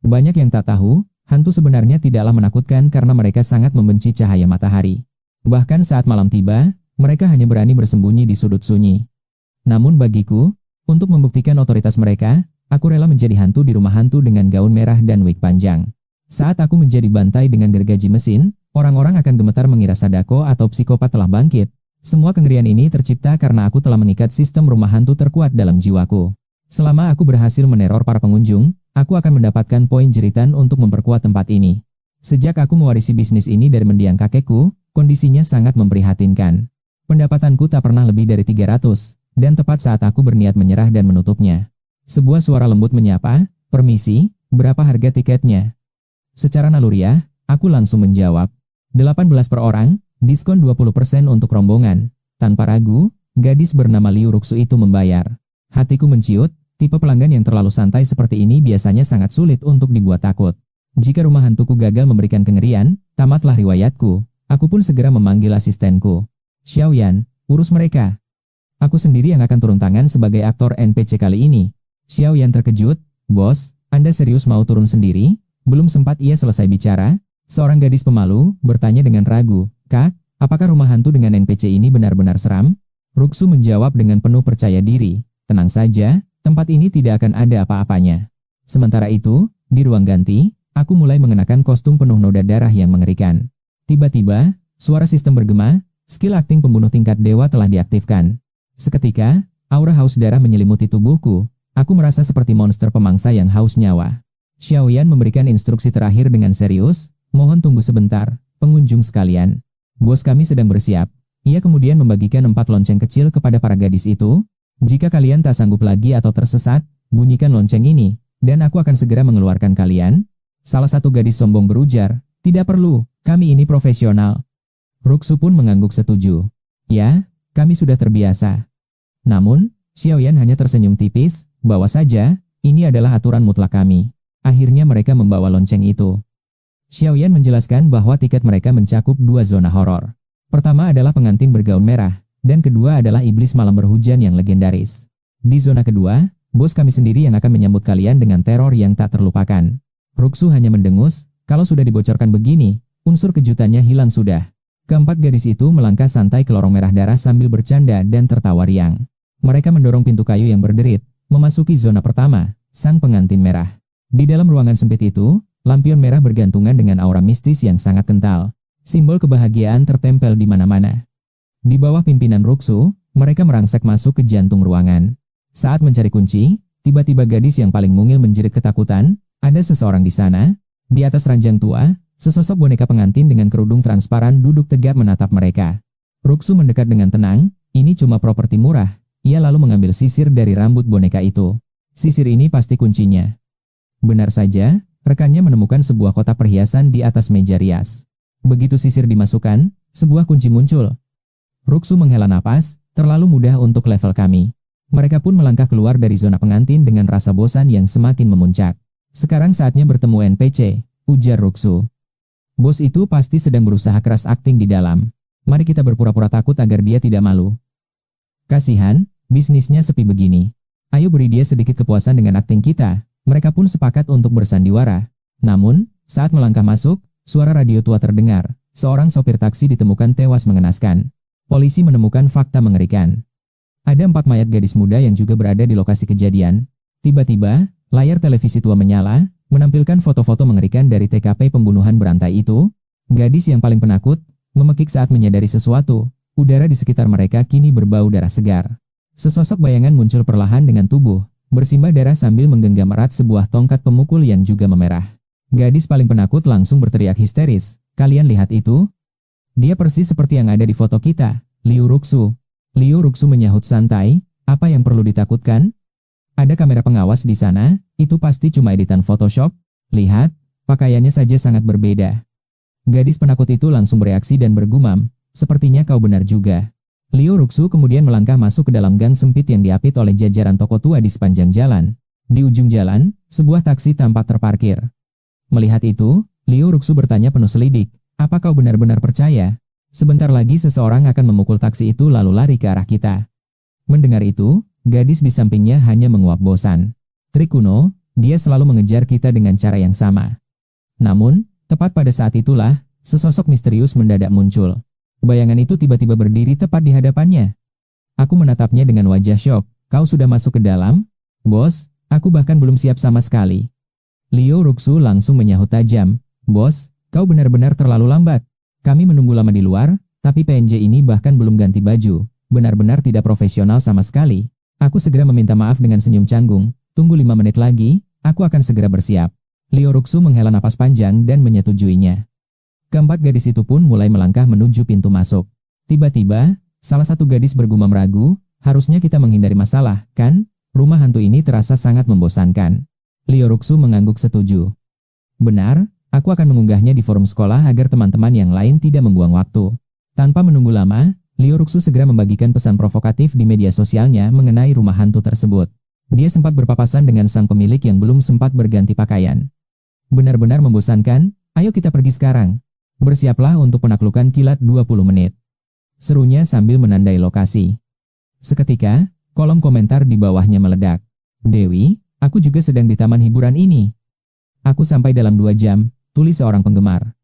Banyak yang tak tahu, hantu sebenarnya tidaklah menakutkan karena mereka sangat membenci cahaya matahari. Bahkan saat malam tiba, mereka hanya berani bersembunyi di sudut sunyi. Namun bagiku, untuk membuktikan otoritas mereka, aku rela menjadi hantu di rumah hantu dengan gaun merah dan wig panjang. Saat aku menjadi bantai dengan gergaji mesin, orang-orang akan gemetar mengira Sadako atau psikopat telah bangkit. Semua kengerian ini tercipta karena aku telah mengikat sistem rumah hantu terkuat dalam jiwaku. Selama aku berhasil meneror para pengunjung, aku akan mendapatkan poin jeritan untuk memperkuat tempat ini. Sejak aku mewarisi bisnis ini dari mendiang kakekku, kondisinya sangat memprihatinkan. Pendapatanku tak pernah lebih dari 300, dan tepat saat aku berniat menyerah dan menutupnya, sebuah suara lembut menyapa, "Permisi, berapa harga tiketnya?" Secara naluriah, aku langsung menjawab, 18 per orang, diskon 20% untuk rombongan. Tanpa ragu, gadis bernama Liu Ruxu itu membayar. Hatiku menciut, tipe pelanggan yang terlalu santai seperti ini biasanya sangat sulit untuk dibuat takut. Jika rumah hantuku gagal memberikan kengerian, tamatlah riwayatku. Aku pun segera memanggil asistenku. "Xiaoyan, urus mereka. Aku sendiri yang akan turun tangan sebagai aktor NPC kali ini." Xiaoyan terkejut, "Bos, Anda serius mau turun sendiri?" Belum sempat ia selesai bicara, seorang gadis pemalu bertanya dengan ragu, "Kak, apakah rumah hantu dengan NPC ini benar-benar seram?" Ruxu menjawab dengan penuh percaya diri, "Tenang saja, tempat ini tidak akan ada apa-apanya." Sementara itu, di ruang ganti, aku mulai mengenakan kostum penuh noda darah yang mengerikan. Tiba-tiba, suara sistem bergema, skill akting pembunuh tingkat dewa telah diaktifkan. Seketika, aura haus darah menyelimuti tubuhku. Aku merasa seperti monster pemangsa yang haus nyawa. Xiaoyan memberikan instruksi terakhir dengan serius, "Mohon tunggu sebentar, pengunjung sekalian. Bos kami sedang bersiap." Ia kemudian membagikan 4 lonceng kecil kepada para gadis itu. "Jika kalian tak sanggup lagi atau tersesat, bunyikan lonceng ini, dan aku akan segera mengeluarkan kalian." Salah satu gadis sombong berujar, "Tidak perlu, kami ini profesional." Ruxu pun mengangguk setuju. "Ya, kami sudah terbiasa." Namun, Xiaoyan hanya tersenyum tipis, "Bawa saja, ini adalah aturan mutlak kami." Akhirnya mereka membawa lonceng itu. Xiaoyan menjelaskan bahwa tiket mereka mencakup 2 zona horor. Pertama adalah pengantin bergaun merah, dan kedua adalah iblis malam berhujan yang legendaris. Di zona kedua, bos kami sendiri yang akan menyambut kalian dengan teror yang tak terlupakan. Ruxu hanya mendengus, kalau sudah dibocorkan begini, unsur kejutannya hilang sudah. Keempat gadis itu melangkah santai ke lorong merah darah sambil bercanda dan tertawa riang. Mereka mendorong pintu kayu yang berderit, memasuki zona pertama, sang pengantin merah. Di dalam ruangan sempit itu, lampion merah bergantungan dengan aura mistis yang sangat kental. Simbol kebahagiaan tertempel di mana-mana. Di bawah pimpinan Ruxu, mereka merangsek masuk ke jantung ruangan. Saat mencari kunci, tiba-tiba gadis yang paling mungil menjerit ketakutan. Ada seseorang di sana. Di atas ranjang tua, sesosok boneka pengantin dengan kerudung transparan duduk tegap menatap mereka. Ruxu mendekat dengan tenang, "Ini cuma properti murah." Ia lalu mengambil sisir dari rambut boneka itu. "Sisir ini pasti kuncinya." Benar saja, rekannya menemukan sebuah kotak perhiasan di atas meja rias. Begitu sisir dimasukkan, sebuah kunci muncul. Ruxu menghela napas, "Terlalu mudah untuk level kami." Mereka pun melangkah keluar dari zona pengantin dengan rasa bosan yang semakin memuncak. "Sekarang saatnya bertemu NPC," ujar Ruxu. "Bos itu pasti sedang berusaha keras akting di dalam. Mari kita berpura-pura takut agar dia tidak malu. Kasihan, bisnisnya sepi begini. Ayo beri dia sedikit kepuasan dengan akting kita." Mereka pun sepakat untuk bersandiwara. Namun, saat melangkah masuk, suara radio tua terdengar. Seorang sopir taksi ditemukan tewas mengenaskan. Polisi menemukan fakta mengerikan. Ada 4 mayat gadis muda yang juga berada di lokasi kejadian. Tiba-tiba, layar televisi tua menyala, menampilkan foto-foto mengerikan dari TKP pembunuhan berantai itu. Gadis yang paling penakut, memekik saat menyadari sesuatu. Udara di sekitar mereka kini berbau darah segar. Sesosok bayangan muncul perlahan dengan tubuh, bersimbah darah sambil menggenggam erat sebuah tongkat pemukul yang juga memerah. Gadis paling penakut langsung berteriak histeris, "Kalian lihat itu? Dia persis seperti yang ada di foto kita, Liu Ruxu." Liu Ruxu menyahut santai, "Apa yang perlu ditakutkan? Ada kamera pengawas di sana, itu pasti cuma editan Photoshop. Lihat, pakaiannya saja sangat berbeda." Gadis penakut itu langsung bereaksi dan bergumam, "Sepertinya kau benar juga." Liu Ruxu kemudian melangkah masuk ke dalam gang sempit yang diapit oleh jajaran toko tua di sepanjang jalan. Di ujung jalan, sebuah taksi tampak terparkir. Melihat itu, Liu Ruxu bertanya penuh selidik, "Apa kau benar-benar percaya? Sebentar lagi seseorang akan memukul taksi itu lalu lari ke arah kita." Mendengar itu, gadis di sampingnya hanya menguap bosan. "Trik kuno, Dia selalu mengejar kita dengan cara yang sama. Namun, tepat pada saat itulah, sesosok misterius mendadak muncul. Bayangan itu tiba-tiba berdiri tepat di hadapannya. Aku menatapnya dengan wajah syok. Kau sudah masuk ke dalam? Bos, aku bahkan belum siap sama sekali. Liu Ruxu langsung menyahut tajam. Bos, kau benar-benar terlalu lambat. Kami menunggu lama di luar, tapi PNJ ini bahkan belum ganti baju. Benar-benar tidak profesional sama sekali. Aku segera meminta maaf dengan senyum canggung. Tunggu 5 menit lagi, aku akan segera bersiap. Liu Ruxu menghela napas panjang dan menyetujuinya. Keempat gadis itu pun mulai melangkah menuju pintu masuk. Tiba-tiba, salah satu gadis bergumam ragu, harusnya kita menghindari masalah, kan? Rumah hantu ini terasa sangat membosankan. Liu Ruxu mengangguk setuju. Benar, aku akan mengunggahnya di forum sekolah agar teman-teman yang lain tidak membuang waktu. Tanpa menunggu lama, Liu Ruxu segera membagikan pesan provokatif di media sosialnya mengenai rumah hantu tersebut. Dia sempat berpapasan dengan sang pemilik yang belum sempat berganti pakaian. Benar-benar membosankan, ayo kita pergi sekarang. Bersiaplah untuk penaklukan kilat 20 menit. Serunya sambil menandai lokasi. Seketika, kolom komentar di bawahnya meledak. Dewi, aku juga sedang di taman hiburan ini. Aku sampai dalam 2 jam, tulis seorang penggemar.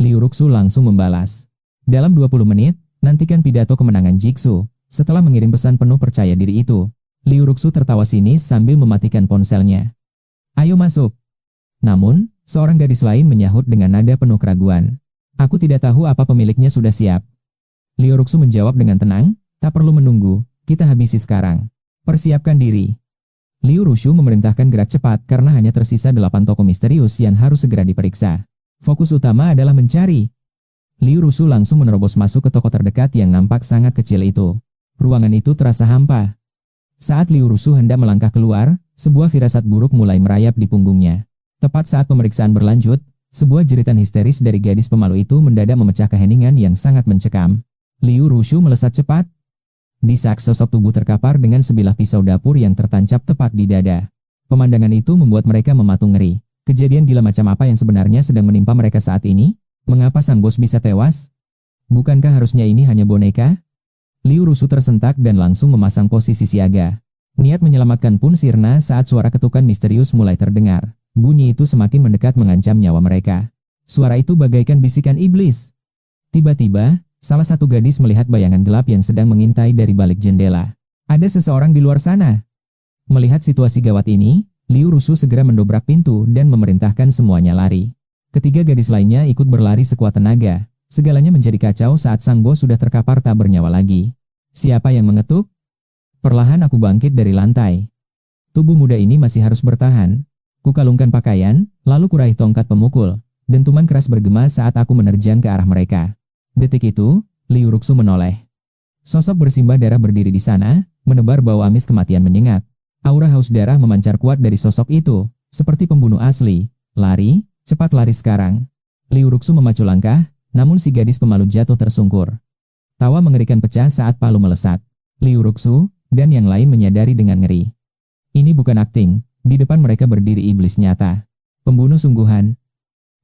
Liu Ruxu langsung membalas. Dalam 20 menit, nantikan pidato kemenangan Jiksu. Setelah mengirim pesan penuh percaya diri itu, Liu Ruxu tertawa sinis sambil mematikan ponselnya. Ayo masuk. Namun, seorang gadis lain menyahut dengan nada penuh keraguan. Aku tidak tahu apa pemiliknya sudah siap. Liu Ruxu menjawab dengan tenang, tak perlu menunggu, kita habisi sekarang. Persiapkan diri. Liu Ruxu memerintahkan gerak cepat karena hanya tersisa 8 tokoh misterius yang harus segera diperiksa. Fokus utama adalah mencari. Liu Ruxu langsung menerobos masuk ke toko terdekat yang nampak sangat kecil itu. Ruangan itu terasa hampa. Saat Liu Ruxu hendak melangkah keluar, sebuah firasat buruk mulai merayap di punggungnya. Tepat saat pemeriksaan berlanjut, sebuah jeritan histeris dari gadis pemalu itu mendadak memecah keheningan yang sangat mencekam. Liu Ruxu melesat cepat. Disak sosok tubuh terkapar dengan sebilah pisau dapur yang tertancap tepat di dada. Pemandangan itu membuat mereka mematung ngeri. Kejadian gila macam apa yang sebenarnya sedang menimpa mereka saat ini? Mengapa sang bos bisa tewas? Bukankah harusnya ini hanya boneka? Liu Ruxu tersentak dan langsung memasang posisi siaga. Niat menyelamatkan pun sirna saat suara ketukan misterius mulai terdengar. Bunyi itu semakin mendekat mengancam nyawa mereka. Suara itu bagaikan bisikan iblis. Tiba-tiba, salah satu gadis melihat bayangan gelap yang sedang mengintai dari balik jendela. Ada seseorang di luar sana. Melihat situasi gawat ini, Liu Ruxu segera mendobrak pintu dan memerintahkan semuanya lari. Ketiga gadis lainnya ikut berlari sekuat tenaga. Segalanya menjadi kacau saat sang bos sudah terkapar tak bernyawa lagi. Siapa yang mengetuk? Perlahan aku bangkit dari lantai. Tubuh muda ini masih harus bertahan. Kukalungkan pakaian, lalu kuraih tongkat pemukul. Dentuman keras bergema saat aku menerjang ke arah mereka. Detik itu, Liu Ruxu menoleh. Sosok bersimbah darah berdiri di sana, menebar bau amis kematian menyengat. Aura haus darah memancar kuat dari sosok itu, seperti pembunuh asli. Lari, cepat lari sekarang. Liu Ruxu memacu langkah, namun si gadis pemalu jatuh tersungkur. Tawa mengerikan pecah saat palu melesat. Liu Ruxu dan yang lain menyadari dengan ngeri. Ini bukan akting, di depan mereka berdiri iblis nyata. Pembunuh sungguhan.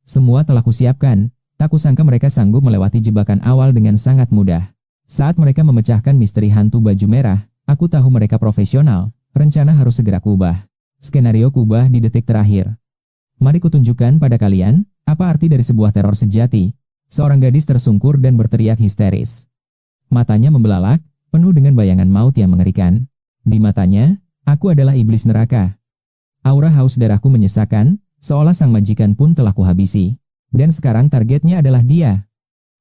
Semua telah kusiapkan, tak kusangka mereka sanggup melewati jebakan awal dengan sangat mudah. Saat mereka memecahkan misteri hantu baju merah, aku tahu mereka profesional, rencana harus segera kubah. Skenario kubah di detik terakhir. Mari kutunjukkan pada kalian, apa arti dari sebuah teror sejati. Seorang gadis tersungkur dan berteriak histeris. Matanya membelalak, penuh dengan bayangan maut yang mengerikan. Di matanya, aku adalah iblis neraka. Aura haus darahku menyesakan, seolah sang majikan pun telah kuhabisi. Dan sekarang targetnya adalah dia.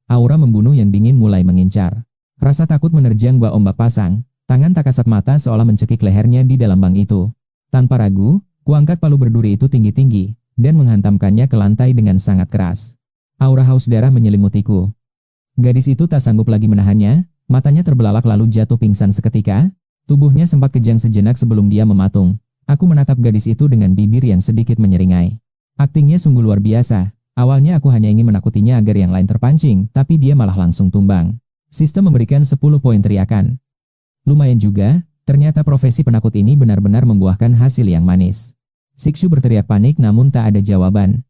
Aura membunuh yang dingin mulai mengincar. Rasa takut menerjang ombak pasang, tangan tak kasat mata seolah mencekik lehernya di dalam bank itu. Tanpa ragu, kuangkat palu berduri itu tinggi-tinggi, dan menghantamkannya ke lantai dengan sangat keras. Aura haus darah menyelimutiku. Gadis itu tak sanggup lagi menahannya, matanya terbelalak lalu jatuh pingsan seketika. Tubuhnya sempat kejang sejenak sebelum dia mematung. Aku menatap gadis itu dengan bibir yang sedikit menyeringai. Aktingnya sungguh luar biasa. Awalnya aku hanya ingin menakutinya agar yang lain terpancing, tapi dia malah langsung tumbang. Sistem memberikan 10 poin teriakan. Lumayan juga, ternyata profesi penakut ini benar-benar membuahkan hasil yang manis. Sikshu berteriak panik namun tak ada jawaban.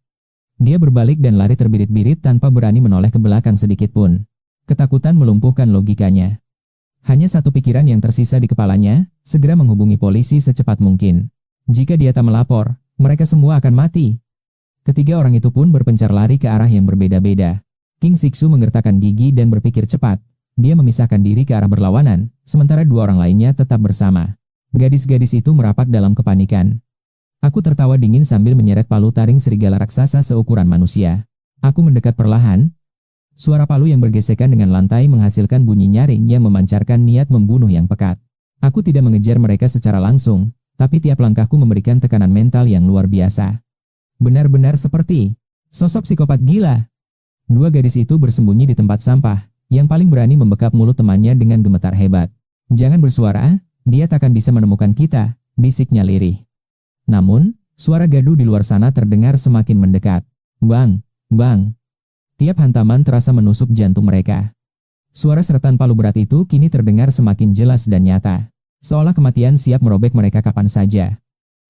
Dia berbalik dan lari terbirit-birit tanpa berani menoleh ke belakang sedikit pun. Ketakutan melumpuhkan logikanya. Hanya satu pikiran yang tersisa di kepalanya, segera menghubungi polisi secepat mungkin. Jika dia tak melapor, Mereka semua akan mati. Ketiga orang itu pun berpencar lari ke arah yang berbeda-beda. King Siksu menggertakkan gigi dan berpikir cepat. Dia memisahkan diri ke arah berlawanan, sementara dua orang lainnya tetap bersama. Gadis-gadis itu merapat dalam kepanikan. Aku tertawa dingin sambil menyeret palu taring serigala raksasa seukuran manusia. Aku mendekat perlahan. Suara palu yang bergesekan dengan lantai menghasilkan bunyi nyaring yang memancarkan niat membunuh yang pekat. Aku tidak mengejar mereka secara langsung, tapi tiap langkahku memberikan tekanan mental yang luar biasa. Benar-benar seperti sosok psikopat gila. Dua gadis itu bersembunyi di tempat sampah. Yang paling berani membekap mulut temannya dengan gemetar hebat. Jangan bersuara, dia takkan bisa menemukan kita, bisiknya lirih. Namun, suara gaduh di luar sana terdengar semakin mendekat. Bang, bang. Tiap hantaman terasa menusuk jantung mereka. Suara seretan palu berat itu kini terdengar semakin jelas dan nyata. Seolah kematian siap merobek mereka kapan saja.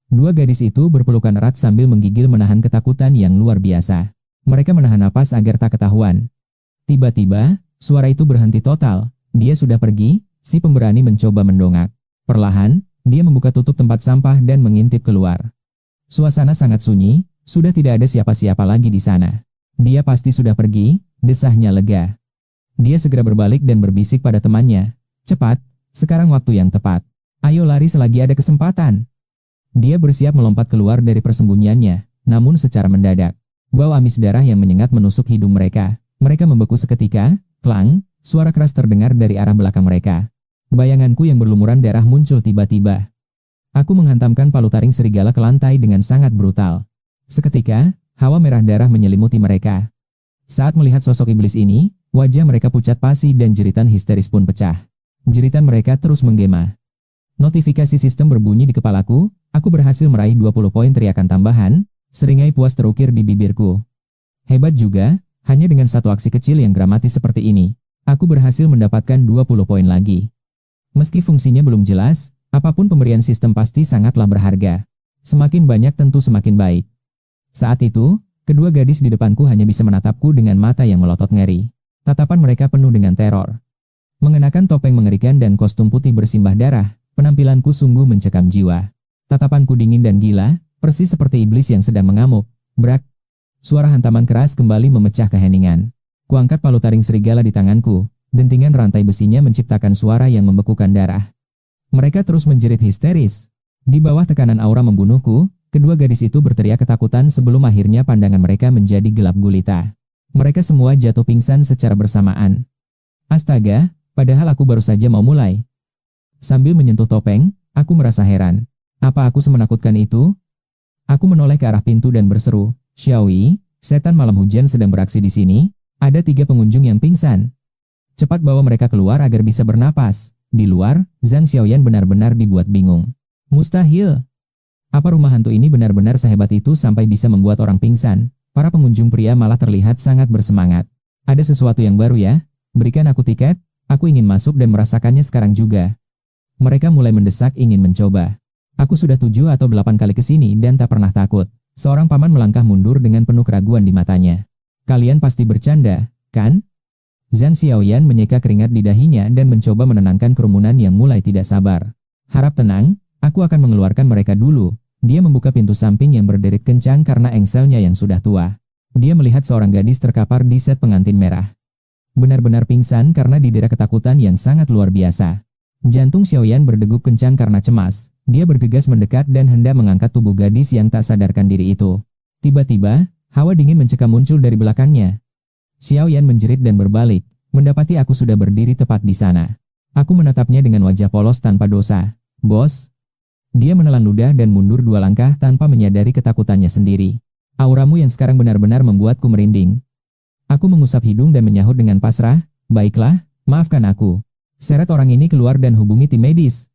Dua gadis itu berpelukan erat sambil menggigil menahan ketakutan yang luar biasa. Mereka menahan napas agar tak ketahuan. Tiba-tiba, suara itu berhenti total. Dia sudah pergi, si pemberani mencoba mendongak. Perlahan, dia membuka tutup tempat sampah dan mengintip keluar. Suasana sangat sunyi, sudah tidak ada siapa-siapa lagi di sana. Dia pasti sudah pergi, desahnya lega. Dia segera berbalik dan berbisik pada temannya. Cepat, sekarang waktu yang tepat. Ayo lari selagi ada kesempatan. Dia bersiap melompat keluar dari persembunyiannya, namun secara mendadak. Bau amis darah yang menyengat menusuk hidung mereka. Mereka membeku seketika. Klang, suara keras terdengar dari arah belakang mereka. Bayanganku yang berlumuran darah muncul tiba-tiba. Aku menghantamkan palu taring serigala ke lantai dengan sangat brutal. Seketika, hawa merah darah menyelimuti mereka. Saat melihat sosok iblis ini, wajah mereka pucat pasi dan jeritan histeris pun pecah. Jeritan mereka terus menggema. Notifikasi sistem berbunyi di kepalaku, aku berhasil meraih 20 poin teriakan tambahan, seringai puas terukir di bibirku. Hebat juga. Hanya dengan satu aksi kecil yang dramatis seperti ini, aku berhasil mendapatkan 20 poin lagi. Meski fungsinya belum jelas, apapun pemberian sistem pasti sangatlah berharga. Semakin banyak tentu semakin baik. Saat itu, kedua gadis di depanku hanya bisa menatapku dengan mata yang melotot ngeri. Tatapan mereka penuh dengan teror. Mengenakan topeng mengerikan dan kostum putih bersimbah darah, penampilanku sungguh mencekam jiwa. Tatapanku dingin dan gila, persis seperti iblis yang sedang mengamuk. Brak. Suara hantaman keras kembali memecah keheningan. Kuangkat palu taring serigala di tanganku, dentingan rantai besinya menciptakan suara yang membekukan darah. Mereka terus menjerit histeris. Di bawah tekanan aura membunuhku, kedua gadis itu berteriak ketakutan sebelum akhirnya pandangan mereka menjadi gelap gulita. Mereka semua jatuh pingsan secara bersamaan. Astaga, padahal aku baru saja mau mulai. Sambil menyentuh topeng, aku merasa heran. Apa aku semenakutkan itu? Aku menoleh ke arah pintu dan berseru, Xiaoyi, setan malam hujan sedang beraksi di sini. Ada 3 pengunjung yang pingsan. Cepat bawa mereka keluar agar bisa bernapas. Di luar, Zhang Xiaoyan benar-benar dibuat bingung. Mustahil. Apa rumah hantu ini benar-benar sehebat itu sampai bisa membuat orang pingsan? Para pengunjung pria malah terlihat sangat bersemangat. Ada sesuatu yang baru ya? Berikan aku tiket, aku ingin masuk dan merasakannya sekarang juga. Mereka mulai mendesak ingin mencoba. Aku sudah 7 atau 8 kali ke sini dan tak pernah takut. Seorang paman melangkah mundur dengan penuh keraguan di matanya. Kalian pasti bercanda, kan? Zhang Xiaoyan menyeka keringat di dahinya dan mencoba menenangkan kerumunan yang mulai tidak sabar. Harap tenang, aku akan mengeluarkan mereka dulu. Dia membuka pintu samping yang berderit kencang karena engselnya yang sudah tua. Dia melihat seorang gadis terkapar di set pengantin merah. Benar-benar pingsan karena didera ketakutan yang sangat luar biasa. Jantung Xiaoyan berdegup kencang karena cemas. Dia bergegas mendekat dan hendak mengangkat tubuh gadis yang tak sadarkan diri itu. Tiba-tiba, hawa dingin mencekam muncul dari belakangnya. Xiaoyan menjerit dan berbalik, mendapati aku sudah berdiri tepat di sana. Aku menatapnya dengan wajah polos tanpa dosa. Bos? Dia menelan ludah dan mundur 2 langkah tanpa menyadari ketakutannya sendiri. Auramu yang sekarang benar-benar membuatku merinding. Aku mengusap hidung dan menyahut dengan pasrah, baiklah, maafkan aku. Seret orang ini keluar dan hubungi tim medis.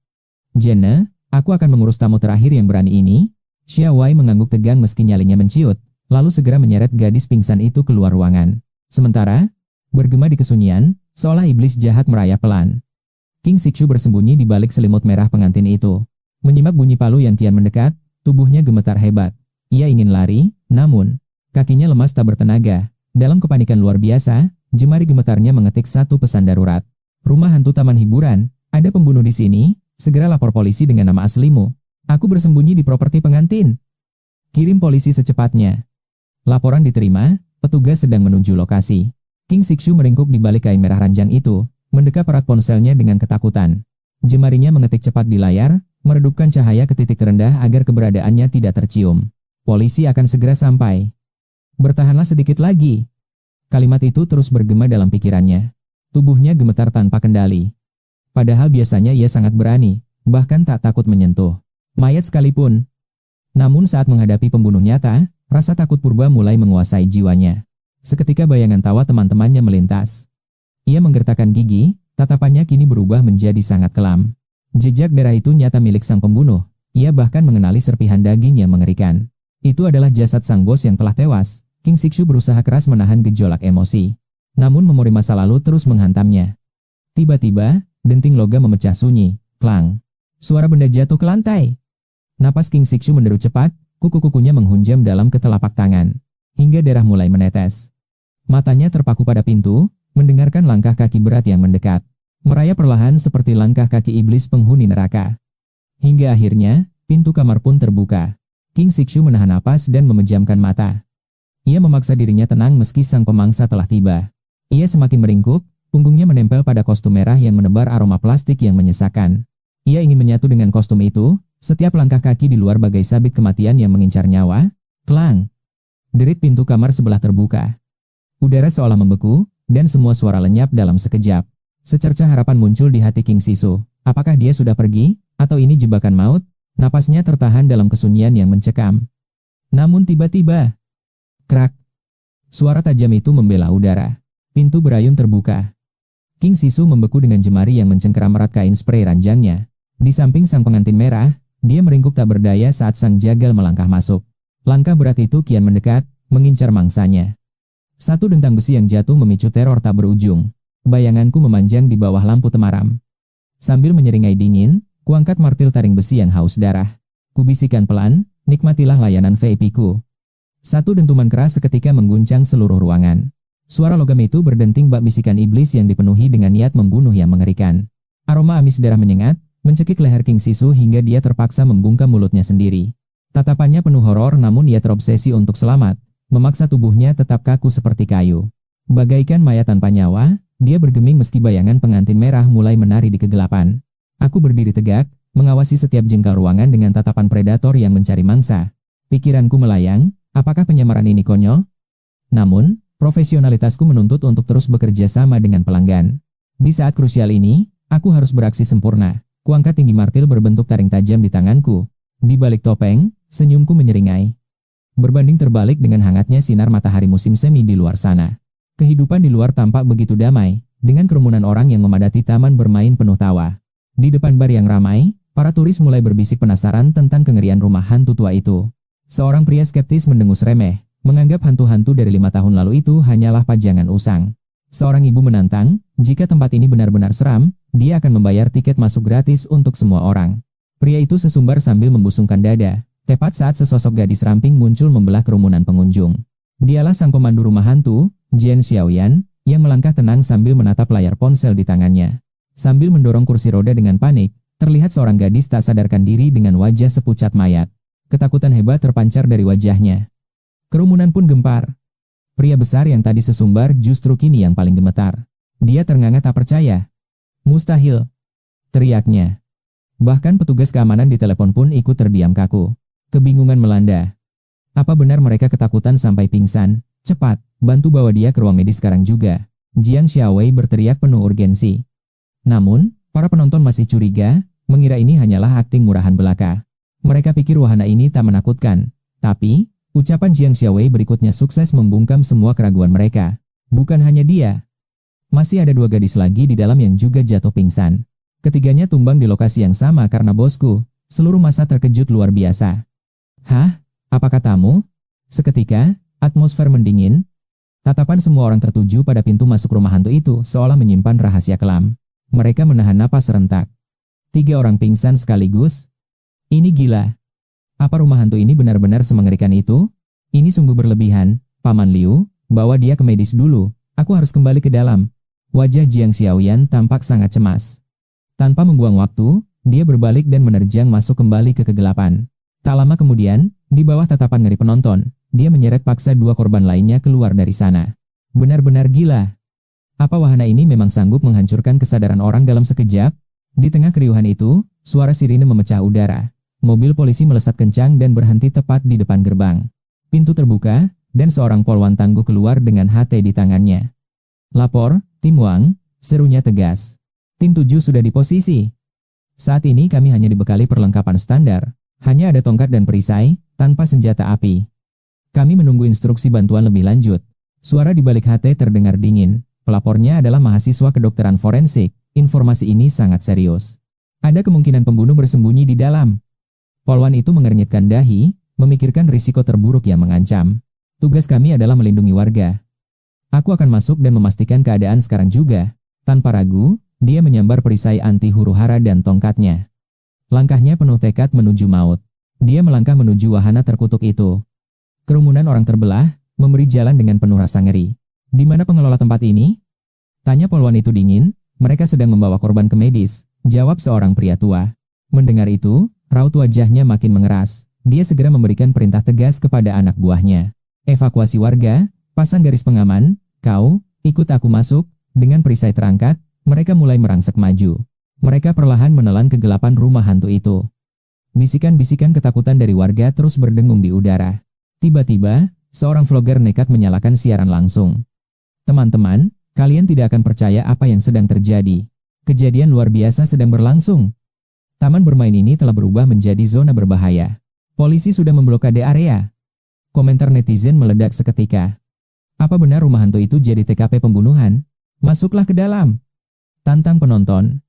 Jenna, aku akan mengurus tamu terakhir yang berani ini. Xia Wei mengangguk tegang meski nyalinya menciut, lalu segera menyeret gadis pingsan itu keluar ruangan. Sementara, bergema di kesunyian, seolah iblis jahat merayap pelan. King Siksu bersembunyi di balik selimut merah pengantin itu. Menyimak bunyi palu yang kian mendekat, tubuhnya gemetar hebat. Ia ingin lari, namun, kakinya lemas tak bertenaga. Dalam kepanikan luar biasa, jemari gemetarnya mengetik satu pesan darurat. Rumah hantu taman hiburan, ada pembunuh di sini, segera lapor polisi dengan nama aslimu. Aku bersembunyi di properti pengantin. Kirim polisi secepatnya. Laporan diterima, petugas sedang menuju lokasi. King Sikshu meringkuk di balik kain merah ranjang itu, mendekap erat ponselnya dengan ketakutan. Jemarinya mengetik cepat di layar, meredupkan cahaya ke titik terendah agar keberadaannya tidak tercium. Polisi akan segera sampai. Bertahanlah sedikit lagi. Kalimat itu terus bergema dalam pikirannya. Tubuhnya gemetar tanpa kendali. Padahal biasanya ia sangat berani, bahkan tak takut menyentuh mayat sekalipun. Namun saat menghadapi pembunuh nyata, rasa takut purba mulai menguasai jiwanya. Seketika bayangan tawa teman-temannya melintas. Ia menggertakkan gigi, tatapannya kini berubah menjadi sangat kelam. Jejak darah itu nyata milik sang pembunuh. Ia bahkan mengenali serpihan daging yang mengerikan. Itu adalah jasad sang bos yang telah tewas. King Sikshu berusaha keras menahan gejolak emosi. Namun memori masa lalu terus menghantamnya. Tiba-tiba, denting logam memecah sunyi. Klang. Suara benda jatuh ke lantai. Napas King Sikshu menderu cepat, kuku-kukunya menghunjam dalam ketelapak tangan. Hingga darah mulai menetes. Matanya terpaku pada pintu, mendengarkan langkah kaki berat yang mendekat. Merayap perlahan seperti langkah kaki iblis penghuni neraka. Hingga akhirnya, pintu kamar pun terbuka. King Sikshu menahan napas dan memejamkan mata. Ia memaksa dirinya tenang meski sang pemangsa telah tiba. Ia semakin meringkuk, punggungnya menempel pada kostum merah yang menebar aroma plastik yang menyesakan. Ia ingin menyatu dengan kostum itu, setiap langkah kaki di luar bagai sabit kematian yang mengincar nyawa. Klang! Derit pintu kamar sebelah terbuka. Udara seolah membeku, dan semua suara lenyap dalam sekejap. Secercah harapan muncul di hati King Sisu. Apakah dia sudah pergi, atau ini jebakan maut? Napasnya tertahan dalam kesunyian yang mencekam. Namun tiba-tiba, krak! Suara tajam itu membela udara. Pintu berayun terbuka. King Sisu membeku dengan jemari yang mencengkeram erat kain spray ranjangnya. Di samping sang pengantin merah, dia meringkuk tak berdaya saat sang jagal melangkah masuk. Langkah berat itu kian mendekat, mengincar mangsanya. Satu dentang besi yang jatuh memicu teror tak berujung. Bayanganku memanjang di bawah lampu temaram. Sambil menyeringai dingin, kuangkat martil taring besi yang haus darah. Kubisikan pelan, nikmatilah layanan VIP-ku. Satu dentuman keras seketika mengguncang seluruh ruangan. Suara logam itu berdenting bak bisikan iblis yang dipenuhi dengan niat membunuh yang mengerikan. Aroma amis darah menyengat, mencekik leher King Sisu hingga dia terpaksa membungkam mulutnya sendiri. Tatapannya penuh horor namun ia terobsesi untuk selamat. Memaksa tubuhnya tetap kaku seperti kayu. Bagaikan mayat tanpa nyawa, dia bergeming meski bayangan pengantin merah mulai menari di kegelapan. Aku berdiri tegak, mengawasi setiap jengkal ruangan dengan tatapan predator yang mencari mangsa. Pikiranku melayang, apakah penyamaran ini konyol? Namun, profesionalitasku menuntut untuk terus bekerja sama dengan pelanggan. Di saat krusial ini, aku harus beraksi sempurna. Kuangkat tinggi martil berbentuk taring tajam di tanganku. Di balik topeng, senyumku menyeringai. Berbanding terbalik dengan hangatnya sinar matahari musim semi di luar sana. Kehidupan di luar tampak begitu damai, dengan kerumunan orang yang memadati taman bermain penuh tawa. Di depan bar yang ramai, para turis mulai berbisik penasaran tentang kengerian rumah hantu tua itu. Seorang pria skeptis mendengus remeh, menganggap hantu-hantu dari 5 tahun lalu itu hanyalah pajangan usang. Seorang ibu menantang, jika tempat ini benar-benar seram, dia akan membayar tiket masuk gratis untuk semua orang. Pria itu sesumbar sambil membusungkan dada. Tepat saat sesosok gadis ramping muncul membelah kerumunan pengunjung. Dialah sang pemandu rumah hantu, Jian Xiaoyan, yang melangkah tenang sambil menatap layar ponsel di tangannya. Sambil mendorong kursi roda dengan panik, terlihat seorang gadis tak sadarkan diri dengan wajah sepucat mayat. Ketakutan hebat terpancar dari wajahnya. Kerumunan pun gempar. Pria besar yang tadi sesumbar justru kini yang paling gemetar. Dia ternganga tak percaya. Mustahil! Teriaknya. Bahkan petugas keamanan di telepon pun ikut terdiam kaku. Kebingungan melanda. Apa benar mereka ketakutan sampai pingsan? Cepat, bantu bawa dia ke ruang medis sekarang juga. Jiang Xiaowei berteriak penuh urgensi. Namun, para penonton masih curiga, mengira ini hanyalah akting murahan belaka. Mereka pikir wahana ini tak menakutkan. Tapi, ucapan Jiang Xiaowei berikutnya sukses membungkam semua keraguan mereka. Bukan hanya dia. Masih ada 2 gadis lagi di dalam yang juga jatuh pingsan. Ketiganya tumbang di lokasi yang sama karena bosku. Seluruh massa terkejut luar biasa. Hah? Apa katamu? Seketika, atmosfer mendingin. Tatapan semua orang tertuju pada pintu masuk rumah hantu itu seolah menyimpan rahasia kelam. Mereka menahan napas serentak. 3 orang pingsan sekaligus? Ini gila. Apa rumah hantu ini benar-benar semengerikan itu? Ini sungguh berlebihan. Paman Liu, bawa dia ke medis dulu. Aku harus kembali ke dalam. Wajah Jiang Xiaoyan tampak sangat cemas. Tanpa membuang waktu, dia berbalik dan menerjang masuk kembali ke kegelapan. Tak lama kemudian, Di bawah tatapan ngeri penonton, dia menyeret paksa dua korban lainnya keluar dari sana. Benar-benar gila. Apa wahana ini memang sanggup menghancurkan kesadaran orang dalam sekejap? Di tengah keriuhan itu, suara sirine memecah udara. Mobil polisi melesat kencang dan berhenti tepat di depan gerbang. Pintu terbuka, dan seorang polwan tangguh keluar dengan HT di tangannya. "Lapor, Tim Wang," serunya tegas. "Tim 7 sudah di posisi. Saat ini kami hanya dibekali perlengkapan standar. Hanya ada tongkat dan perisai, tanpa senjata api. Kami menunggu instruksi bantuan lebih lanjut." Suara di balik HT terdengar dingin. Pelapornya adalah mahasiswa kedokteran forensik. Informasi ini sangat serius. Ada kemungkinan pembunuh bersembunyi di dalam. Polwan itu mengernyitkan dahi, memikirkan risiko terburuk yang mengancam. "Tugas kami adalah melindungi warga. Aku akan masuk dan memastikan keadaan sekarang juga." Tanpa ragu, dia menyambar perisai anti huru-hara dan tongkatnya. Langkahnya penuh tekad menuju maut. Dia melangkah menuju wahana terkutuk itu. Kerumunan orang terbelah, memberi jalan dengan penuh rasa ngeri. "Di mana pengelola tempat ini?" tanya polwan itu dingin. "Mereka sedang membawa korban ke medis," jawab seorang pria tua. Mendengar itu, raut wajahnya makin mengeras. Dia segera memberikan perintah tegas kepada anak buahnya. "Evakuasi warga, pasang garis pengaman, kau, ikut aku masuk." Dengan perisai terangkat, mereka mulai merangsek maju. Mereka perlahan menelan kegelapan rumah hantu itu. Bisikan-bisikan ketakutan dari warga terus berdengung di udara. Tiba-tiba, seorang vlogger nekat menyalakan siaran langsung. "Teman-teman, kalian tidak akan percaya apa yang sedang terjadi. Kejadian luar biasa sedang berlangsung. Taman bermain ini telah berubah menjadi zona berbahaya. Polisi sudah memblokade area." Komentar netizen meledak seketika. Apa benar rumah hantu itu jadi TKP pembunuhan? "Masuklah ke dalam," tantang penonton.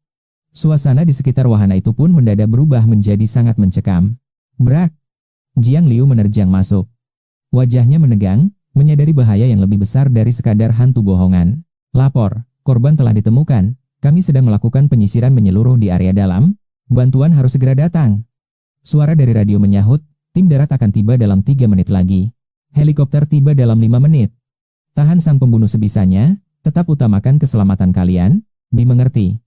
Suasana di sekitar wahana itu pun mendadak berubah menjadi sangat mencekam. "Brak!" Jiang Liu menerjang masuk. Wajahnya menegang, menyadari bahaya yang lebih besar dari sekadar hantu bohongan. "Lapor, korban telah ditemukan. Kami sedang melakukan penyisiran menyeluruh di area dalam. Bantuan harus segera datang." Suara dari radio menyahut, "Tim darat akan tiba dalam 3 menit lagi. Helikopter tiba dalam 5 menit. Tahan sang pembunuh sebisanya, tetap utamakan keselamatan kalian, dimengerti."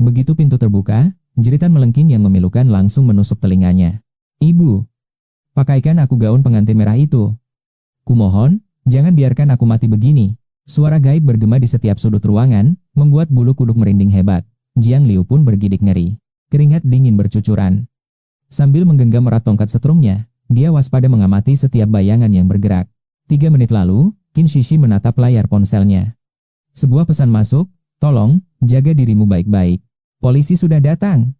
Begitu pintu terbuka, jeritan melengking yang memilukan langsung menusuk telinganya. "Ibu, pakaikan aku gaun pengantin merah itu. Kumohon, jangan biarkan aku mati begini." Suara gaib bergema di setiap sudut ruangan, membuat bulu kuduk merinding hebat. Jiang Liu pun bergidik ngeri. Keringat dingin bercucuran. Sambil menggenggam erat tongkat setrumnya, dia waspada mengamati setiap bayangan yang bergerak. 3 menit lalu, Qin Shishi menatap layar ponselnya. Sebuah pesan masuk, "Tolong, jaga dirimu baik-baik. Polisi sudah datang."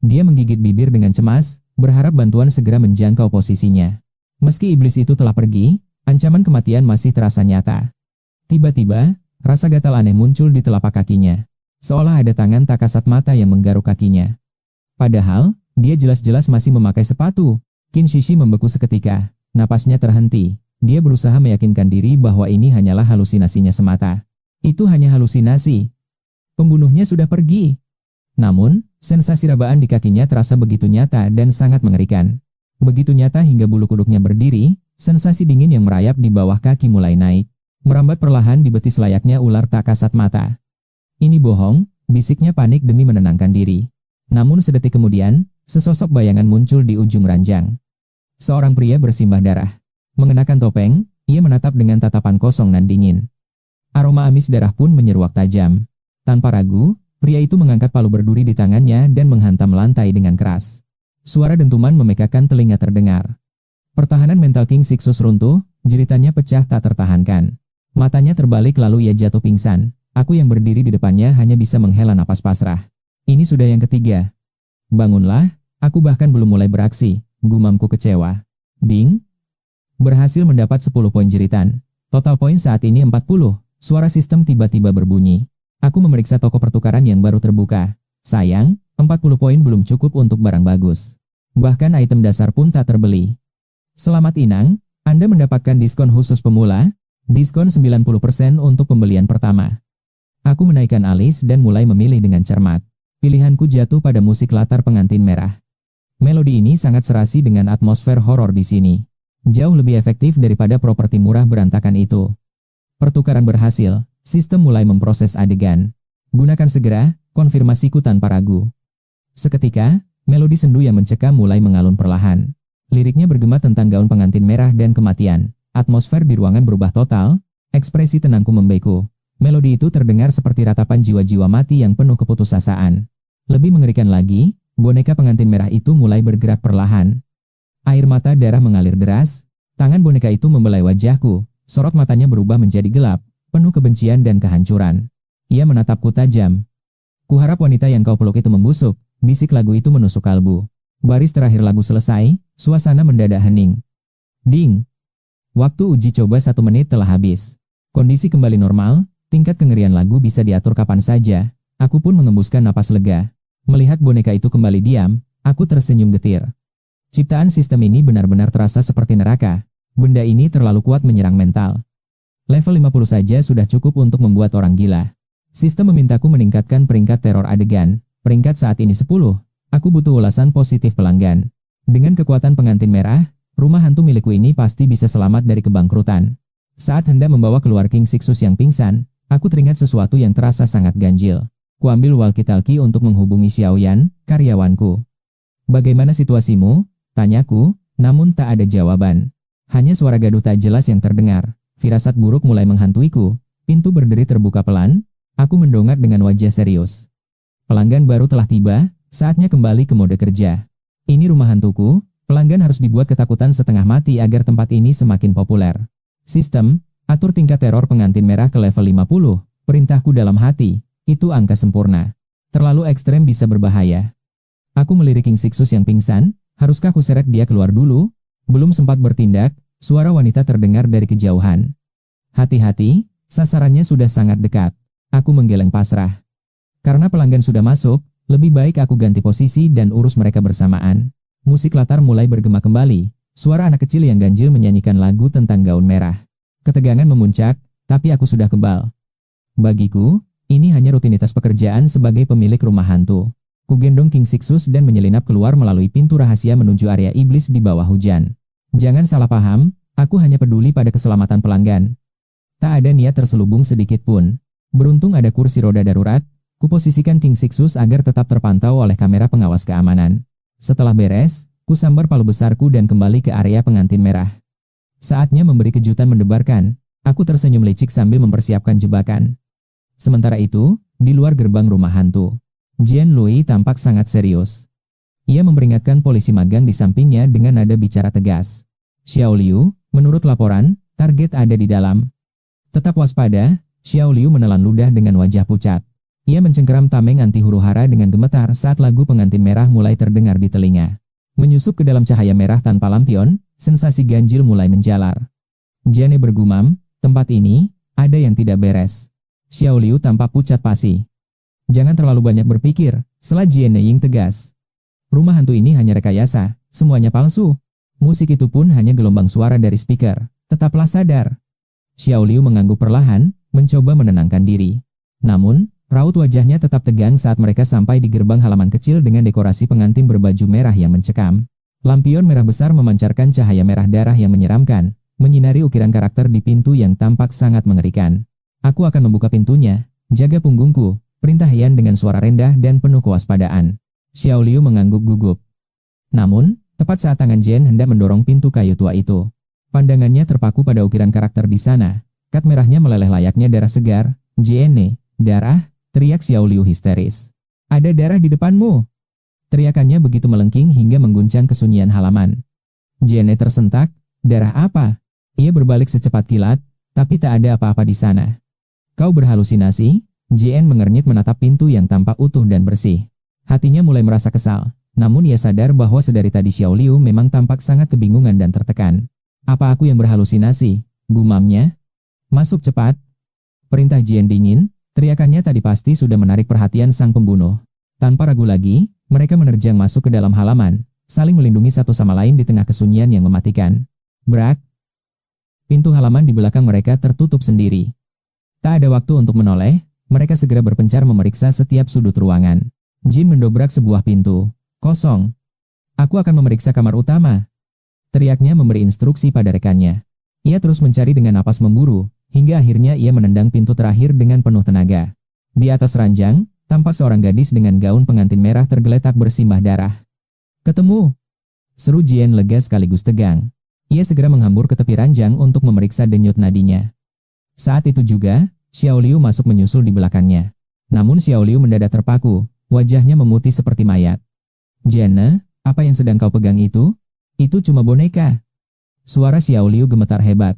Dia menggigit bibir dengan cemas, berharap bantuan segera menjangkau posisinya. Meski iblis itu telah pergi, ancaman kematian masih terasa nyata. Tiba-tiba, rasa gatal aneh muncul di telapak kakinya. Seolah ada tangan tak kasat mata yang menggaruk kakinya. Padahal, dia jelas-jelas masih memakai sepatu. Qin Shishi membeku seketika, napasnya terhenti. Dia berusaha meyakinkan diri bahwa ini hanyalah halusinasinya semata. Itu hanya halusinasi. Pembunuhnya sudah pergi. Namun, sensasi rabaan di kakinya terasa begitu nyata dan sangat mengerikan. Begitu nyata hingga bulu kuduknya berdiri, sensasi dingin yang merayap di bawah kaki mulai naik. Merambat perlahan di betis layaknya ular tak kasat mata. "Ini bohong," bisiknya panik demi menenangkan diri. Namun sedetik kemudian, sesosok bayangan muncul di ujung ranjang. Seorang pria bersimbah darah. Mengenakan topeng, ia menatap dengan tatapan kosong dan dingin. Aroma amis darah pun menyeruak tajam. Tanpa ragu, pria itu mengangkat palu berduri di tangannya dan menghantam lantai dengan keras. Suara dentuman memekakan telinga terdengar. Pertahanan mental King Sixus runtuh, jeritannya pecah tak tertahankan. Matanya terbalik lalu ia jatuh pingsan. Aku yang berdiri di depannya hanya bisa menghela napas pasrah. Ini sudah yang ketiga. "Bangunlah, aku bahkan belum mulai beraksi," gumamku kecewa. Ding. Berhasil mendapat 10 poin jeritan. Total poin saat ini 40. Suara sistem tiba-tiba berbunyi. Aku memeriksa toko pertukaran yang baru terbuka. Sayang, 40 poin belum cukup untuk barang bagus. Bahkan item dasar pun tak terbeli. "Selamat Inang, Anda mendapatkan diskon khusus pemula, diskon 90% untuk pembelian pertama." Aku menaikkan alis dan mulai memilih dengan cermat. Pilihanku jatuh pada musik latar pengantin merah. Melodi ini sangat serasi dengan atmosfer horor di sini. Jauh lebih efektif daripada properti murah berantakan itu. Pertukaran berhasil, sistem mulai memproses adegan. "Gunakan segera," konfirmasiku tanpa ragu. Seketika, melodi sendu yang mencekam mulai mengalun perlahan. Liriknya bergema tentang gaun pengantin merah dan kematian. Atmosfer di ruangan berubah total, ekspresi tenangku membeku. Melodi itu terdengar seperti ratapan jiwa-jiwa mati yang penuh keputusasaan. Lebih mengerikan lagi, boneka pengantin merah itu mulai bergerak perlahan. Air mata darah mengalir deras, tangan boneka itu membelai wajahku, sorot matanya berubah menjadi gelap, penuh kebencian dan kehancuran. Ia menatapku tajam. Kuharap wanita yang kau peluk itu membusuk, bisik lagu itu menusuk kalbu. Baris terakhir lagu selesai, suasana mendadak hening. Ding! Waktu uji coba 1 menit telah habis. Kondisi kembali normal, tingkat kengerian lagu bisa diatur kapan saja. Aku pun mengembuskan napas lega. Melihat boneka itu kembali diam, aku tersenyum getir. Ciptaan sistem ini benar-benar terasa seperti neraka. Benda ini terlalu kuat menyerang mental. Level 50 saja sudah cukup untuk membuat orang gila. Sistem memintaku meningkatkan peringkat teror adegan. Peringkat saat ini 10. Aku butuh ulasan positif pelanggan. Dengan kekuatan pengantin merah, rumah hantu milikku ini pasti bisa selamat dari kebangkrutan. Saat hendak membawa keluar King Sixus yang pingsan, aku teringat sesuatu yang terasa sangat ganjil. Kuambil walkie-talkie untuk menghubungi Xiaoyan, karyawanku. Bagaimana situasimu? Tanyaku, namun tak ada jawaban. Hanya suara gaduh tak jelas yang terdengar. Firasat buruk mulai menghantuiku. Pintu berderi terbuka pelan. Aku mendongak dengan wajah serius. Pelanggan baru telah tiba, saatnya kembali ke mode kerja. Ini rumah hantuku, pelanggan harus dibuat ketakutan setengah mati agar tempat ini semakin populer. Sistem, atur tingkat teror pengantin merah ke level 50, perintahku dalam hati, itu angka sempurna. Terlalu ekstrem bisa berbahaya. Aku melirik King Sixus yang pingsan, haruskah kuseret dia keluar dulu? Belum sempat bertindak, suara wanita terdengar dari kejauhan. Hati-hati, sasarannya sudah sangat dekat. Aku menggeleng pasrah. Karena pelanggan sudah masuk, lebih baik aku ganti posisi dan urus mereka bersamaan. Musik latar mulai bergema kembali. Suara anak kecil yang ganjil menyanyikan lagu tentang gaun merah. Ketegangan memuncak, tapi aku sudah kebal. Bagiku, ini hanya rutinitas pekerjaan sebagai pemilik rumah hantu. Kugendong King Sixus dan menyelinap keluar melalui pintu rahasia menuju area iblis di bawah hujan. Jangan salah paham, aku hanya peduli pada keselamatan pelanggan. Tak ada niat terselubung sedikit pun. Beruntung ada kursi roda darurat, kuposisikan King Sixus agar tetap terpantau oleh kamera pengawas keamanan. Setelah beres, kusambar palu besarku dan kembali ke area pengantin merah. Saatnya memberi kejutan mendebarkan. Aku tersenyum licik sambil mempersiapkan jebakan. Sementara itu, di luar gerbang rumah hantu, Jian Lui tampak sangat serius. Ia memperingatkan polisi magang di sampingnya dengan nada bicara tegas. Xiao Liu, menurut laporan, target ada di dalam. Tetap waspada, Xiao Liu menelan ludah dengan wajah pucat. Ia mencengkeram tameng anti huru-hara dengan gemetar saat lagu pengantin merah mulai terdengar di telinga. Menyusup ke dalam cahaya merah tanpa lampion, sensasi ganjil mulai menjalar. Jiane bergumam, tempat ini, ada yang tidak beres. Xiao Liu tampak pucat pasi. Jangan terlalu banyak berpikir, sela Jiane Ying tegas. Rumah hantu ini hanya rekayasa, semuanya palsu. Musik itu pun hanya gelombang suara dari speaker, tetaplah sadar. Xiao Liu mengangguk perlahan, mencoba menenangkan diri. Namun, raut wajahnya tetap tegang saat mereka sampai di gerbang halaman kecil dengan dekorasi pengantin berbaju merah yang mencekam. Lampion merah besar memancarkan cahaya merah darah yang menyeramkan, menyinari ukiran karakter di pintu yang tampak sangat mengerikan. Aku akan membuka pintunya, jaga punggungku, perintah Yan dengan suara rendah dan penuh kewaspadaan. Xiao Liu mengangguk gugup. Namun, tepat saat tangan Jian hendak mendorong pintu kayu tua itu, pandangannya terpaku pada ukiran karakter di sana. Kat merahnya meleleh layaknya darah segar. Jienne, darah, teriak Xiao Liu histeris. Ada darah di depanmu. Teriakannya begitu melengking hingga mengguncang kesunyian halaman. Jienne tersentak, darah apa? Ia berbalik secepat kilat, tapi tak ada apa-apa di sana. Kau berhalusinasi? Jian mengernyit menatap pintu yang tampak utuh dan bersih. Hatinya mulai merasa kesal, namun ia sadar bahwa sedari tadi Xiao Liu memang tampak sangat kebingungan dan tertekan. Apa aku yang berhalusinasi? Gumamnya. Masuk cepat. Perintah Jian dingin, teriakannya tadi pasti sudah menarik perhatian sang pembunuh. Tanpa ragu lagi, mereka menerjang masuk ke dalam halaman, saling melindungi satu sama lain di tengah kesunyian yang mematikan. Brak. Pintu halaman di belakang mereka tertutup sendiri. Tak ada waktu untuk menoleh, mereka segera berpencar memeriksa setiap sudut ruangan. Jin mendobrak sebuah pintu. Kosong. Aku akan memeriksa kamar utama. Teriaknya memberi instruksi pada rekannya. Ia terus mencari dengan napas memburu, hingga akhirnya ia menendang pintu terakhir dengan penuh tenaga. Di atas ranjang, tampak seorang gadis dengan gaun pengantin merah tergeletak bersimbah darah. Ketemu. Seru Jian lega sekaligus tegang. Ia segera menghambur ke tepi ranjang untuk memeriksa denyut nadinya. Saat itu juga, Xiao Liu masuk menyusul di belakangnya. Namun Xiao Liu mendadak terpaku, wajahnya memutih seperti mayat. "Jian, apa yang sedang kau pegang itu? Itu cuma boneka." Suara Xiao Liu gemetar hebat.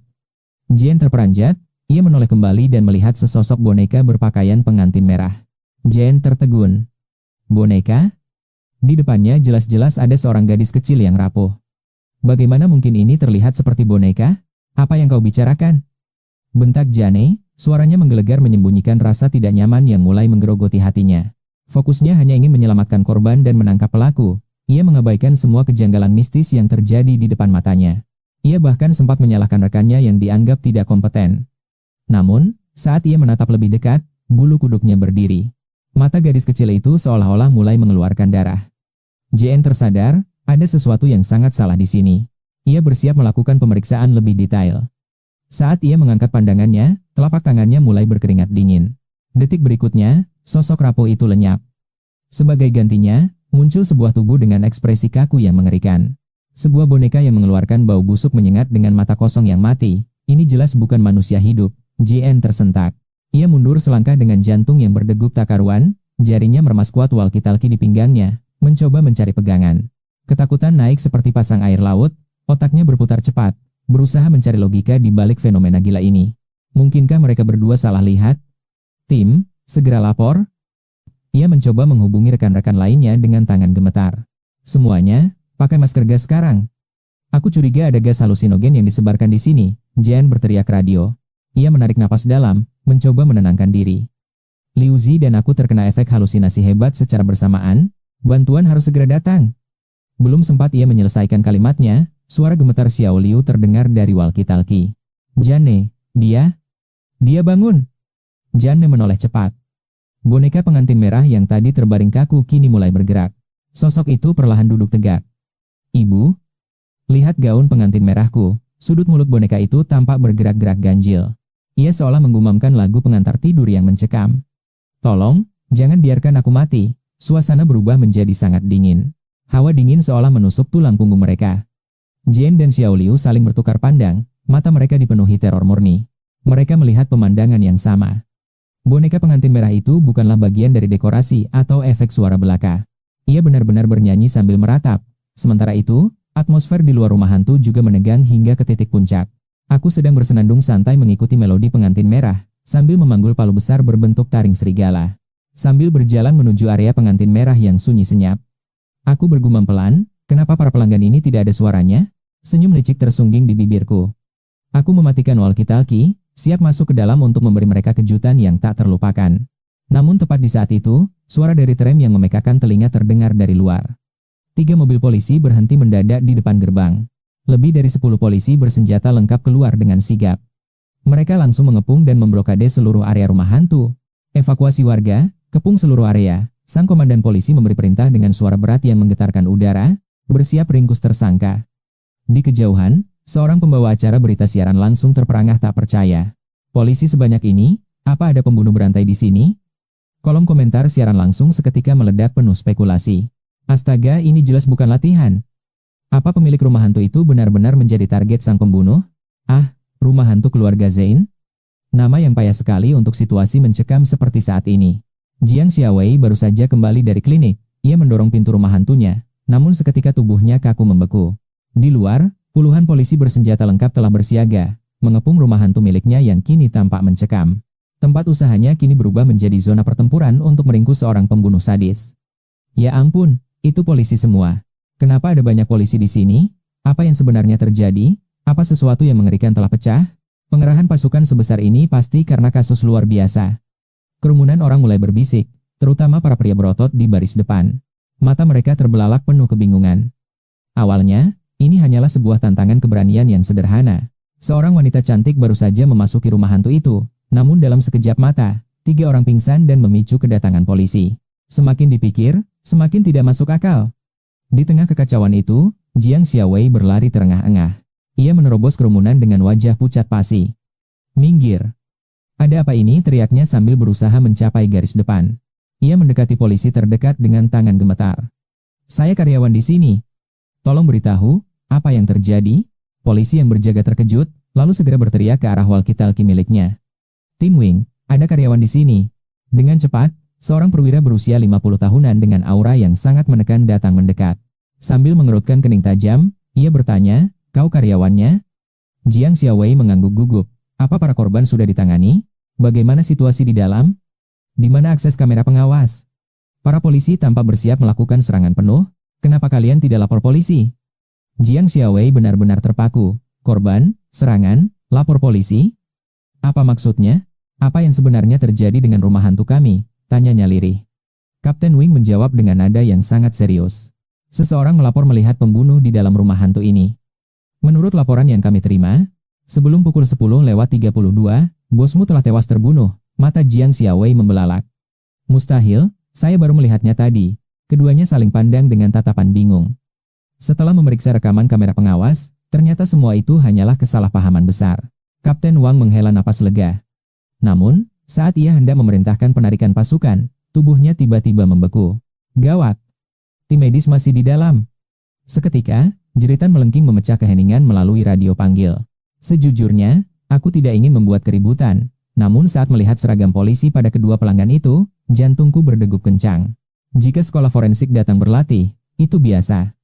Jian terperanjat, ia menoleh kembali dan melihat sesosok boneka berpakaian pengantin merah. Jian tertegun. Boneka? Di depannya jelas-jelas ada seorang gadis kecil yang rapuh. "Bagaimana mungkin ini terlihat seperti boneka? Apa yang kau bicarakan?" bentak Jane, suaranya menggelegar menyembunyikan rasa tidak nyaman yang mulai menggerogoti hatinya. Fokusnya hanya ingin menyelamatkan korban dan menangkap pelaku. Ia mengabaikan semua kejanggalan mistis yang terjadi di depan matanya. Ia bahkan sempat menyalahkan rekannya yang dianggap tidak kompeten. Namun, saat ia menatap lebih dekat, bulu kuduknya berdiri. Mata gadis kecil itu seolah-olah mulai mengeluarkan darah. JN tersadar, ada sesuatu yang sangat salah di sini. Ia bersiap melakukan pemeriksaan lebih detail. Saat ia mengangkat pandangannya, telapak tangannya mulai berkeringat dingin. Detik berikutnya, sosok rapuh itu lenyap. Sebagai gantinya, muncul sebuah tubuh dengan ekspresi kaku yang mengerikan. Sebuah boneka yang mengeluarkan bau busuk menyengat dengan mata kosong yang mati. Ini jelas bukan manusia hidup. JN tersentak. Ia mundur selangkah dengan jantung yang berdegup tak karuan, jarinya meremas kuat walkie-talkie di pinggangnya, mencoba mencari pegangan. Ketakutan naik seperti pasang air laut, otaknya berputar cepat, berusaha mencari logika di balik fenomena gila ini. Mungkinkah mereka berdua salah lihat? "Tim, segera lapor." Ia mencoba menghubungi rekan-rekan lainnya dengan tangan gemetar. "Semuanya, pakai masker gas sekarang. Aku curiga ada gas halusinogen yang disebarkan di sini." Jian berteriak radio. Ia menarik napas dalam, mencoba menenangkan diri. "Liu Zi dan aku terkena efek halusinasi hebat secara bersamaan. Bantuan harus segera datang." Belum sempat ia menyelesaikan kalimatnya, suara gemetar Xiao Liu terdengar dari walkie-talkie. "Jane, dia bangun." Jane menoleh cepat. Boneka pengantin merah yang tadi terbaring kaku kini mulai bergerak. Sosok itu perlahan duduk tegak. "Ibu, lihat gaun pengantin merahku." Sudut mulut boneka itu tampak bergerak-gerak ganjil. Ia seolah menggumamkan lagu pengantar tidur yang mencekam. "Tolong, jangan biarkan aku mati." Suasana berubah menjadi sangat dingin. Hawa dingin seolah menusuk tulang punggung mereka. Jian dan Xiao Liu saling bertukar pandang, mata mereka dipenuhi teror murni. Mereka melihat pemandangan yang sama. Boneka pengantin merah itu bukanlah bagian dari dekorasi atau efek suara belaka. Ia benar-benar bernyanyi sambil meratap. Sementara itu, atmosfer di luar rumah hantu juga menegang hingga ke titik puncak. Aku sedang bersenandung santai mengikuti melodi pengantin merah, sambil memanggul palu besar berbentuk taring serigala. Sambil berjalan menuju area pengantin merah yang sunyi senyap. Aku bergumam pelan, kenapa para pelanggan ini tidak ada suaranya? Senyum licik tersungging di bibirku. Aku mematikan walkie-talkie, siap masuk ke dalam untuk memberi mereka kejutan yang tak terlupakan. Namun tepat di saat itu, suara dari tram yang memekakan telinga terdengar dari luar. 3 mobil polisi berhenti mendadak di depan gerbang. Lebih dari 10 polisi bersenjata lengkap keluar dengan sigap. Mereka langsung mengepung dan memblokade seluruh area rumah hantu. "Evakuasi warga, kepung seluruh area." Sang komandan polisi memberi perintah dengan suara berat yang menggetarkan udara, bersiap ringkus tersangka. Di kejauhan, seorang pembawa acara berita siaran langsung terperangah tak percaya. "Polisi sebanyak ini, apa ada pembunuh berantai di sini?" Kolom komentar siaran langsung seketika meledak penuh spekulasi. "Astaga, ini jelas bukan latihan. Apa pemilik rumah hantu itu benar-benar menjadi target sang pembunuh? Ah, rumah hantu keluarga Zain? Nama yang payah sekali untuk situasi mencekam seperti saat ini." Jiang Xiaowei baru saja kembali dari klinik. Ia mendorong pintu rumah hantunya, namun seketika tubuhnya kaku membeku. Di luar, puluhan polisi bersenjata lengkap telah bersiaga, mengepung rumah hantu miliknya yang kini tampak mencekam. Tempat usahanya kini berubah menjadi zona pertempuran untuk meringkus seorang pembunuh sadis. Ya ampun! Itu polisi semua. Kenapa ada banyak polisi di sini? Apa yang sebenarnya terjadi? Apa sesuatu yang mengerikan telah pecah? Pengerahan pasukan sebesar ini pasti karena kasus luar biasa. Kerumunan orang mulai berbisik, terutama para pria berotot di baris depan. Mata mereka terbelalak penuh kebingungan. Awalnya, ini hanyalah sebuah tantangan keberanian yang sederhana. Seorang wanita cantik baru saja memasuki rumah hantu itu, namun dalam sekejap mata, 3 orang pingsan dan memicu kedatangan polisi. Semakin dipikir, semakin tidak masuk akal. Di tengah kekacauan itu, Jiang Xiaowei berlari terengah-engah. Ia menerobos kerumunan dengan wajah pucat pasi. "Minggir! Ada apa ini?" teriaknya sambil berusaha mencapai garis depan. Ia mendekati polisi terdekat dengan tangan gemetar. "Saya karyawan di sini. Tolong beritahu, apa yang terjadi? Polisi yang berjaga terkejut, lalu segera berteriak ke arah walkie-talkie miliknya. Tim Wing, ada karyawan di sini. Dengan cepat, seorang perwira berusia 50 tahunan dengan aura yang sangat menekan datang mendekat. Sambil mengerutkan kening tajam, ia bertanya, kau karyawannya? Jiang Xiaowei mengangguk gugup. Apa para korban sudah ditangani? Bagaimana situasi di dalam? Di mana akses kamera pengawas? Para polisi tampak bersiap melakukan serangan penuh. Kenapa kalian tidak lapor polisi? Jiang Xiaowei benar-benar terpaku. Korban, serangan, lapor polisi? Apa maksudnya? Apa yang sebenarnya terjadi dengan rumah hantu kami? Tanyanya lirih. Kapten Wing menjawab dengan nada yang sangat serius. Seseorang melapor melihat pembunuh di dalam rumah hantu ini. Menurut laporan yang kami terima, sebelum pukul 10:32, bosmu telah tewas terbunuh. Mata Jiang Xiaowei membelalak. Mustahil, saya baru melihatnya tadi. Keduanya saling pandang dengan tatapan bingung. Setelah memeriksa rekaman kamera pengawas, ternyata semua itu hanyalah kesalahpahaman besar. Kapten Wang menghela napas lega. Namun, saat ia hendak memerintahkan penarikan pasukan, tubuhnya tiba-tiba membeku. Gawat! Tim medis masih di dalam. Seketika, jeritan melengking memecah keheningan melalui radio panggil. Sejujurnya, aku tidak ingin membuat keributan. Namun saat melihat seragam polisi pada kedua pelanggan itu, jantungku berdegup kencang. Jika sekolah forensik datang berlatih, itu biasa.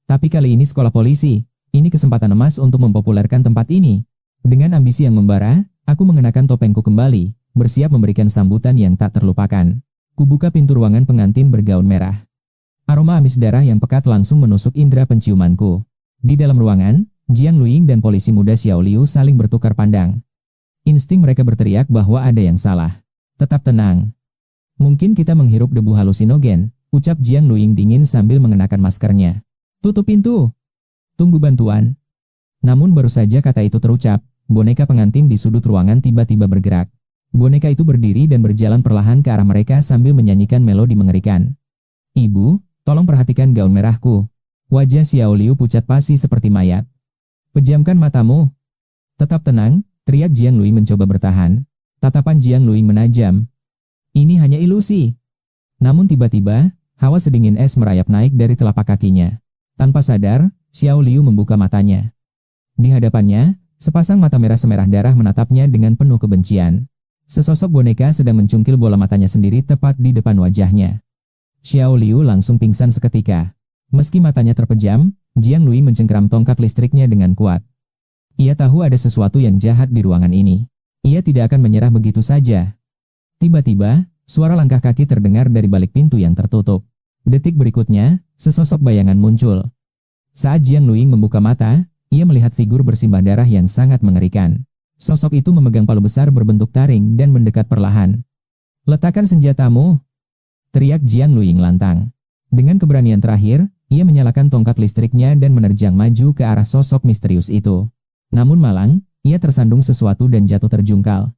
Tapi kali ini sekolah polisi, ini kesempatan emas untuk mempopulerkan tempat ini. Dengan ambisi yang membara, aku mengenakan topengku kembali, bersiap memberikan sambutan yang tak terlupakan. Kubuka pintu ruangan pengantin bergaun merah. Aroma amis darah yang pekat langsung menusuk indera penciumanku. Di dalam ruangan, Jiang Luiying dan polisi muda Xiao Liu saling bertukar pandang. Insting mereka berteriak bahwa ada yang salah. Tetap tenang. Mungkin kita menghirup debu halusinogen, ucap Jiang Luiying dingin sambil mengenakan maskernya. Tutup pintu. Tunggu bantuan. Namun baru saja kata itu terucap, boneka pengantin di sudut ruangan tiba-tiba bergerak. Boneka itu berdiri dan berjalan perlahan ke arah mereka sambil menyanyikan melodi mengerikan. Ibu, tolong perhatikan gaun merahku. Wajah Xiao Liu pucat pasi seperti mayat. Pejamkan matamu. Tetap tenang, teriak Jiang Luiying mencoba bertahan. Tatapan Jiang Luiying menajam. Ini hanya ilusi. Namun tiba-tiba, hawa sedingin es merayap naik dari telapak kakinya. Tanpa sadar, Xiao Liu membuka matanya. Di hadapannya, sepasang mata merah semerah darah menatapnya dengan penuh kebencian. Sesosok boneka sedang mencungkil bola matanya sendiri tepat di depan wajahnya. Xiao Liu langsung pingsan seketika. Meski matanya terpejam, Jiang Luiying mencengkeram tongkat listriknya dengan kuat. Ia tahu ada sesuatu yang jahat di ruangan ini. Ia tidak akan menyerah begitu saja. Tiba-tiba, suara langkah kaki terdengar dari balik pintu yang tertutup. Detik berikutnya, sesosok bayangan muncul. Saat Jiang Luiying membuka mata, ia melihat figur bersimbah darah yang sangat mengerikan. Sosok itu memegang palu besar berbentuk taring dan mendekat perlahan. Letakkan senjatamu, teriak Jiang Luiying lantang. Dengan keberanian terakhir, ia menyalakan tongkat listriknya dan menerjang maju ke arah sosok misterius itu. Namun malang, ia tersandung sesuatu dan jatuh terjungkal.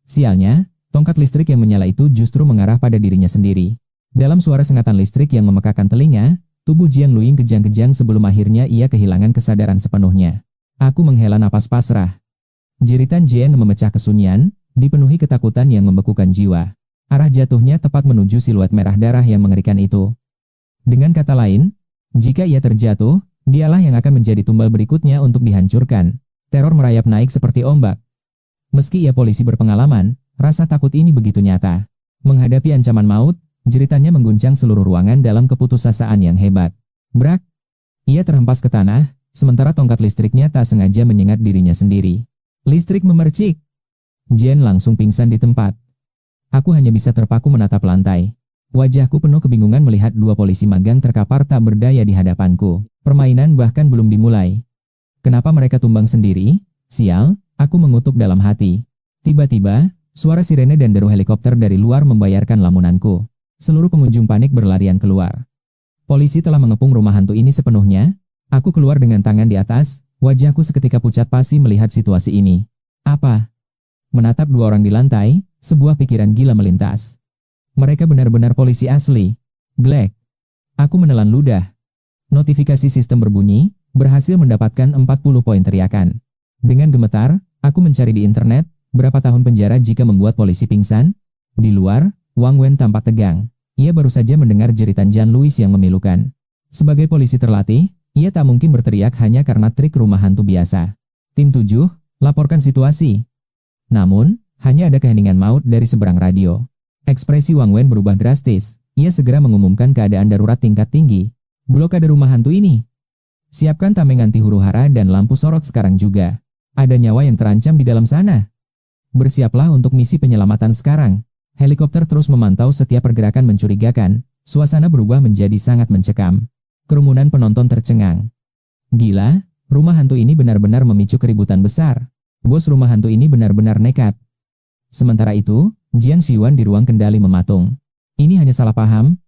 Sialnya, tongkat listrik yang menyala itu justru mengarah pada dirinya sendiri. Dalam suara sengatan listrik yang memekakan telinga, tubuh Jiang Luiying kejang-kejang sebelum akhirnya ia kehilangan kesadaran sepenuhnya. Aku menghela napas pasrah. Jeritan Jian memecah kesunyian, dipenuhi ketakutan yang membekukan jiwa. Arah jatuhnya tepat menuju siluet merah darah yang mengerikan itu. Dengan kata lain, jika ia terjatuh, dialah yang akan menjadi tumbal berikutnya untuk dihancurkan. Teror merayap naik seperti ombak. Meski ia polisi berpengalaman, rasa takut ini begitu nyata. Menghadapi ancaman maut, jeritannya mengguncang seluruh ruangan dalam keputusasaan yang hebat. Brak! Ia terhempas ke tanah, sementara tongkat listriknya tak sengaja menyengat dirinya sendiri. Listrik memercik! Jian langsung pingsan di tempat. Aku hanya bisa terpaku menatap lantai. Wajahku penuh kebingungan melihat dua polisi magang terkapar tak berdaya di hadapanku. Permainan bahkan belum dimulai. Kenapa mereka tumbang sendiri? Sial, aku mengutuk dalam hati. Tiba-tiba, suara sirene dan deru helikopter dari luar membayarkan lamunanku. Seluruh pengunjung panik berlarian keluar. Polisi telah mengepung rumah hantu ini sepenuhnya. Aku keluar dengan tangan di atas, wajahku seketika pucat pasi melihat situasi ini. Apa? Menatap dua orang di lantai, sebuah pikiran gila melintas. Mereka benar-benar polisi asli. Glek. Aku menelan ludah. Notifikasi sistem berbunyi, berhasil mendapatkan 40 poin teriakan. Dengan gemetar, aku mencari di internet, berapa tahun penjara jika membuat polisi pingsan? Di luar, Wang Wen tampak tegang. Ia baru saja mendengar jeritan Jiang Luiying yang memilukan. Sebagai polisi terlatih, Ia tak mungkin berteriak hanya karena trik rumah hantu biasa. Tim 7, laporkan situasi. Namun, hanya ada keheningan maut dari seberang radio. Ekspresi Wang Wen berubah drastis. Ia segera mengumumkan keadaan darurat tingkat tinggi. Blokade rumah hantu ini. Siapkan tameng anti huru-hara dan lampu sorot sekarang juga. Ada nyawa yang terancam di dalam sana. Bersiaplah untuk misi penyelamatan sekarang. Helikopter terus memantau setiap pergerakan mencurigakan. Suasana berubah menjadi sangat mencekam. Kerumunan penonton tercengang. Gila, rumah hantu ini benar-benar memicu keributan besar. Bos rumah hantu ini benar-benar nekat. Sementara itu, Jiang Xiuan di ruang kendali mematung. Ini hanya salah paham.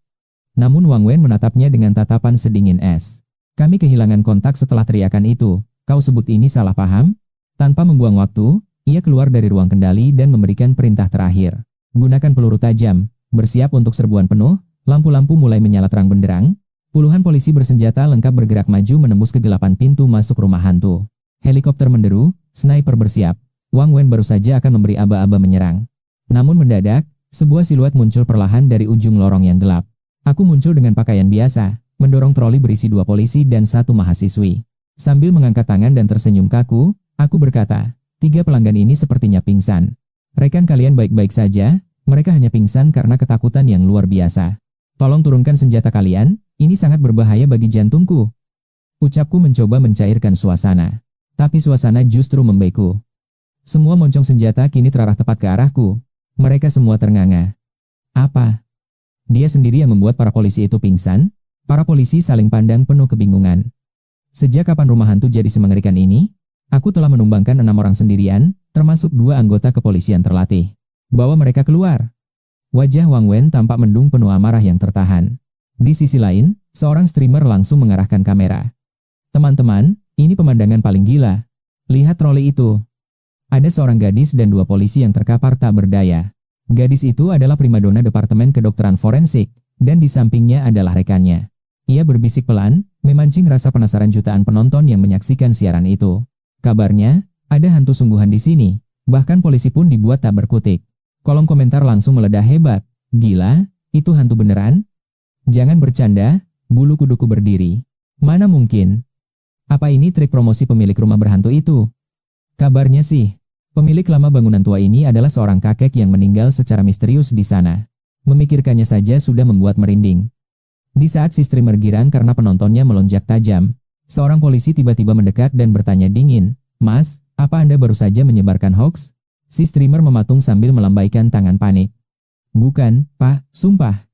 Namun Wang Wen menatapnya dengan tatapan sedingin es. Kami kehilangan kontak setelah teriakan itu. Kau sebut ini salah paham? Tanpa membuang waktu, ia keluar dari ruang kendali dan memberikan perintah terakhir. Gunakan peluru tajam. Bersiap untuk serbuan penuh. Lampu-lampu mulai menyala terang benderang. Puluhan polisi bersenjata lengkap bergerak maju menembus kegelapan pintu masuk rumah hantu. Helikopter menderu, sniper bersiap. Wang Wen baru saja akan memberi aba-aba menyerang. Namun mendadak, sebuah siluet muncul perlahan dari ujung lorong yang gelap. Aku muncul dengan pakaian biasa, mendorong troli berisi 2 polisi dan 1 mahasiswi. Sambil mengangkat tangan dan tersenyum kaku, aku berkata, 3 pelanggan ini sepertinya pingsan. Rekan kalian baik-baik saja, mereka hanya pingsan karena ketakutan yang luar biasa. Tolong turunkan senjata kalian, ini sangat berbahaya bagi jantungku. Ucapku mencoba mencairkan suasana. Tapi suasana justru membeku. Semua moncong senjata kini terarah tepat ke arahku. Mereka semua ternganga. Apa? Dia sendiri yang membuat para polisi itu pingsan? Para polisi saling pandang penuh kebingungan. Sejak kapan rumah hantu jadi semengerikan ini? Aku telah menumbangkan 6 orang sendirian, termasuk 2 anggota kepolisian terlatih. Bawa mereka keluar. Wajah Wang Wen tampak mendung penuh amarah yang tertahan. Di sisi lain, seorang streamer langsung mengarahkan kamera. Teman-teman, ini pemandangan paling gila. Lihat troli itu. Ada seorang gadis dan 2 polisi yang terkapar tak berdaya. Gadis itu adalah primadona Departemen Kedokteran Forensik, dan di sampingnya adalah rekannya. Ia berbisik pelan, memancing rasa penasaran jutaan penonton yang menyaksikan siaran itu. Kabarnya, ada hantu sungguhan di sini, bahkan polisi pun dibuat tak berkutik. Kolom komentar langsung meledak hebat. Gila, itu hantu beneran? Jangan bercanda, bulu kuduku berdiri. Mana mungkin? Apa ini trik promosi pemilik rumah berhantu itu? Kabarnya sih, pemilik lama bangunan tua ini adalah seorang kakek yang meninggal secara misterius di sana. Memikirkannya saja sudah membuat merinding. Di saat si streamer girang karena penontonnya melonjak tajam, seorang polisi tiba-tiba mendekat dan bertanya dingin, "Mas, apa Anda baru saja menyebarkan hoax?" Si streamer mematung sambil melambaikan tangan panik. "Bukan, Pak, sumpah."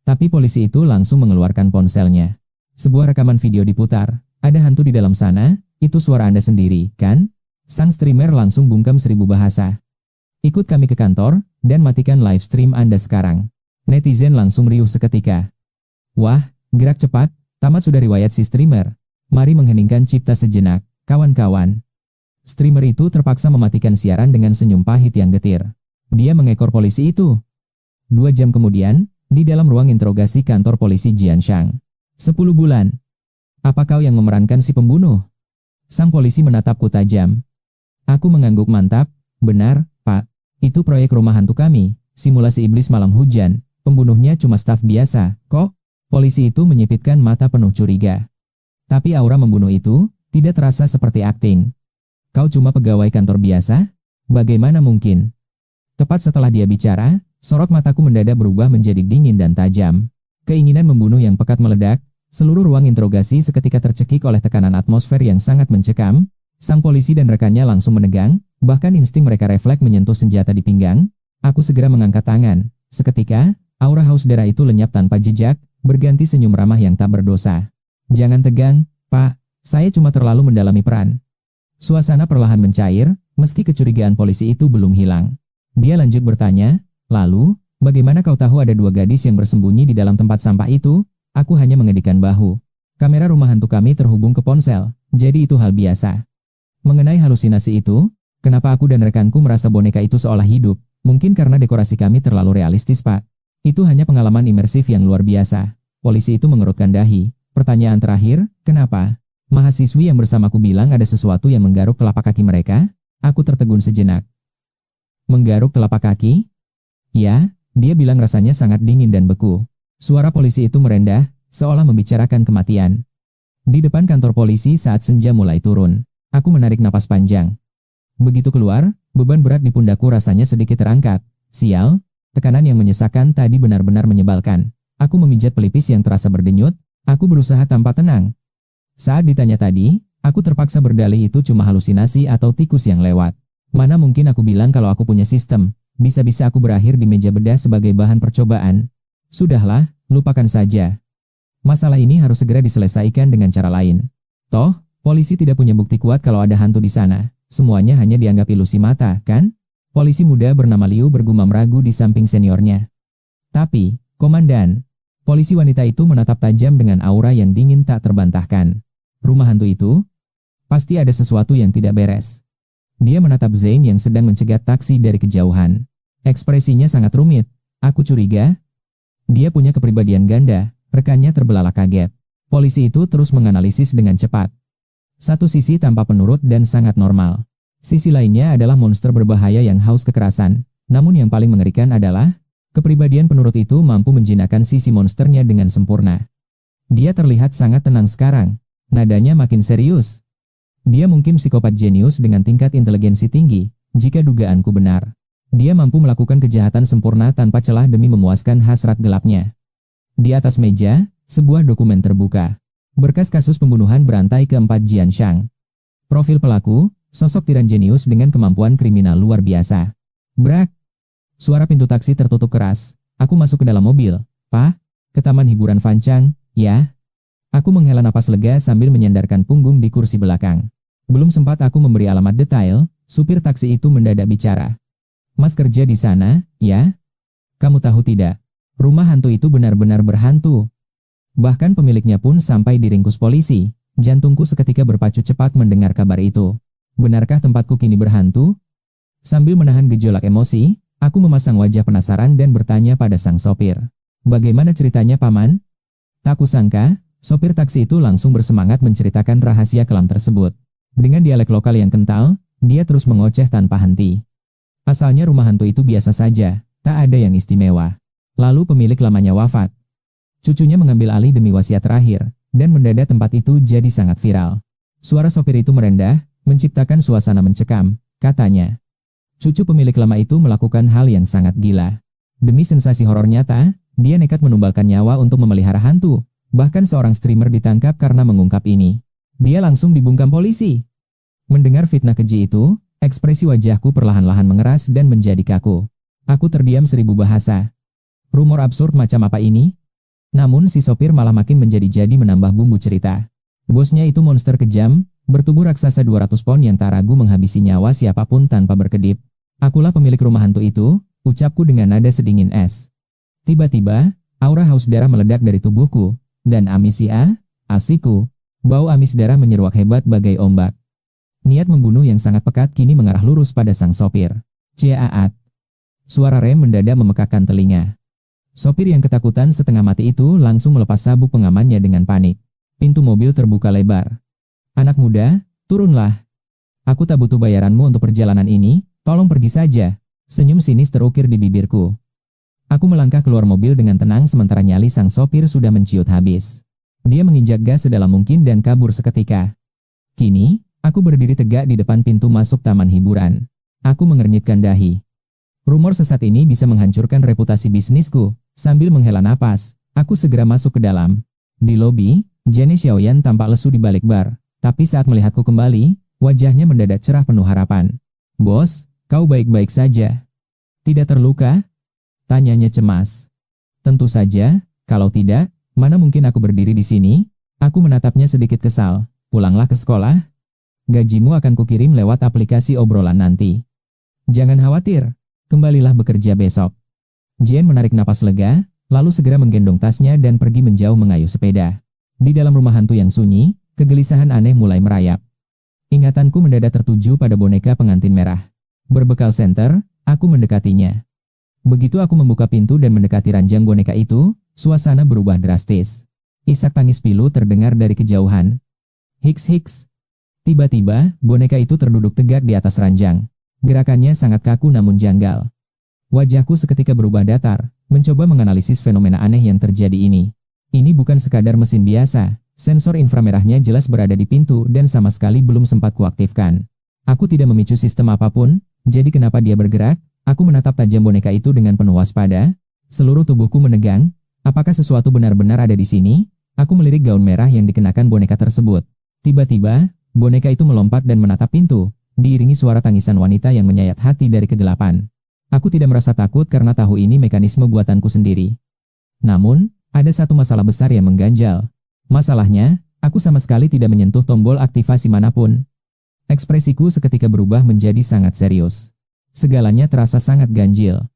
Tapi polisi itu langsung mengeluarkan ponselnya. Sebuah rekaman video diputar. Ada hantu di dalam sana, itu suara Anda sendiri, kan? Sang streamer langsung bungkam 1000 bahasa. Ikut kami ke kantor, dan matikan live stream Anda sekarang. Netizen langsung riuh seketika. Wah, gerak cepat, tamat sudah riwayat si streamer. Mari mengheningkan cipta sejenak, kawan-kawan. Streamer itu terpaksa mematikan siaran dengan senyum pahit yang getir. Dia mengekor polisi itu. 2 jam kemudian, di dalam ruang interogasi kantor polisi Jianshang. 10 bulan. Apa kau yang memerankan si pembunuh? Sang polisi menatapku tajam. Aku mengangguk mantap. Benar, Pak. Itu proyek rumah hantu kami, simulasi iblis malam hujan. Pembunuhnya cuma staf biasa, kok? Polisi itu menyipitkan mata penuh curiga. Tapi aura membunuh itu tidak terasa seperti akting. Kau cuma pegawai kantor biasa? Bagaimana mungkin? Tepat setelah dia bicara, sorot mataku mendadak berubah menjadi dingin dan tajam. Keinginan membunuh yang pekat meledak, seluruh ruang interogasi seketika tercekik oleh tekanan atmosfer yang sangat mencekam. Sang polisi dan rekannya langsung menegang, bahkan insting mereka refleks menyentuh senjata di pinggang. Aku segera mengangkat tangan. Seketika, aura haus darah itu lenyap tanpa jejak, berganti senyum ramah yang tak berdosa. Jangan tegang, Pak, saya cuma terlalu mendalami peran. Suasana perlahan mencair, meski kecurigaan polisi itu belum hilang. Dia lanjut bertanya, lalu, bagaimana kau tahu ada 2 gadis yang bersembunyi di dalam tempat sampah itu? Aku hanya mengedikkan bahu. Kamera rumah hantu kami terhubung ke ponsel, jadi itu hal biasa. Mengenai halusinasi itu, kenapa aku dan rekanku merasa boneka itu seolah hidup? Mungkin karena dekorasi kami terlalu realistis, Pak. Itu hanya pengalaman imersif yang luar biasa. Polisi itu mengerutkan dahi. Pertanyaan terakhir, kenapa? Mahasiswi yang bersamaku bilang ada sesuatu yang menggaruk telapak kaki mereka. Aku tertegun sejenak. Menggaruk telapak kaki? Ya, dia bilang rasanya sangat dingin dan beku. Suara polisi itu merendah, seolah membicarakan kematian. Di depan kantor polisi saat senja mulai turun, aku menarik napas panjang. Begitu keluar, beban berat di pundakku rasanya sedikit terangkat. Sial, tekanan yang menyesakan tadi benar-benar menyebalkan. Aku memijat pelipis yang terasa berdenyut, aku berusaha tanpa tenang. Saat ditanya tadi, aku terpaksa berdalih itu cuma halusinasi atau tikus yang lewat. Mana mungkin aku bilang kalau aku punya sistem, bisa-bisa aku berakhir di meja bedah sebagai bahan percobaan. Sudahlah, lupakan saja. Masalah ini harus segera diselesaikan dengan cara lain. Toh, polisi tidak punya bukti kuat kalau ada hantu di sana. Semuanya hanya dianggap ilusi mata, kan? Polisi muda bernama Liu bergumam ragu di samping seniornya. Tapi, Komandan, polisi wanita itu menatap tajam dengan aura yang dingin tak terbantahkan. Rumah hantu itu? Pasti ada sesuatu yang tidak beres. Dia menatap Zain yang sedang mencegat taksi dari kejauhan. Ekspresinya sangat rumit. Aku curiga. Dia punya kepribadian ganda, rekannya terbelalak kaget. Polisi itu terus menganalisis dengan cepat. Satu sisi tampak penurut dan sangat normal. Sisi lainnya adalah monster berbahaya yang haus kekerasan. Namun yang paling mengerikan adalah, kepribadian penurut itu mampu menjinakkan sisi monsternya dengan sempurna. Dia terlihat sangat tenang sekarang. Nadanya makin serius. Dia mungkin psikopat jenius dengan tingkat inteligensi tinggi, jika dugaanku benar. Dia mampu melakukan kejahatan sempurna tanpa celah demi memuaskan hasrat gelapnya. Di atas meja, sebuah dokumen terbuka. Berkas kasus pembunuhan berantai keempat Jian Shang. Profil pelaku, sosok tiran jenius dengan kemampuan kriminal luar biasa. Brak! Suara pintu taksi tertutup keras. Aku masuk ke dalam mobil. Pak, ke taman hiburan Fancang, ya? Aku menghela napas lega sambil menyandarkan punggung di kursi belakang. Belum sempat aku memberi alamat detail, supir taksi itu mendadak bicara. Mas kerja di sana, ya? Kamu tahu tidak? Rumah hantu itu benar-benar berhantu. Bahkan pemiliknya pun sampai diringkus polisi. Jantungku seketika berpacu cepat mendengar kabar itu. Benarkah tempatku kini berhantu? Sambil menahan gejolak emosi, aku memasang wajah penasaran dan bertanya pada sang sopir. Bagaimana ceritanya, Paman? Tak kusangka, sopir taksi itu langsung bersemangat menceritakan rahasia kelam tersebut. Dengan dialek lokal yang kental, dia terus mengoceh tanpa henti. Asalnya rumah hantu itu biasa saja, tak ada yang istimewa. Lalu pemilik lamanya wafat. Cucunya mengambil alih demi wasiat terakhir, dan mendadak tempat itu jadi sangat viral. Suara sopir itu merendah, menciptakan suasana mencekam, katanya. Cucu pemilik lama itu melakukan hal yang sangat gila. Demi sensasi horor nyata, dia nekat menumbalkan nyawa untuk memelihara hantu. Bahkan seorang streamer ditangkap karena mengungkap ini. Dia langsung dibungkam polisi. Mendengar fitnah keji itu, ekspresi wajahku perlahan-lahan mengeras dan menjadi kaku. Aku terdiam 1000 bahasa. Rumor absurd macam apa ini? Namun si sopir malah makin menjadi-jadi menambah bumbu cerita. Bosnya itu monster kejam, bertubuh raksasa 200 pon yang tak ragu menghabisi nyawa siapapun tanpa berkedip. Akulah pemilik rumah hantu itu, ucapku dengan nada sedingin es. Tiba-tiba, aura haus darah meledak dari tubuhku, dan asiku, bau amis darah menyeruak hebat bagai ombak. Niat membunuh yang sangat pekat kini mengarah lurus pada sang sopir. Ciaat. Suara rem mendadak memekakkan telinga. Sopir yang ketakutan setengah mati itu langsung melepas sabuk pengamannya dengan panik. Pintu mobil terbuka lebar. Anak muda, turunlah. Aku tak butuh bayaranmu untuk perjalanan ini, tolong pergi saja. Senyum sinis terukir di bibirku. Aku melangkah keluar mobil dengan tenang sementara nyali sang sopir sudah menciut habis. Dia menginjak gas sedalam mungkin dan kabur seketika. Kini, aku berdiri tegak di depan pintu masuk taman hiburan. Aku mengernyitkan dahi. Rumor sesat ini bisa menghancurkan reputasi bisnisku. Sambil menghela napas, aku segera masuk ke dalam. Di lobi, Jenny Xiaoyan tampak lesu di balik bar. Tapi saat melihatku kembali, wajahnya mendadak cerah penuh harapan. Bos, kau baik-baik saja? Tidak terluka? Tanyanya cemas. Tentu saja, kalau tidak, mana mungkin aku berdiri di sini? Aku menatapnya sedikit kesal. Pulanglah ke sekolah. Gajimu akan kukirim lewat aplikasi obrolan nanti. Jangan khawatir, kembalilah bekerja besok. Jen menarik napas lega, lalu segera menggendong tasnya dan pergi menjauh mengayuh sepeda. Di dalam rumah hantu yang sunyi, kegelisahan aneh mulai merayap. Ingatanku mendadak tertuju pada boneka pengantin merah. Berbekal senter, aku mendekatinya. Begitu aku membuka pintu dan mendekati ranjang boneka itu, suasana berubah drastis. Isak tangis pilu terdengar dari kejauhan. Hiks. Tiba-tiba, boneka itu terduduk tegak di atas ranjang. Gerakannya sangat kaku namun janggal. Wajahku seketika berubah datar, mencoba menganalisis fenomena aneh yang terjadi ini. Ini bukan sekadar mesin biasa, Sensor inframerahnya jelas berada di pintu dan sama sekali belum sempat kuaktifkan. Aku tidak memicu sistem apapun, jadi kenapa dia bergerak? Aku menatap tajam boneka itu dengan penuh waspada. Seluruh tubuhku menegang. Apakah sesuatu benar-benar ada di sini? Aku melirik gaun merah yang dikenakan boneka tersebut. Tiba-tiba, boneka itu melompat dan menatap pintu, diiringi suara tangisan wanita yang menyayat hati dari kegelapan. Aku tidak merasa takut karena tahu ini mekanisme buatanku sendiri. Namun, ada satu masalah besar yang mengganjal. Masalahnya, aku sama sekali tidak menyentuh tombol aktivasi manapun. Ekspresiku seketika berubah menjadi sangat serius. Segalanya terasa sangat ganjil.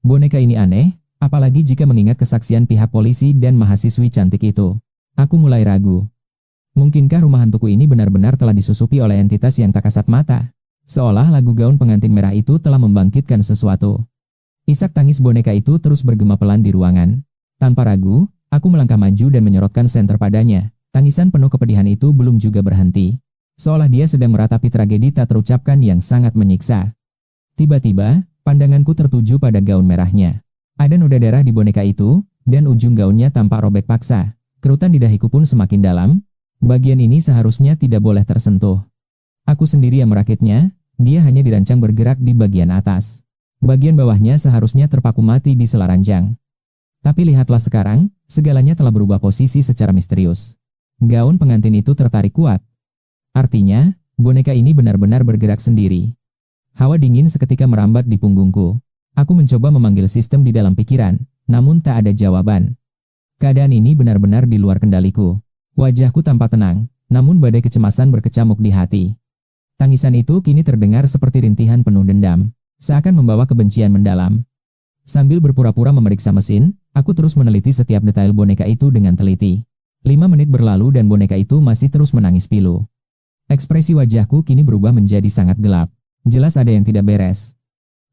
Boneka ini aneh, apalagi jika mengingat kesaksian pihak polisi dan mahasiswi cantik itu. Aku mulai ragu. Mungkinkah rumah hantuku ini benar-benar telah disusupi oleh entitas yang tak kasat mata? Seolah lagu gaun pengantin merah itu telah membangkitkan sesuatu. Isak tangis boneka itu terus bergema pelan di ruangan. Tanpa ragu, aku melangkah maju dan menyorotkan senter padanya. Tangisan penuh kepedihan itu belum juga berhenti. Seolah dia sedang meratapi tragedi tak terucapkan yang sangat menyiksa. Tiba-tiba, pandanganku tertuju pada gaun merahnya. Ada noda darah di boneka itu, dan ujung gaunnya tampak robek paksa. Kerutan di dahiku pun semakin dalam. Bagian ini seharusnya tidak boleh tersentuh. Aku sendiri yang merakitnya, dia hanya dirancang bergerak di bagian atas. Bagian bawahnya seharusnya terpaku mati di sela ranjang. Tapi lihatlah sekarang, segalanya telah berubah posisi secara misterius. Gaun pengantin itu tertarik kuat. Artinya, boneka ini benar-benar bergerak sendiri. Hawa dingin seketika merambat di punggungku. Aku mencoba memanggil sistem di dalam pikiran, namun tak ada jawaban. Keadaan ini benar-benar di luar kendaliku. Wajahku tampak tenang, namun badai kecemasan berkecamuk di hati. Tangisan itu kini terdengar seperti rintihan penuh dendam, seakan membawa kebencian mendalam. Sambil berpura-pura memeriksa mesin, aku terus meneliti setiap detail boneka itu dengan teliti. 5 menit berlalu dan boneka itu masih terus menangis pilu. Ekspresi wajahku kini berubah menjadi sangat gelap. Jelas ada yang tidak beres.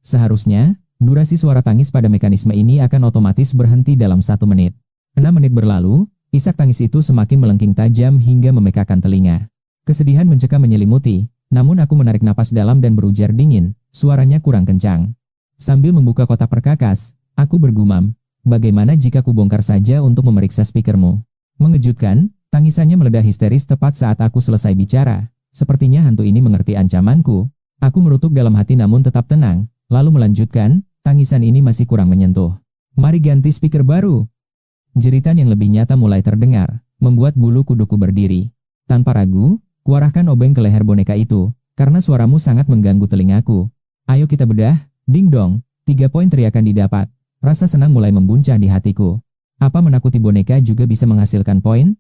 Seharusnya, durasi suara tangis pada mekanisme ini akan otomatis berhenti dalam 1 menit. 6 menit berlalu, isak tangis itu semakin melengking tajam hingga memekakan telinga. Kesedihan mencekam menyelimuti, namun aku menarik napas dalam dan berujar dingin, suaranya kurang kencang. Sambil membuka kotak perkakas, aku bergumam, bagaimana jika ku bongkar saja untuk memeriksa speakermu? Mengejutkan, tangisannya meledak histeris tepat saat aku selesai bicara. Sepertinya hantu ini mengerti ancamanku. Aku merutuk dalam hati namun tetap tenang, lalu melanjutkan, tangisan ini masih kurang menyentuh. Mari ganti speaker baru. Jeritan yang lebih nyata mulai terdengar, membuat bulu kuduku berdiri. Tanpa ragu, kuarahkan obeng ke leher boneka itu, karena suaramu sangat mengganggu telingaku. Ayo kita bedah, ding dong, 3 poin teriakan didapat. Rasa senang mulai membuncah di hatiku. Apa menakuti boneka juga bisa menghasilkan poin?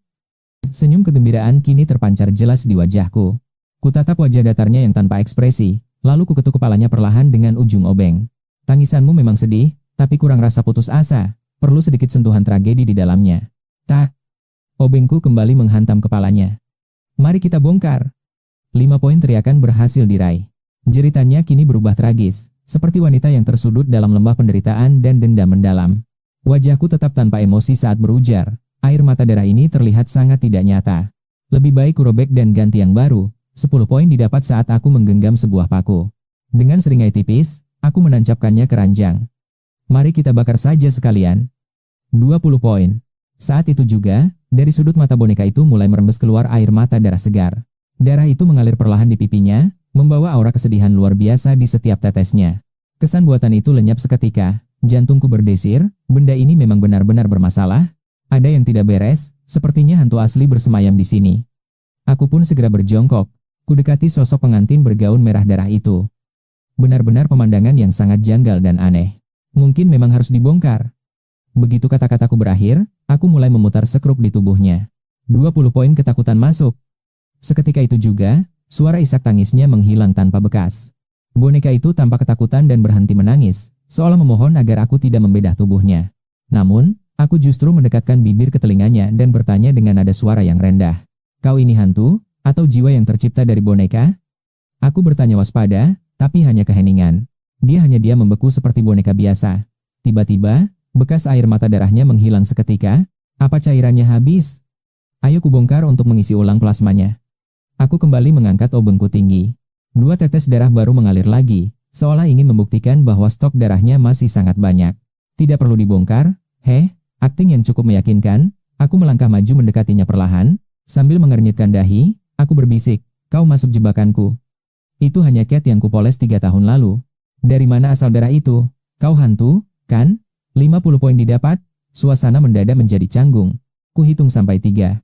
Senyum kegembiraan kini terpancar jelas di wajahku. Kutatap wajah datarnya yang tanpa ekspresi, lalu kuketuk kepalanya perlahan dengan ujung obeng. Tangisanmu memang sedih, tapi kurang rasa putus asa. Perlu sedikit sentuhan tragedi di dalamnya. Tak. Obengku kembali menghantam kepalanya. Mari kita bongkar. 5 poin teriakan berhasil diraih. Jeritannya kini berubah tragis, seperti wanita yang tersudut dalam lembah penderitaan dan dendam mendalam. Wajahku tetap tanpa emosi saat berujar. Air mata darah ini terlihat sangat tidak nyata. Lebih baik kurobek dan ganti yang baru. 10 poin didapat saat aku menggenggam sebuah paku. Dengan seringai tipis, aku menancapkannya ke ranjang. Mari kita bakar saja sekalian. 20 poin. Saat itu juga, dari sudut mata boneka itu mulai merembes keluar air mata darah segar. Darah itu mengalir perlahan di pipinya, membawa aura kesedihan luar biasa di setiap tetesnya. Kesan buatan itu lenyap seketika. Jantungku berdesir, benda ini memang benar-benar bermasalah. Ada yang tidak beres, sepertinya hantu asli bersemayam di sini. Aku pun segera berjongkok. Kudekati sosok pengantin bergaun merah darah itu. Benar-benar pemandangan yang sangat janggal dan aneh. Mungkin memang harus dibongkar. Begitu kata-kataku berakhir, aku mulai memutar sekrup di tubuhnya. 20 poin ketakutan masuk. Seketika itu juga, suara isak tangisnya menghilang tanpa bekas. Boneka itu tampak ketakutan dan berhenti menangis, seolah memohon agar aku tidak membedah tubuhnya. Namun, aku justru mendekatkan bibir ke telinganya dan bertanya dengan nada suara yang rendah. Kau ini hantu? Atau jiwa yang tercipta dari boneka? Aku bertanya waspada, tapi hanya keheningan. Dia membeku seperti boneka biasa. Tiba-tiba, bekas air mata darahnya menghilang seketika. Apa cairannya habis? Ayo kubongkar untuk mengisi ulang plasmanya. Aku kembali mengangkat obengku tinggi. 2 tetes darah baru mengalir lagi, seolah ingin membuktikan bahwa stok darahnya masih sangat banyak. Tidak perlu dibongkar, akting yang cukup meyakinkan. Aku melangkah maju mendekatinya perlahan. Sambil mengernyitkan dahi, aku berbisik, kau masuk jebakanku. Itu hanya cat yang kupoles 3 tahun lalu. Dari mana asal darah itu? Kau hantu, kan? 50 poin didapat, suasana mendadak menjadi canggung. Kuhitung sampai 3.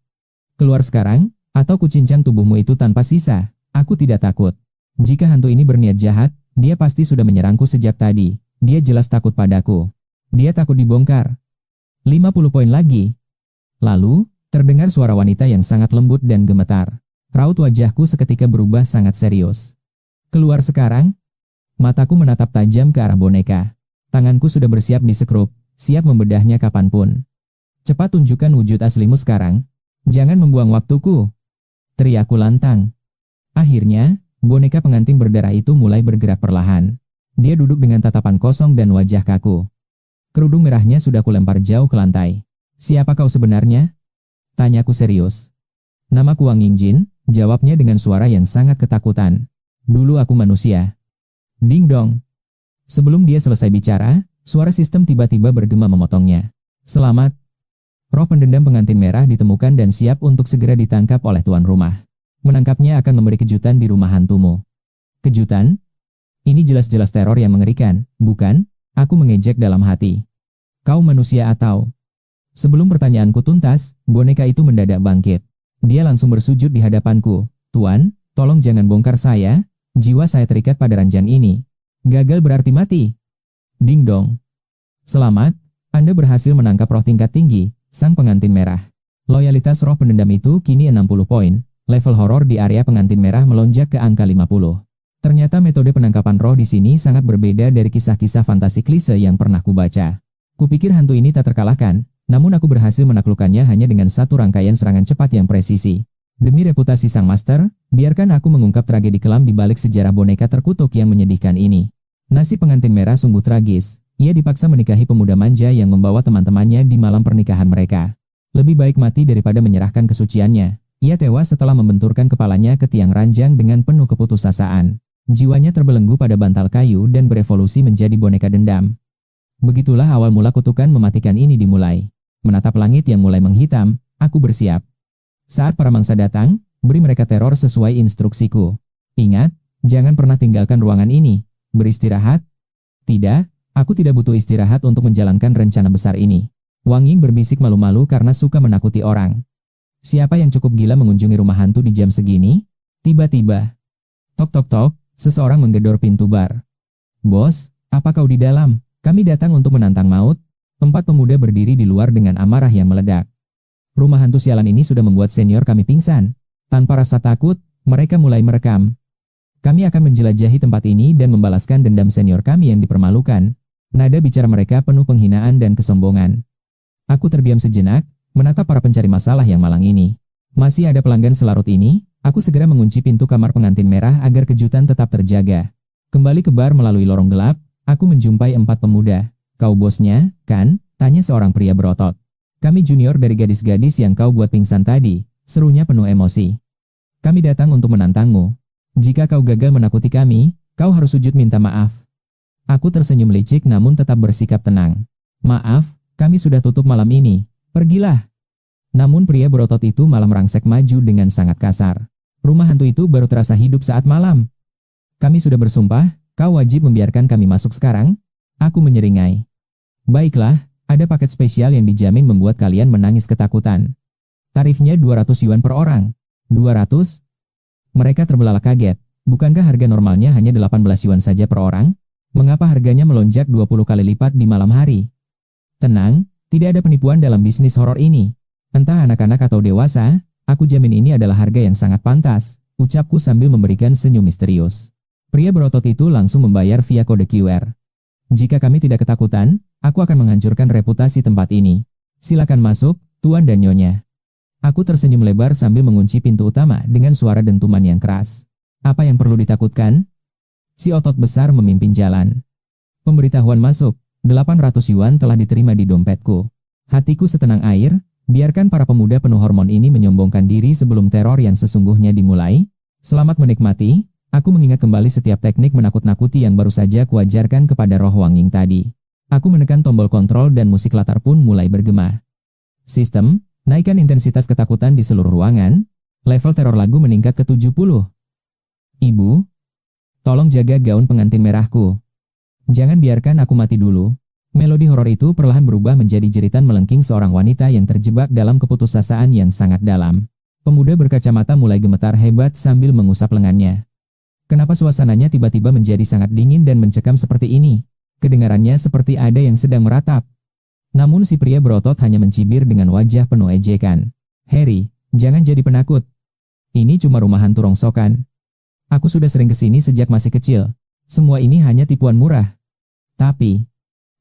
Keluar sekarang, atau kucincang tubuhmu itu tanpa sisa. Aku tidak takut. Jika hantu ini berniat jahat, dia pasti sudah menyerangku sejak tadi. Dia jelas takut padaku. Dia takut dibongkar. 50 poin lagi. Lalu, terdengar suara wanita yang sangat lembut dan gemetar. Raut wajahku seketika berubah sangat serius. Keluar sekarang? Mataku menatap tajam ke arah boneka. Tanganku sudah bersiap di sekrup, siap membedahnya kapanpun. Cepat tunjukkan wujud aslimu sekarang. Jangan membuang waktuku. Teriakku lantang. Akhirnya, boneka pengantin berdarah itu mulai bergerak perlahan. Dia duduk dengan tatapan kosong dan wajah kaku. Kerudung merahnya sudah kulempar jauh ke lantai. Siapa kau sebenarnya? Tanyaku serius. Namaku Wang Yingjin, jawabnya dengan suara yang sangat ketakutan. Dulu aku manusia. Ding dong. Sebelum dia selesai bicara, suara sistem tiba-tiba bergema memotongnya. Selamat. Roh pendendam pengantin merah ditemukan dan siap untuk segera ditangkap oleh tuan rumah. Menangkapnya akan memberi kejutan di rumah hantumu. Kejutan? Ini jelas-jelas teror yang mengerikan, bukan? Aku mengejek dalam hati. Kau manusia atau? Sebelum pertanyaanku tuntas, boneka itu mendadak bangkit. Dia langsung bersujud di hadapanku. Tuan, tolong jangan bongkar saya. Jiwa saya terikat pada ranjang ini. Gagal berarti mati. Ding dong. Selamat, Anda berhasil menangkap roh tingkat tinggi, sang pengantin merah. Loyalitas roh pendendam itu kini 60 poin. Level horor di area pengantin merah melonjak ke angka 50. Ternyata metode penangkapan roh di sini sangat berbeda dari kisah-kisah fantasi klise yang pernah kubaca. Kupikir hantu ini tak terkalahkan, namun aku berhasil menaklukkannya hanya dengan satu rangkaian serangan cepat yang presisi. Demi reputasi sang master, biarkan aku mengungkap tragedi kelam di balik sejarah boneka terkutuk yang menyedihkan ini. Nasib pengantin merah sungguh tragis. Ia dipaksa menikahi pemuda manja yang membawa teman-temannya di malam pernikahan mereka. Lebih baik mati daripada menyerahkan kesuciannya. Ia tewas setelah membenturkan kepalanya ke tiang ranjang dengan penuh keputusasaan. Jiwanya terbelenggu pada bantal kayu dan berevolusi menjadi boneka dendam. Begitulah awal mula kutukan mematikan ini dimulai. Menatap langit yang mulai menghitam, aku bersiap. Saat para mangsa datang, beri mereka teror sesuai instruksiku. Ingat, jangan pernah tinggalkan ruangan ini. Beristirahat? Tidak, aku tidak butuh istirahat untuk menjalankan rencana besar ini. Wang Ying berbisik malu-malu karena suka menakuti orang. Siapa yang cukup gila mengunjungi rumah hantu di jam segini? Tiba-tiba. Tok tok tok, seseorang menggedor pintu bar. Bos, apa kau di dalam? Kami datang untuk menantang maut. 4 pemuda berdiri di luar dengan amarah yang meledak. Rumah hantu sialan ini sudah membuat senior kami pingsan. Tanpa rasa takut, mereka mulai merekam. Kami akan menjelajahi tempat ini dan membalaskan dendam senior kami yang dipermalukan. Nada bicara mereka penuh penghinaan dan kesombongan. Aku terdiam sejenak, menatap para pencari masalah yang malang ini. Masih ada pelanggan selarut ini, aku segera mengunci pintu kamar pengantin merah agar kejutan tetap terjaga. Kembali ke bar melalui lorong gelap, aku menjumpai 4 pemuda. Kau bosnya, kan? Tanya seorang pria berotot. Kami junior dari gadis-gadis yang kau buat pingsan tadi, serunya penuh emosi. Kami datang untuk menantangmu. Jika kau gagal menakuti kami, kau harus sujud minta maaf. Aku tersenyum licik namun tetap bersikap tenang. Maaf, kami sudah tutup malam ini. Pergilah. Namun pria berotot itu malah merangsek maju dengan sangat kasar. Rumah hantu itu baru terasa hidup saat malam. Kami sudah bersumpah, kau wajib membiarkan kami masuk sekarang? Aku menyeringai. Baiklah, ada paket spesial yang dijamin membuat kalian menangis ketakutan. Tarifnya 200 yuan per orang. 200? Mereka terbelalak kaget. Bukankah harga normalnya hanya 18 yuan saja per orang? Mengapa harganya melonjak 20 kali lipat di malam hari? Tenang, tidak ada penipuan dalam bisnis horor ini. Entah anak-anak atau dewasa, aku jamin ini adalah harga yang sangat pantas, ucapku sambil memberikan senyum misterius. Pria berotot itu langsung membayar via kode QR. Jika kami tidak ketakutan, aku akan menghancurkan reputasi tempat ini. Silakan masuk, tuan dan nyonya. Aku tersenyum lebar sambil mengunci pintu utama dengan suara dentuman yang keras. Apa yang perlu ditakutkan? Si otot besar memimpin jalan. Pemberitahuan masuk, 800 yuan telah diterima di dompetku. Hatiku setenang air, biarkan para pemuda penuh hormon ini menyombongkan diri sebelum teror yang sesungguhnya dimulai. Selamat menikmati. Aku mengingat kembali setiap teknik menakut-nakuti yang baru saja kuajarkan kepada roh Wang Ying tadi. Aku menekan tombol kontrol dan musik latar pun mulai bergema. Sistem, Naikkan intensitas ketakutan di seluruh ruangan. Level teror lagu meningkat ke 70. Ibu, tolong jaga gaun pengantin merahku. Jangan biarkan aku mati dulu. Melodi horor itu perlahan berubah menjadi jeritan melengking seorang wanita yang terjebak dalam keputusasaan yang sangat dalam. Pemuda berkacamata mulai gemetar hebat sambil mengusap lengannya. Kenapa suasananya tiba-tiba menjadi sangat dingin dan mencekam seperti ini? Kedengarannya seperti ada yang sedang meratap. Namun si pria berotot hanya mencibir dengan wajah penuh ejekan. Harry, jangan jadi penakut. Ini cuma rumah hantu rongsokan. Aku sudah sering kesini sejak masih kecil. Semua ini hanya tipuan murah. Tapi,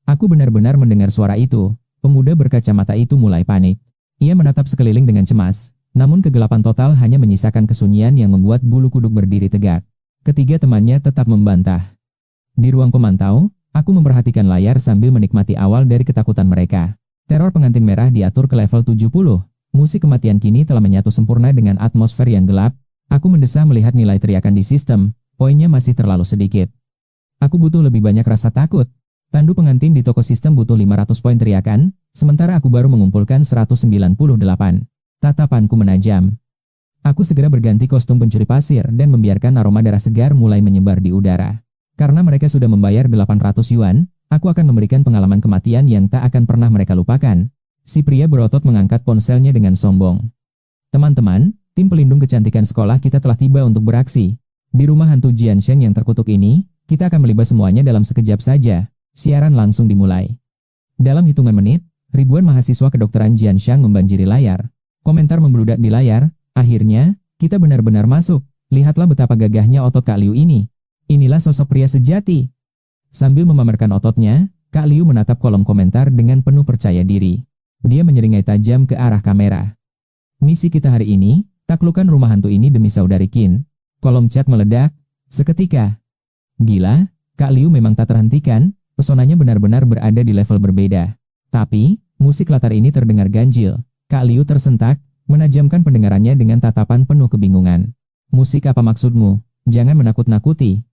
aku benar-benar mendengar suara itu. Pemuda berkacamata itu mulai panik. Ia menatap sekeliling dengan cemas. Namun kegelapan total hanya menyisakan kesunyian yang membuat bulu kuduk berdiri tegak. Ketiga temannya tetap membantah. Di ruang pemantau, aku memperhatikan layar sambil menikmati awal dari ketakutan mereka. Teror pengantin merah diatur ke level 70. Musik kematian kini telah menyatu sempurna dengan atmosfer yang gelap. Aku mendesah melihat nilai teriakan di sistem. Poinnya masih terlalu sedikit. Aku butuh lebih banyak rasa takut. Tandu pengantin di toko sistem butuh 500 poin teriakan, sementara aku baru mengumpulkan 198. Tatapanku menajam. Aku segera berganti kostum pencuri pasir dan membiarkan aroma darah segar mulai menyebar di udara. Karena mereka sudah membayar 800 yuan, aku akan memberikan pengalaman kematian yang tak akan pernah mereka lupakan. Si pria berotot mengangkat ponselnya dengan sombong. Teman-teman, tim pelindung kecantikan sekolah kita telah tiba untuk beraksi. Di rumah hantu Jiansheng yang terkutuk ini, kita akan melibas semuanya dalam sekejap saja. Siaran langsung dimulai. Dalam hitungan menit, ribuan mahasiswa kedokteran Jiansheng membanjiri layar. Komentar membludak di layar. Akhirnya, kita benar-benar masuk. Lihatlah betapa gagahnya otot Kak Liu ini. Inilah sosok pria sejati. Sambil memamerkan ototnya, Kak Liu menatap kolom komentar dengan penuh percaya diri. Dia menyeringai tajam ke arah kamera. Misi kita hari ini, taklukkan rumah hantu ini demi saudari Qin. Kolom chat meledak. Seketika. Gila, Kak Liu memang tak terhentikan, pesonanya benar-benar berada di level berbeda. Tapi, musik latar ini terdengar ganjil. Kak Liu tersentak, menajamkan pendengarannya dengan tatapan penuh kebingungan. Musik apa maksudmu? Jangan menakut-nakuti.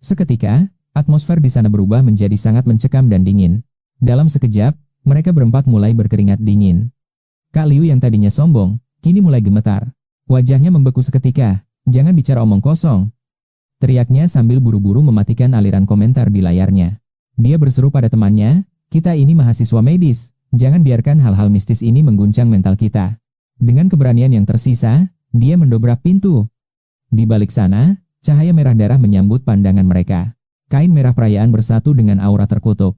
Seketika, atmosfer di sana berubah menjadi sangat mencekam dan dingin. Dalam sekejap, mereka berempat mulai berkeringat dingin. Kak Liu yang tadinya sombong, kini mulai gemetar. Wajahnya membeku seketika. Jangan bicara omong kosong. Teriaknya sambil buru-buru mematikan aliran komentar di layarnya. Dia berseru pada temannya, kita ini mahasiswa medis. Jangan biarkan hal-hal mistis ini mengguncang mental kita. Dengan keberanian yang tersisa, dia mendobrak pintu. Di balik sana, cahaya merah darah menyambut pandangan mereka. Kain merah perayaan bersatu dengan aura terkutuk.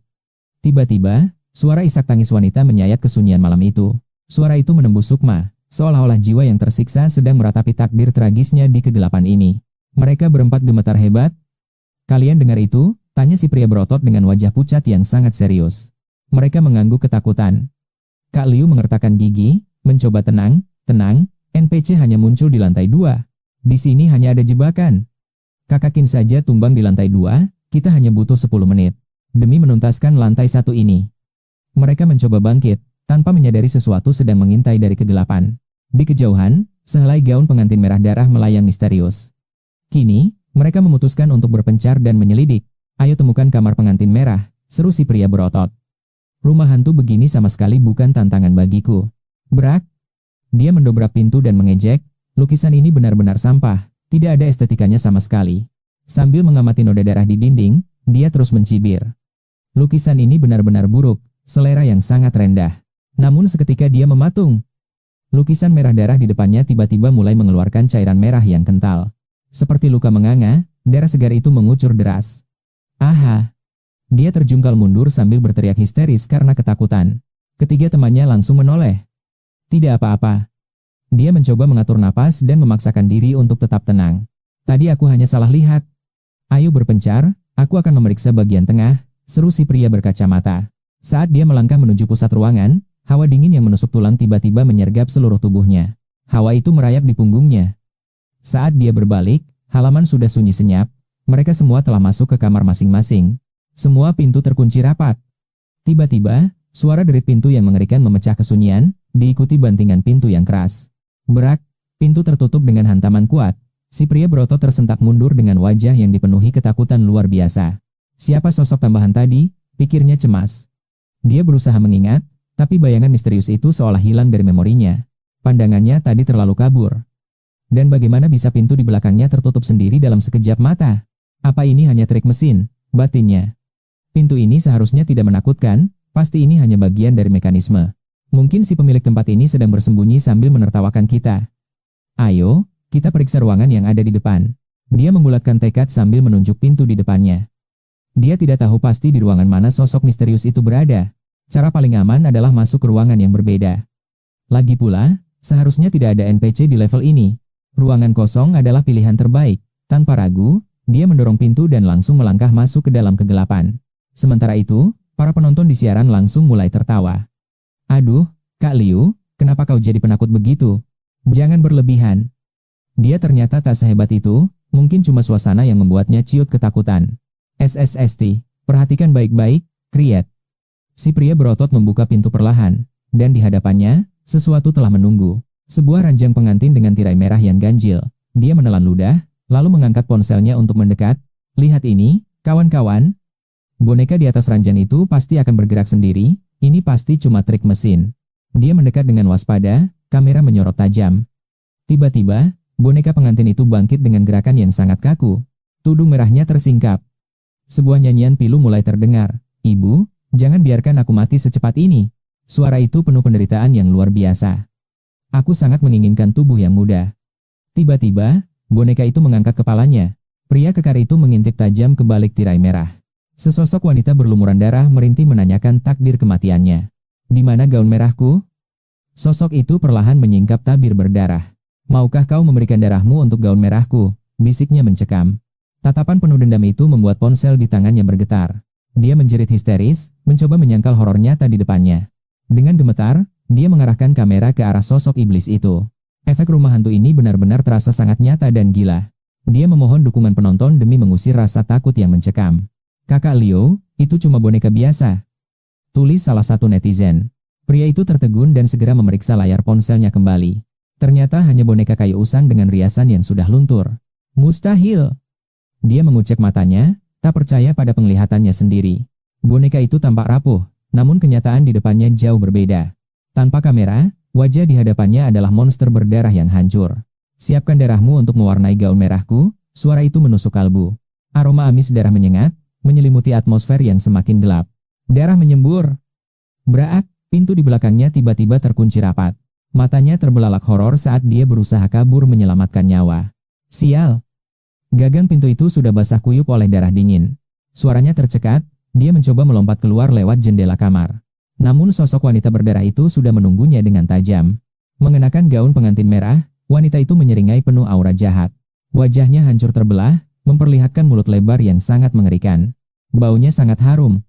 Tiba-tiba, suara isak tangis wanita menyayat kesunyian malam itu. Suara itu menembus sukma, seolah-olah jiwa yang tersiksa sedang meratapi takdir tragisnya di kegelapan ini. Mereka berempat gemetar hebat. Kalian dengar itu? Tanya si pria berotot dengan wajah pucat yang sangat serius. Mereka mengangguk ketakutan. Kak Liu mengertakkan gigi, mencoba tenang, NPC hanya muncul di lantai 2. Di sini hanya ada jebakan. Kakak Qin saja tumbang di lantai 2, kita hanya butuh 10 menit. Demi menuntaskan lantai 1 ini. Mereka mencoba bangkit, tanpa menyadari sesuatu sedang mengintai dari kegelapan. Di kejauhan, sehelai gaun pengantin merah darah melayang misterius. Kini, mereka memutuskan untuk berpencar dan menyelidik. Ayo temukan kamar pengantin merah, seru si pria berotot. Rumah hantu begini sama sekali bukan tantangan bagiku. Brak. Dia mendobrak pintu dan mengejek, lukisan ini benar-benar sampah, tidak ada estetikanya sama sekali. Sambil mengamati noda darah di dinding, dia terus mencibir. Lukisan ini benar-benar buruk, selera yang sangat rendah. Namun seketika dia mematung. Lukisan merah darah di depannya tiba-tiba mulai mengeluarkan cairan merah yang kental. Seperti luka menganga, darah segar itu mengucur deras. Aha! Dia terjungkal mundur sambil berteriak histeris karena ketakutan. Ketiga temannya langsung menoleh. Tidak apa-apa. Dia mencoba mengatur napas dan memaksakan diri untuk tetap tenang. Tadi aku hanya salah lihat. Ayo berpencar, aku akan memeriksa bagian tengah, seru si pria berkacamata. Saat dia melangkah menuju pusat ruangan, hawa dingin yang menusuk tulang tiba-tiba menyergap seluruh tubuhnya. Hawa itu merayap di punggungnya. Saat dia berbalik, halaman sudah sunyi senyap. Mereka semua telah masuk ke kamar masing-masing. Semua pintu terkunci rapat. Tiba-tiba, suara derit pintu yang mengerikan memecah kesunyian, diikuti bantingan pintu yang keras. Berak, pintu tertutup dengan hantaman kuat. Si pria berotot tersentak mundur dengan wajah yang dipenuhi ketakutan luar biasa. Siapa sosok tambahan tadi? Pikirnya cemas. Dia berusaha mengingat, Tapi bayangan misterius itu seolah hilang dari memorinya. Pandangannya tadi terlalu kabur. Dan bagaimana bisa pintu di belakangnya tertutup sendiri dalam sekejap mata? Apa ini hanya trik mesin? Batinnya. Pintu ini seharusnya tidak menakutkan, pasti ini hanya bagian dari mekanisme. Mungkin si pemilik tempat ini sedang bersembunyi sambil menertawakan kita. Ayo, kita periksa ruangan yang ada di depan. Dia membulatkan tekad sambil menunjuk pintu di depannya. Dia tidak tahu pasti di ruangan mana sosok misterius itu berada. Cara paling aman adalah masuk ke ruangan yang berbeda. Lagi pula, seharusnya tidak ada NPC di level ini. Ruangan kosong adalah pilihan terbaik. Tanpa ragu, dia mendorong pintu dan langsung melangkah masuk ke dalam kegelapan. Sementara itu, para penonton di siaran langsung mulai tertawa. Aduh, Kak Liu, kenapa kau jadi penakut begitu? Jangan berlebihan. Dia ternyata tak sehebat itu, mungkin cuma suasana yang membuatnya ciut ketakutan. SSST, perhatikan baik-baik, Kriet. Si pria berotot membuka pintu perlahan, dan di hadapannya, sesuatu telah menunggu. Sebuah ranjang pengantin dengan tirai merah yang ganjil. Dia menelan ludah, lalu mengangkat ponselnya untuk mendekat. Lihat ini, kawan-kawan. Boneka di atas ranjang itu pasti akan bergerak sendiri, ini pasti cuma trik mesin. Dia mendekat dengan waspada, kamera menyorot tajam. Tiba-tiba, boneka pengantin itu bangkit dengan gerakan yang sangat kaku. Tudung merahnya tersingkap. Sebuah nyanyian pilu mulai terdengar. Ibu, jangan biarkan aku mati secepat ini. Suara itu penuh penderitaan yang luar biasa. Aku sangat menginginkan tubuh yang muda. Tiba-tiba, boneka itu mengangkat kepalanya. Pria kekar itu mengintip tajam ke balik tirai merah. Sesosok wanita berlumuran darah merintih menanyakan takdir kematiannya. Di mana gaun merahku? Sosok itu perlahan menyingkap tabir berdarah. Maukah kau memberikan darahmu untuk gaun merahku? Bisiknya mencekam. Tatapan penuh dendam itu membuat ponsel di tangannya bergetar. Dia menjerit histeris, mencoba menyangkal horor nyata di depannya. Dengan gemetar, dia mengarahkan kamera ke arah sosok iblis itu. Efek rumah hantu ini benar-benar terasa sangat nyata dan gila. Dia memohon dukungan penonton demi mengusir rasa takut yang mencekam. Kakak Leo, itu cuma boneka biasa. Tulis salah satu netizen. Pria itu tertegun dan segera memeriksa layar ponselnya kembali. Ternyata hanya boneka kayu usang dengan riasan yang sudah luntur. Mustahil. Dia mengucek matanya, tak percaya pada penglihatannya sendiri. Boneka itu tampak rapuh, namun kenyataan di depannya jauh berbeda. Tanpa kamera, wajah di hadapannya adalah monster berdarah yang hancur. Siapkan darahmu untuk mewarnai gaun merahku, suara itu menusuk kalbu. Aroma amis darah menyengat, menyelimuti atmosfer yang semakin gelap. Darah menyembur. Braak, pintu di belakangnya tiba-tiba terkunci rapat. Matanya terbelalak horor saat dia berusaha kabur menyelamatkan nyawa. Sial. Gagang pintu itu sudah basah kuyup oleh darah dingin. Suaranya tercekat, dia mencoba melompat keluar lewat jendela kamar. Namun sosok wanita berdarah itu sudah menunggunya dengan tajam. Mengenakan gaun pengantin merah, wanita itu menyeringai penuh aura jahat. Wajahnya hancur terbelah, memperlihatkan mulut lebar yang sangat mengerikan. Baunya sangat harum.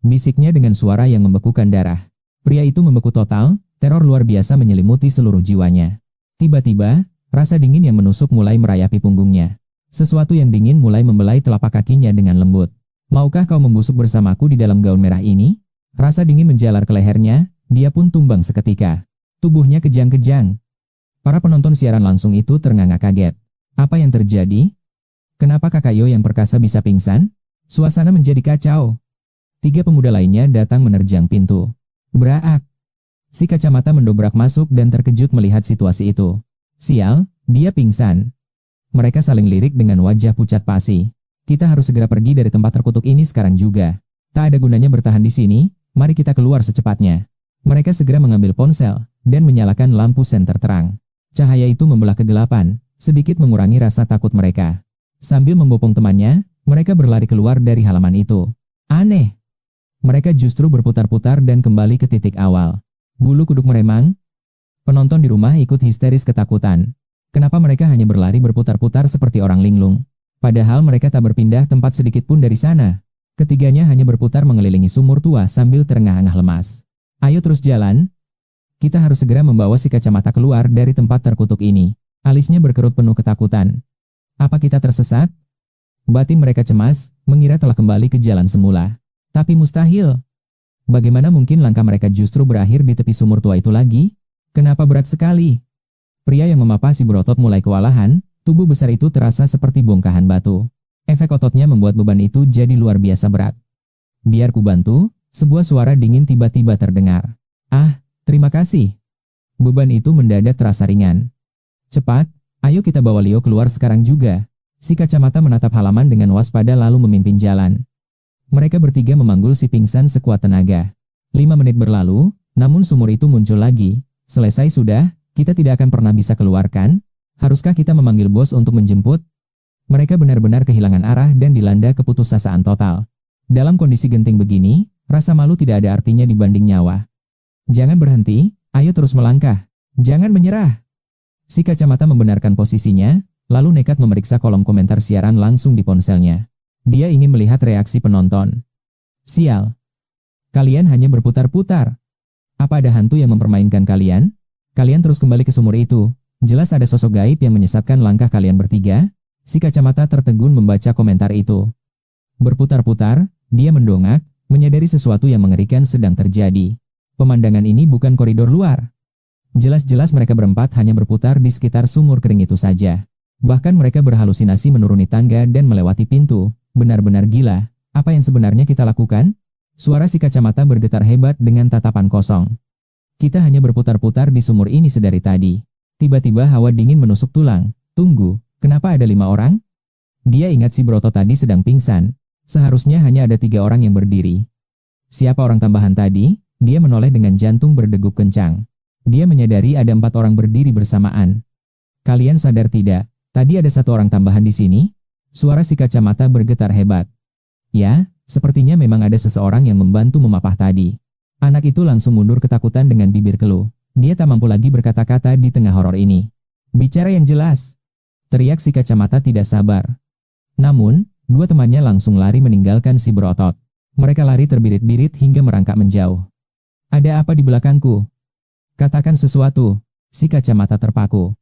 Bisiknya dengan suara yang membekukan darah. Pria itu membeku total, teror luar biasa menyelimuti seluruh jiwanya. Tiba-tiba, rasa dingin yang menusuk mulai merayapi punggungnya. Sesuatu yang dingin mulai membelai telapak kakinya dengan lembut. Maukah kau membusuk bersamaku di dalam gaun merah ini? Rasa dingin menjalar ke lehernya, dia pun tumbang seketika. Tubuhnya kejang-kejang. Para penonton siaran langsung itu ternganga kaget. Apa yang terjadi? Kenapa Kakayo yang perkasa bisa pingsan? Suasana menjadi kacau. 3 pemuda lainnya datang menerjang pintu. Braak. Si kacamata mendobrak masuk dan terkejut melihat situasi itu. Sial, dia pingsan. Mereka saling lirik dengan wajah pucat pasi. Kita harus segera pergi dari tempat terkutuk ini sekarang juga. Tak ada gunanya bertahan di sini, mari kita keluar secepatnya. Mereka segera mengambil ponsel dan menyalakan lampu senter terang. Cahaya itu membelah kegelapan, sedikit mengurangi rasa takut mereka. Sambil membopong temannya, mereka berlari keluar dari halaman itu. Aneh. Mereka justru berputar-putar dan kembali ke titik awal. Bulu kuduk meremang. Penonton di rumah ikut histeris ketakutan. Kenapa mereka hanya berlari berputar-putar seperti orang linglung? Padahal mereka tak berpindah tempat sedikit pun dari sana. Ketiganya hanya berputar mengelilingi sumur tua sambil terengah-engah lemas. Ayo terus jalan. Kita harus segera membawa si kacamata keluar dari tempat terkutuk ini. Alisnya berkerut penuh ketakutan. Apa kita tersesat? Batin mereka cemas, mengira telah kembali ke jalan semula. Tapi mustahil. Bagaimana mungkin langkah mereka justru berakhir di tepi sumur tua itu lagi? Kenapa berat sekali? Pria yang memapasi berotot mulai kewalahan, tubuh besar itu terasa seperti bongkahan batu. Efek ototnya membuat beban itu jadi luar biasa berat. Biar ku bantu, sebuah suara dingin tiba-tiba terdengar. Ah, terima kasih. Beban itu mendadak terasa ringan. Cepat, ayo kita bawa Leo keluar sekarang juga. Si kacamata menatap halaman dengan waspada lalu memimpin jalan. Mereka bertiga memanggul si pingsan sekuat tenaga. 5 menit berlalu, namun sumur itu muncul lagi. Selesai sudah, kita tidak akan pernah bisa keluarkan. Haruskah kita memanggil bos untuk menjemput? Mereka benar-benar kehilangan arah dan dilanda keputusasaan total. Dalam kondisi genting begini, rasa malu tidak ada artinya dibanding nyawa. Jangan berhenti, ayo terus melangkah. Jangan menyerah. Si kacamata membenarkan posisinya, lalu nekat memeriksa kolom komentar siaran langsung di ponselnya. Dia ingin melihat reaksi penonton. Sial. Kalian hanya berputar-putar. Apa ada hantu yang mempermainkan kalian? Kalian terus kembali ke sumur itu. Jelas ada sosok gaib yang menyesatkan langkah kalian bertiga. Si kacamata tertegun membaca komentar itu. Berputar-putar, dia mendongak, menyadari sesuatu yang mengerikan sedang terjadi. Pemandangan ini bukan koridor luar. Jelas-jelas mereka berempat hanya berputar di sekitar sumur kering itu saja. Bahkan mereka berhalusinasi menuruni tangga dan melewati pintu. Benar-benar gila. Apa yang sebenarnya kita lakukan? Suara si kacamata bergetar hebat dengan tatapan kosong. Kita hanya berputar-putar di sumur ini sedari tadi. Tiba-tiba hawa dingin menusuk tulang. Tunggu, kenapa ada 5 orang? Dia ingat si Broto tadi sedang pingsan. Seharusnya hanya ada 3 orang yang berdiri. Siapa orang tambahan tadi? Dia menoleh dengan jantung berdegup kencang. Dia menyadari ada 4 orang berdiri bersamaan. Kalian sadar tidak? Tadi ada 1 orang tambahan di sini? Suara si kacamata bergetar hebat. Ya, sepertinya memang ada seseorang yang membantu memapah tadi. Anak itu langsung mundur ketakutan dengan bibir keluh. Dia tak mampu lagi berkata-kata di tengah horor ini. Bicara yang jelas. Teriak si kacamata tidak sabar. Namun, 2 temannya langsung lari meninggalkan si berotot. Mereka lari terbirit-birit hingga merangkak menjauh. Ada apa di belakangku? Katakan sesuatu. Si kacamata terpaku.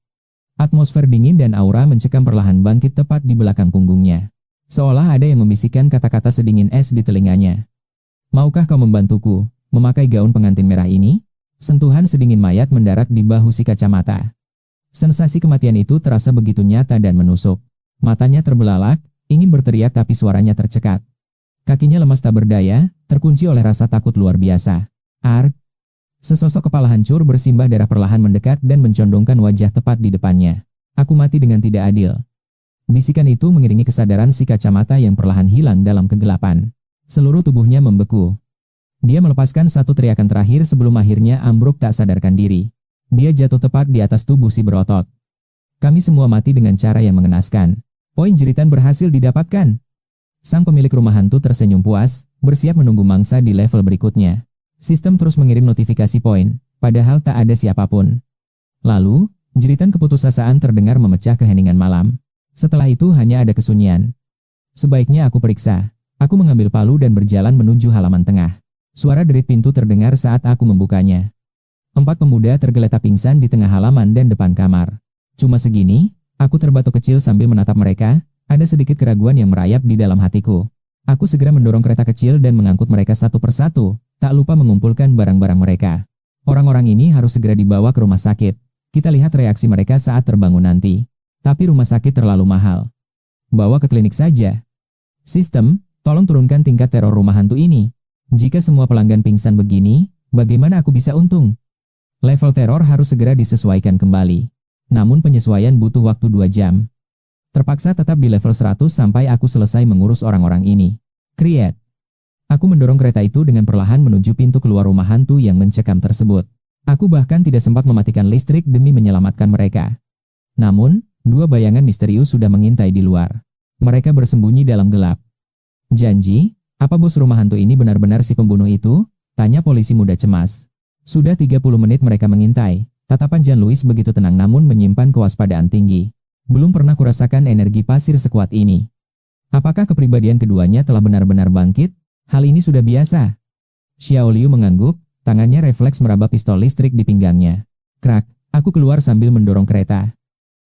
Atmosfer dingin dan aura mencekam perlahan bangkit tepat di belakang punggungnya. Seolah ada yang membisikkan kata-kata sedingin es di telinganya. Maukah kau membantuku memakai gaun pengantin merah ini? Sentuhan sedingin mayat mendarat di bahu si kacamata. Sensasi kematian itu terasa begitu nyata dan menusuk. Matanya terbelalak, ingin berteriak tapi suaranya tercekat. Kakinya lemas tak berdaya, terkunci oleh rasa takut luar biasa. Arg! Sesosok kepala hancur bersimbah darah perlahan mendekat dan mencondongkan wajah tepat di depannya. Aku mati dengan tidak adil. Bisikan itu mengiringi kesadaran si kacamata yang perlahan hilang dalam kegelapan. Seluruh tubuhnya membeku. Dia melepaskan satu teriakan terakhir sebelum akhirnya ambruk tak sadarkan diri. Dia jatuh tepat di atas tubuh si berotot. Kami semua mati dengan cara yang mengenaskan. Poin jeritan berhasil didapatkan. Sang pemilik rumah hantu tersenyum puas, bersiap menunggu mangsa di level berikutnya. Sistem terus mengirim notifikasi poin, padahal tak ada siapapun. Lalu, jeritan keputusasaan terdengar memecah keheningan malam. Setelah itu hanya ada kesunyian. Sebaiknya aku periksa. Aku mengambil palu dan berjalan menuju halaman tengah. Suara derit pintu terdengar saat aku membukanya. 4 pemuda tergeletak pingsan di tengah halaman dan depan kamar. Cuma segini, aku terbatuk kecil sambil menatap mereka. Ada sedikit keraguan yang merayap di dalam hatiku. Aku segera mendorong kereta kecil dan mengangkut mereka satu persatu, tak lupa mengumpulkan barang-barang mereka. Orang-orang ini harus segera dibawa ke rumah sakit. Kita lihat reaksi mereka saat terbangun nanti. Tapi rumah sakit terlalu mahal. Bawa ke klinik saja. Sistem, tolong turunkan tingkat teror rumah hantu ini. Jika semua pelanggan pingsan begini, bagaimana aku bisa untung? Level teror harus segera disesuaikan kembali. Namun penyesuaian butuh waktu 2 jam. Terpaksa tetap di level 100 sampai aku selesai mengurus orang-orang ini. Create. Aku mendorong kereta itu dengan perlahan menuju pintu keluar rumah hantu yang mencekam tersebut. Aku bahkan tidak sempat mematikan listrik demi menyelamatkan mereka. Namun, 2 bayangan misterius sudah mengintai di luar. Mereka bersembunyi dalam gelap. Janji, apa bos rumah hantu ini benar-benar si pembunuh itu? Tanya polisi muda cemas. Sudah 30 menit mereka mengintai. Tatapan Jean-Louis begitu tenang namun menyimpan kewaspadaan tinggi. Belum pernah kurasakan energi pasir sekuat ini. Apakah kepribadian keduanya telah benar-benar bangkit? Hal ini sudah biasa. Xiao Liu mengangguk, tangannya refleks meraba pistol listrik di pinggangnya. Krak, aku keluar sambil mendorong kereta.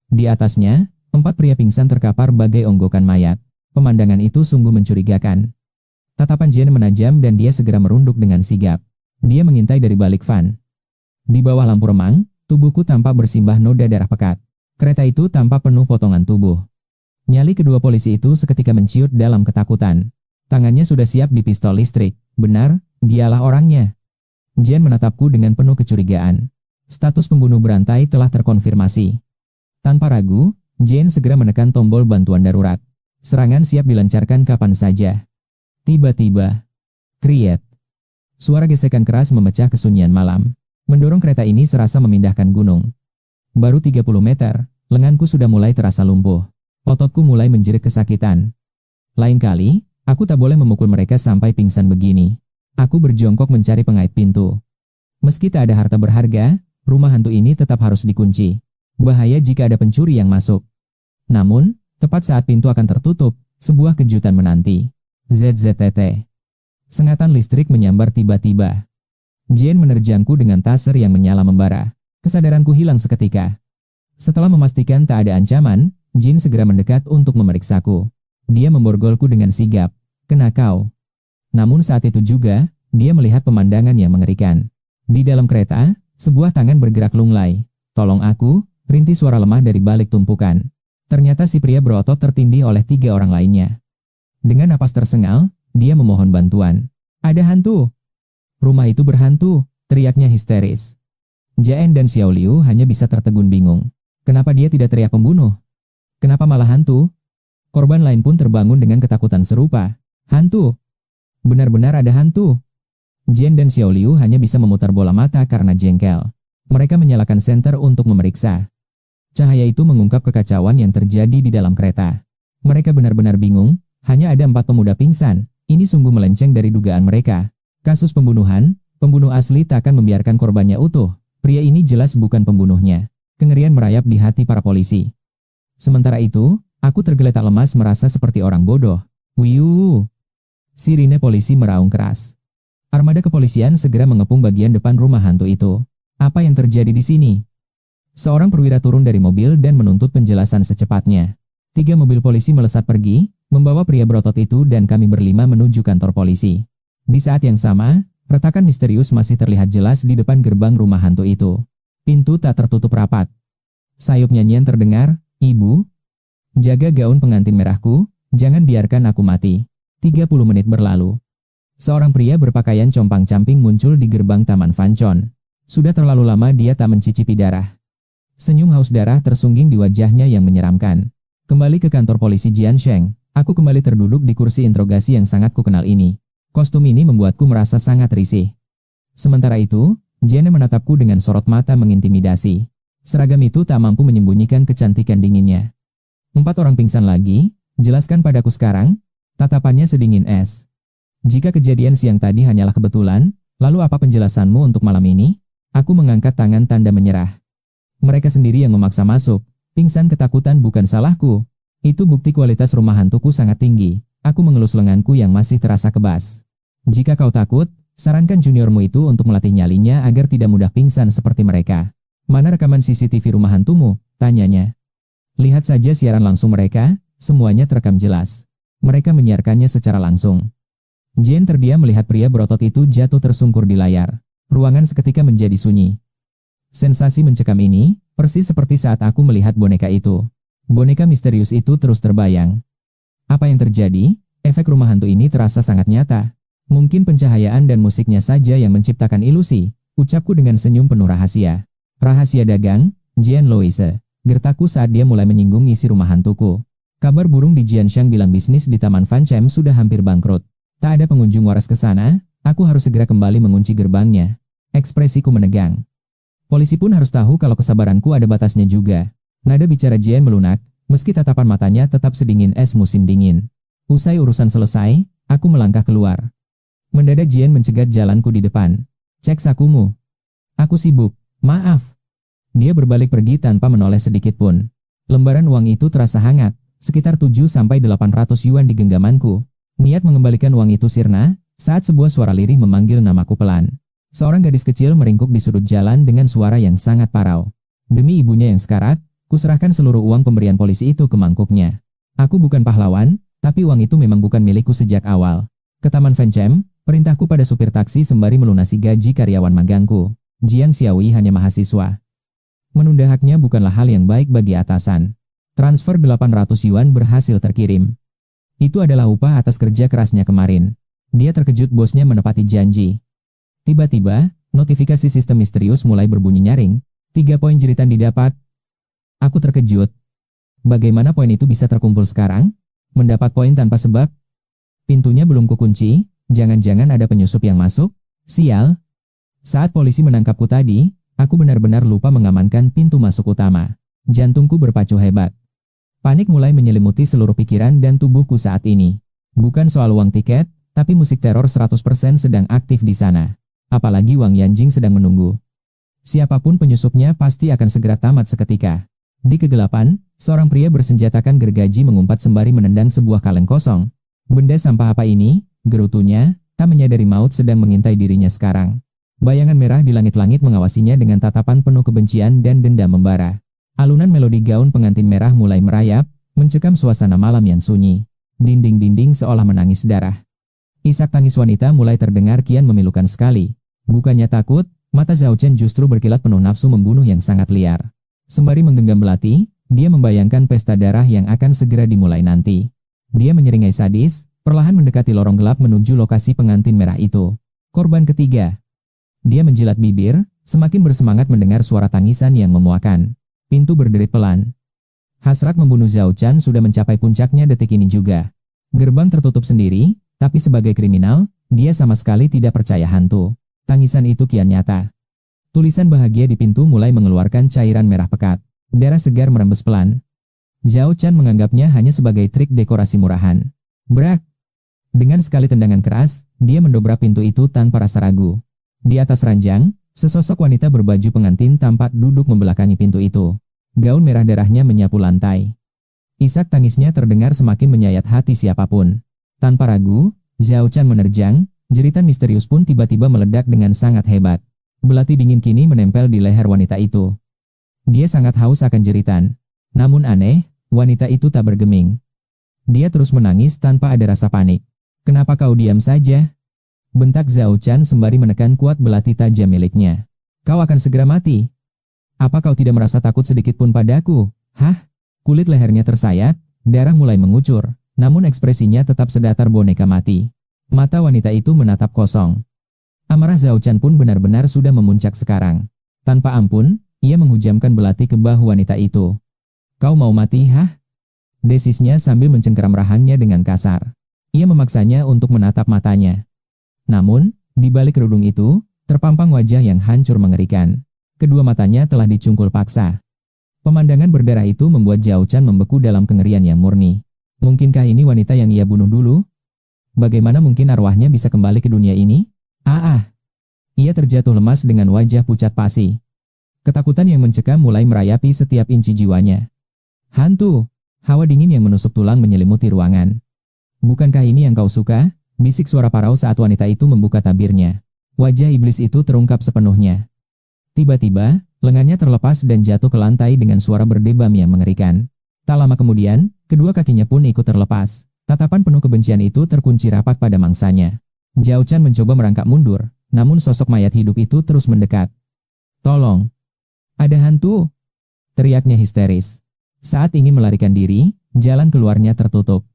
Di atasnya, 4 pria pingsan terkapar bagai onggokan mayat. Pemandangan itu sungguh mencurigakan. Tatapan Jian menajam dan dia segera merunduk dengan sigap. Dia mengintai dari balik van. Di bawah lampu remang, tubuhku tampak bersimbah noda darah pekat. Kereta itu tampak penuh potongan tubuh. Nyali kedua polisi itu seketika menciut dalam ketakutan. Tangannya sudah siap di pistol listrik. Benar, dialah orangnya. Jian menatapku dengan penuh kecurigaan. Status pembunuh berantai telah terkonfirmasi. Tanpa ragu, Jian segera menekan tombol bantuan darurat. Serangan siap dilancarkan kapan saja. Tiba-tiba, kriet. Suara gesekan keras memecah kesunyian malam. Mendorong kereta ini serasa memindahkan gunung. Baru 30 meter, lenganku sudah mulai terasa lumpuh. Ototku mulai menjerit kesakitan. Lain kali, aku tak boleh memukul mereka sampai pingsan begini. Aku berjongkok mencari pengait pintu. Meski tak ada harta berharga, rumah hantu ini tetap harus dikunci. Bahaya jika ada pencuri yang masuk. Namun, tepat saat pintu akan tertutup, sebuah kejutan menanti. ZZTT. Sengatan listrik menyambar tiba-tiba. Jian menerjangku dengan taser yang menyala membara. Kesadaranku hilang seketika. Setelah memastikan tak ada ancaman, Jin segera mendekat untuk memeriksaku. Dia memborgolku dengan sigap. Kena kau. Namun saat itu juga, dia melihat pemandangan yang mengerikan. Di dalam kereta, sebuah tangan bergerak lunglai. Tolong aku, rintih suara lemah dari balik tumpukan. Ternyata si pria berotot tertindih oleh 3 orang lainnya. Dengan napas tersengal, dia memohon bantuan. Ada hantu. Rumah itu berhantu, teriaknya histeris. Jaen dan Xiao Liu hanya bisa tertegun bingung. Kenapa dia tidak teriak pembunuh? Kenapa malah hantu? Korban lain pun terbangun dengan ketakutan serupa. Hantu! Benar-benar ada hantu. Jian dan Xiao Liu hanya bisa memutar bola mata karena jengkel. Mereka menyalakan senter untuk memeriksa. Cahaya itu mengungkap kekacauan yang terjadi di dalam kereta. Mereka benar-benar bingung, hanya ada 4 pemuda pingsan. Ini sungguh melenceng dari dugaan mereka. Kasus pembunuhan, pembunuh asli tak akan membiarkan korbannya utuh. Pria ini jelas bukan pembunuhnya. Kengerian merayap di hati para polisi. Sementara itu, aku tergeletak lemas merasa seperti orang bodoh. Wiu! Sirine polisi meraung keras. Armada kepolisian segera mengepung bagian depan rumah hantu itu. Apa yang terjadi di sini? Seorang perwira turun dari mobil dan menuntut penjelasan secepatnya. 3 mobil polisi melesat pergi, membawa pria berotot itu dan kami berlima menuju kantor polisi. Di saat yang sama, retakan misterius masih terlihat jelas di depan gerbang rumah hantu itu. Pintu tak tertutup rapat. Sayup nyanyian terdengar, "Ibu, jaga gaun pengantin merahku, jangan biarkan aku mati." 30 menit berlalu. Seorang pria berpakaian compang-camping muncul di gerbang Taman Fancon. Sudah terlalu lama dia tak mencicipi darah. Senyum haus darah tersungging di wajahnya yang menyeramkan. Kembali ke kantor polisi Jiansheng, aku kembali terduduk di kursi interogasi yang sangat kukenal ini. Kostum ini membuatku merasa sangat risih. Sementara itu, Jian menatapku dengan sorot mata mengintimidasi. Seragam itu tak mampu menyembunyikan kecantikan dinginnya. 4 orang pingsan lagi, jelaskan padaku sekarang. Tatapannya sedingin es. Jika kejadian siang tadi hanyalah kebetulan, lalu apa penjelasanmu untuk malam ini? Aku mengangkat tangan tanda menyerah. Mereka sendiri yang memaksa masuk. Pingsan ketakutan bukan salahku. Itu bukti kualitas rumah hantuku sangat tinggi. Aku mengelus lenganku yang masih terasa kebas. Jika kau takut, sarankan juniormu itu untuk melatih nyalinya agar tidak mudah pingsan seperti mereka. Mana rekaman CCTV rumah hantumu? Tanyanya. Lihat saja siaran langsung mereka, semuanya terekam jelas. Mereka menyiarkannya secara langsung. Jian terdiam melihat pria berotot itu jatuh tersungkur di layar. Ruangan seketika menjadi sunyi. Sensasi mencekam ini, persis seperti saat aku melihat boneka itu. Boneka misterius itu terus terbayang. Apa yang terjadi? Efek rumah hantu ini terasa sangat nyata. Mungkin pencahayaan dan musiknya saja yang menciptakan ilusi, ucapku dengan senyum penuh rahasia. Rahasia dagang, Jian Loise. Gertakku saat dia mulai menyinggung isi rumah hantuku. Kabar burung di Jiansheng bilang bisnis di Taman Fanchem sudah hampir bangkrut. Tak ada pengunjung waras ke sana, aku harus segera kembali mengunci gerbangnya. Ekspresiku menegang. Polisi pun harus tahu kalau kesabaranku ada batasnya juga. Nada bicara Jian melunak, meski tatapan matanya tetap sedingin es musim dingin. Usai urusan selesai, aku melangkah keluar. Mendadak Jian mencegat jalanku di depan. Cek sakumu. Aku sibuk, maaf. Dia berbalik pergi tanpa menoleh sedikit pun. Lembaran uang itu terasa hangat, sekitar 7-800 yuan di genggamanku. Niat mengembalikan uang itu sirna, saat sebuah suara lirih memanggil namaku pelan. Seorang gadis kecil meringkuk di sudut jalan dengan suara yang sangat parau. Demi ibunya yang sekarat, kuserahkan seluruh uang pemberian polisi itu ke mangkuknya. Aku bukan pahlawan, tapi uang itu memang bukan milikku sejak awal. Ke Taman Fanchem, perintahku pada supir taksi sembari melunasi gaji karyawan magangku. Jiang Xiaoyi hanya mahasiswa. Menunda haknya bukanlah hal yang baik bagi atasan. Transfer 800 yuan berhasil terkirim. Itu adalah upah atas kerja kerasnya kemarin. Dia terkejut bosnya menepati janji. Tiba-tiba, Notifikasi sistem misterius mulai berbunyi nyaring. 3 poin jeritan didapat. Aku terkejut. Bagaimana poin itu bisa terkumpul sekarang? Mendapat poin tanpa sebab? Pintunya belum kukunci, jangan-jangan ada penyusup yang masuk? Sial. Saat polisi menangkapku tadi, aku benar-benar lupa mengamankan pintu masuk utama. Jantungku berpacu hebat. Panik mulai menyelimuti seluruh pikiran dan tubuhku saat ini. Bukan soal uang tiket, tapi musik teror 100% sedang aktif di sana. Apalagi Wang Yanjing sedang menunggu. Siapapun penyusupnya pasti akan segera tamat seketika. Di kegelapan, seorang pria bersenjatakan gergaji mengumpat sembari menendang sebuah kaleng kosong. Benda sampah apa ini? Gerutunya, tak menyadari maut sedang mengintai dirinya sekarang. Bayangan merah di langit-langit mengawasinya dengan tatapan penuh kebencian dan dendam membara. Alunan melodi gaun pengantin merah mulai merayap, mencekam suasana malam yang sunyi. Dinding-dinding seolah menangis darah. Isak tangis wanita mulai terdengar kian memilukan sekali. Bukannya takut, mata Zhao Chen justru berkilat penuh nafsu membunuh yang sangat liar. Sembari menggenggam belati, dia membayangkan pesta darah yang akan segera dimulai nanti. Dia menyeringai sadis, perlahan mendekati lorong gelap menuju lokasi pengantin merah itu. Korban ketiga. Dia menjilat bibir, semakin bersemangat mendengar suara tangisan yang memuakan. Pintu berderit pelan. Hasrat membunuh Zhao Chen sudah mencapai puncaknya detik ini juga. Gerbang tertutup sendiri, tapi sebagai kriminal, dia sama sekali tidak percaya hantu. Tangisan itu kian nyata. Tulisan bahagia di pintu mulai mengeluarkan cairan merah pekat. Darah segar merembes pelan. Zhao Chen menganggapnya hanya sebagai trik dekorasi murahan. Brak! Dengan sekali tendangan keras, dia mendobrak pintu itu tanpa rasa ragu. Di atas ranjang, sesosok wanita berbaju pengantin tampak duduk membelakangi pintu itu. Gaun merah darahnya menyapu lantai. Isak tangisnya terdengar semakin menyayat hati siapapun. Tanpa ragu, Zhao Chen menerjang, jeritan misterius pun tiba-tiba meledak dengan sangat hebat. Belati dingin kini menempel di leher wanita itu. Dia sangat haus akan jeritan. Namun aneh, wanita itu tak bergeming. Dia terus menangis tanpa ada rasa panik. Kenapa kau diam saja? Bentak Zhao Chen sembari menekan kuat belati tajam miliknya. Kau akan segera mati. Apa kau tidak merasa takut sedikit pun padaku? Hah? Kulit lehernya tersayat, darah mulai mengucur. Namun ekspresinya tetap sedatar boneka mati. Mata wanita itu menatap kosong. Amarah Zhao Chen pun benar-benar sudah memuncak sekarang. Tanpa ampun, ia menghujamkan belati ke bahu wanita itu. Kau mau mati, hah? Desisnya sambil mencengkeram rahangnya dengan kasar. Ia memaksanya untuk menatap matanya. Namun, di balik kerudung itu, terpampang wajah yang hancur mengerikan. Kedua matanya telah dicungkul paksa. Pemandangan berdarah itu membuat Zhao Chen membeku dalam kengerian yang murni. Mungkinkah ini wanita yang ia bunuh dulu? Bagaimana mungkin arwahnya bisa kembali ke dunia ini? Ia terjatuh lemas dengan wajah pucat pasi. Ketakutan yang mencekam mulai merayapi setiap inci jiwanya. Hantu! Hawa dingin yang menusuk tulang menyelimuti ruangan. Bukankah ini yang kau suka? Bisik suara parau saat wanita itu membuka tabirnya. Wajah iblis itu terungkap sepenuhnya. Tiba-tiba, lengannya terlepas dan jatuh ke lantai dengan suara berdebam yang mengerikan. Tak lama kemudian, kedua kakinya pun ikut terlepas. Tatapan penuh kebencian itu terkunci rapat pada mangsanya. Zhao Chen mencoba merangkak mundur, namun sosok mayat hidup itu terus mendekat. Tolong! Ada hantu! Teriaknya histeris. Saat ingin melarikan diri, jalan keluarnya tertutup.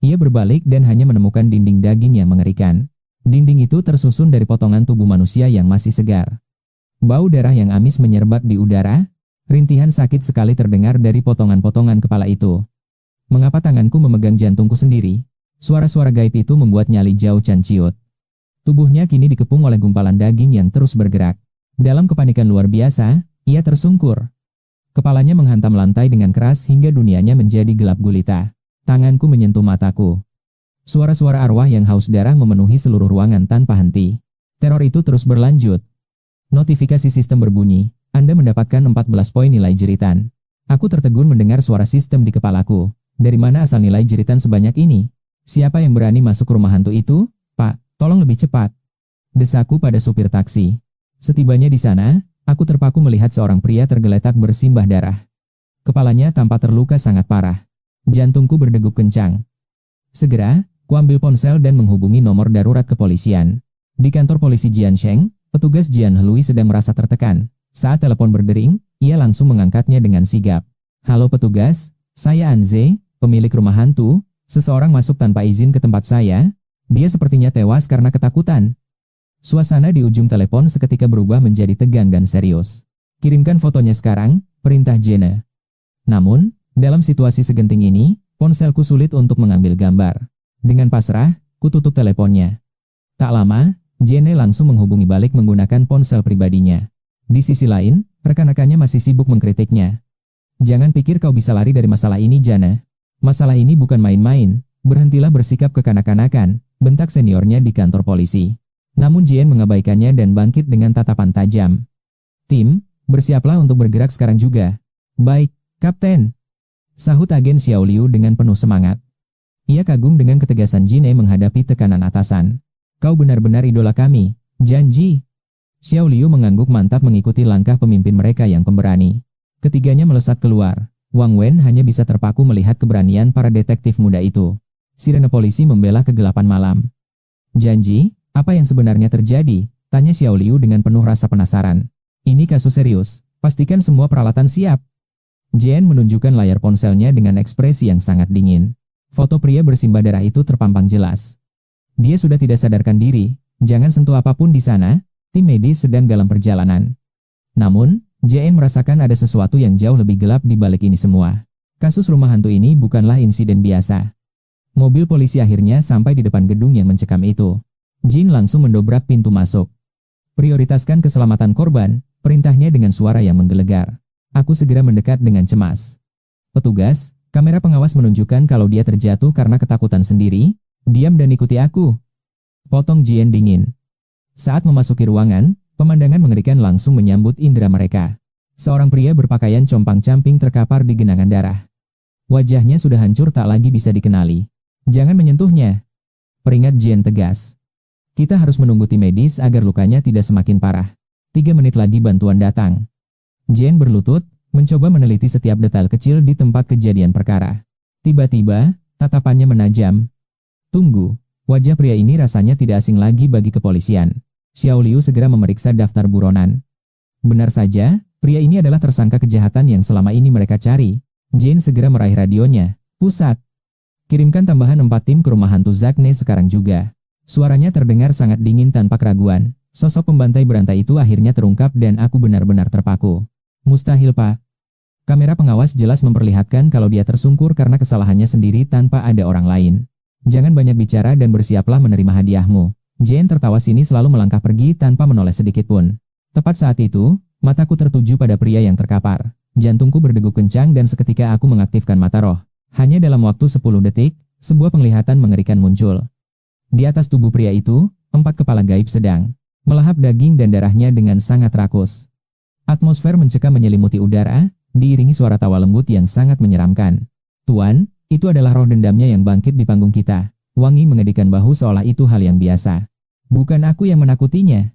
Ia berbalik dan hanya menemukan dinding daging yang mengerikan. Dinding itu tersusun dari potongan tubuh manusia yang masih segar. Bau darah yang amis menyerbat di udara. Rintihan sakit sekali terdengar dari potongan-potongan kepala itu. Mengapa tanganku memegang jantungku sendiri? Suara-suara gaib itu membuat nyali Zhao Chen ciut. Tubuhnya kini dikepung oleh gumpalan daging yang terus bergerak. Dalam kepanikan luar biasa, ia tersungkur. Kepalanya menghantam lantai dengan keras hingga dunianya menjadi gelap gulita. Tanganku menyentuh mataku. Suara-suara arwah yang haus darah memenuhi seluruh ruangan tanpa henti. Teror itu terus berlanjut. Notifikasi sistem berbunyi. Anda mendapatkan 14 poin nilai jeritan. Aku tertegun mendengar suara sistem di kepalaku. Dari mana asal nilai jeritan sebanyak ini? Siapa yang berani masuk rumah hantu itu? Pak, tolong lebih cepat. Desaku pada supir taksi. Setibanya di sana, aku terpaku melihat seorang pria tergeletak bersimbah darah. Kepalanya tampak terluka sangat parah. Jantungku berdegup kencang. Segera, kuambil ponsel dan menghubungi nomor darurat kepolisian. Di kantor polisi Jiansheng, petugas Jian Hui sedang merasa tertekan. Saat telepon berdering, ia langsung mengangkatnya dengan sigap. Halo petugas, saya Anze, pemilik rumah hantu. Seseorang masuk tanpa izin ke tempat saya. Dia sepertinya tewas karena ketakutan. Suasana di ujung telepon seketika berubah menjadi tegang dan serius. Kirimkan fotonya sekarang, perintah Jane. Namun, dalam situasi segenting ini, ponselku sulit untuk mengambil gambar. Dengan pasrah, kututup teleponnya. Tak lama, Jane langsung menghubungi balik menggunakan ponsel pribadinya. Di sisi lain, rekan-rekannya masih sibuk mengkritiknya. Jangan pikir kau bisa lari dari masalah ini, Jane. Masalah ini bukan main-main. Berhentilah bersikap kekanak-kanakan, bentak seniornya di kantor polisi. Namun Jane mengabaikannya dan bangkit dengan tatapan tajam. Tim, bersiaplah untuk bergerak sekarang juga. Baik, Kapten. Sahut agen Xiao Liu dengan penuh semangat. Ia kagum dengan ketegasan Jane menghadapi tekanan atasan. Kau benar-benar idola kami, janji. Xiao Liu mengangguk mantap mengikuti langkah pemimpin mereka yang pemberani. Ketiganya melesat keluar. Wang Wen hanya bisa terpaku melihat keberanian para detektif muda itu. Sirene polisi membela kegelapan malam. Janji, apa yang sebenarnya terjadi? Tanya Xiao Liu dengan penuh rasa penasaran. Ini kasus serius, pastikan semua peralatan siap. Jane menunjukkan layar ponselnya dengan ekspresi yang sangat dingin. Foto pria bersimbah darah itu terpampang jelas. Dia sudah tidak sadarkan diri, jangan sentuh apapun di sana, tim medis sedang dalam perjalanan. Namun, Jane merasakan ada sesuatu yang jauh lebih gelap di balik ini semua. Kasus rumah hantu ini bukanlah insiden biasa. Mobil polisi akhirnya sampai di depan gedung yang mencekam itu. Jin langsung mendobrak pintu masuk. Prioritaskan keselamatan korban, perintahnya dengan suara yang menggelegar. Aku segera mendekat dengan cemas. Petugas, kamera pengawas menunjukkan kalau dia terjatuh karena ketakutan sendiri. Diam dan ikuti aku. Potong Jin dingin. Saat memasuki ruangan, pemandangan mengerikan langsung menyambut indera mereka. Seorang pria berpakaian compang-camping terkapar di genangan darah. Wajahnya sudah hancur tak lagi bisa dikenali. Jangan menyentuhnya. Peringat Jin tegas. Kita harus menunggu tim medis agar lukanya tidak semakin parah. 3 menit lagi bantuan datang. Jane berlutut, mencoba meneliti setiap detail kecil di tempat kejadian perkara. Tiba-tiba, tatapannya menajam. Tunggu, wajah pria ini rasanya tidak asing lagi bagi kepolisian. Xiao Liu segera memeriksa daftar buronan. Benar saja, pria ini adalah tersangka kejahatan yang selama ini mereka cari. Jane segera meraih radionya. Pusat. Kirimkan tambahan 4 tim ke rumah hantu Zakne sekarang juga. Suaranya terdengar sangat dingin tanpa keraguan. Sosok pembantai berantai itu akhirnya terungkap dan aku benar-benar terpaku. Mustahil, Pak. Kamera pengawas jelas memperlihatkan kalau dia tersungkur karena kesalahannya sendiri tanpa ada orang lain. Jangan banyak bicara dan bersiaplah menerima hadiahmu. Jane tertawa sini selalu melangkah pergi tanpa menoleh sedikit pun. Tepat saat itu, mataku tertuju pada pria yang terkapar. Jantungku berdegup kencang dan seketika aku mengaktifkan mata roh. Hanya dalam waktu 10 detik, sebuah penglihatan mengerikan muncul. Di atas tubuh pria itu, 4 kepala gaib sedang melahap daging dan darahnya dengan sangat rakus. Atmosfer mencekam menyelimuti udara, diiringi suara tawa lembut yang sangat menyeramkan. Tuan, itu adalah roh dendamnya yang bangkit di panggung kita. Wangi mengedikan bahu seolah itu hal yang biasa. Bukan aku yang menakutinya.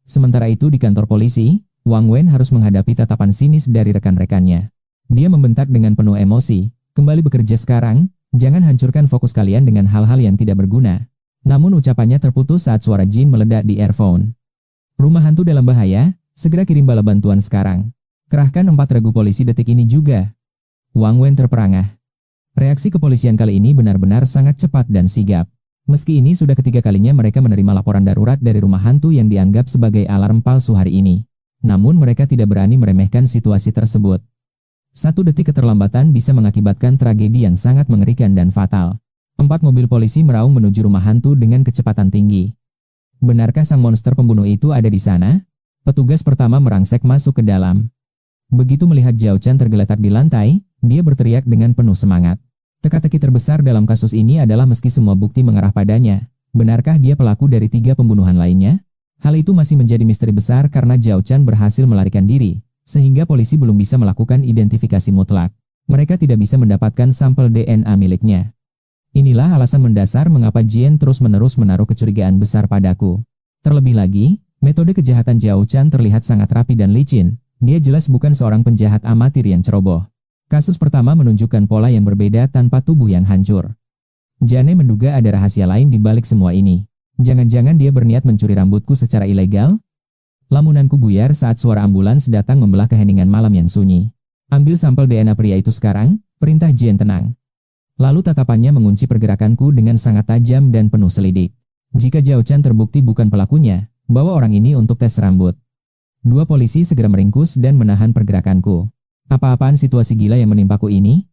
Sementara itu di kantor polisi, Wang Wen harus menghadapi tatapan sinis dari rekan-rekannya. Dia membentak dengan penuh emosi, kembali bekerja sekarang, jangan hancurkan fokus kalian dengan hal-hal yang tidak berguna. Namun ucapannya terputus saat suara Jin meledak di earphone. Rumah hantu dalam bahaya, segera kirim bala bantuan sekarang. Kerahkan 4 regu polisi detik ini juga. Wang Wen terperangah. Reaksi kepolisian kali ini benar-benar sangat cepat dan sigap. Meski ini sudah ketiga kalinya mereka menerima laporan darurat dari rumah hantu yang dianggap sebagai alarm palsu hari ini. Namun mereka tidak berani meremehkan situasi tersebut. 1 detik keterlambatan bisa mengakibatkan tragedi yang sangat mengerikan dan fatal. 4 mobil polisi meraung menuju rumah hantu dengan kecepatan tinggi. Benarkah sang monster pembunuh itu ada di sana? Petugas pertama merangsek masuk ke dalam. Begitu melihat Zhao Chan tergeletak di lantai, dia berteriak dengan penuh semangat. Teka-teki terbesar dalam kasus ini adalah meski semua bukti mengarah padanya, benarkah dia pelaku dari 3 pembunuhan lainnya? Hal itu masih menjadi misteri besar karena Zhao Chan berhasil melarikan diri, sehingga polisi belum bisa melakukan identifikasi mutlak. Mereka tidak bisa mendapatkan sampel DNA miliknya. Inilah alasan mendasar mengapa Jin terus-menerus menaruh kecurigaan besar padaku. Terlebih lagi, metode kejahatan Zhao Chan terlihat sangat rapi dan licin. Dia jelas bukan seorang penjahat amatir yang ceroboh. Kasus pertama menunjukkan pola yang berbeda tanpa tubuh yang hancur. Jane menduga ada rahasia lain di balik semua ini. Jangan-jangan dia berniat mencuri rambutku secara ilegal? Lamunanku buyar saat suara ambulans datang membelah keheningan malam yang sunyi. Ambil sampel DNA pria itu sekarang, perintah Jin tenang. Lalu tatapannya mengunci pergerakanku dengan sangat tajam dan penuh selidik. Jika Zhao Chan terbukti bukan pelakunya, Bawa orang ini untuk tes rambut. Dua polisi segera meringkus dan menahan pergerakanku. Apa-apaan situasi gila yang menimpaku ini?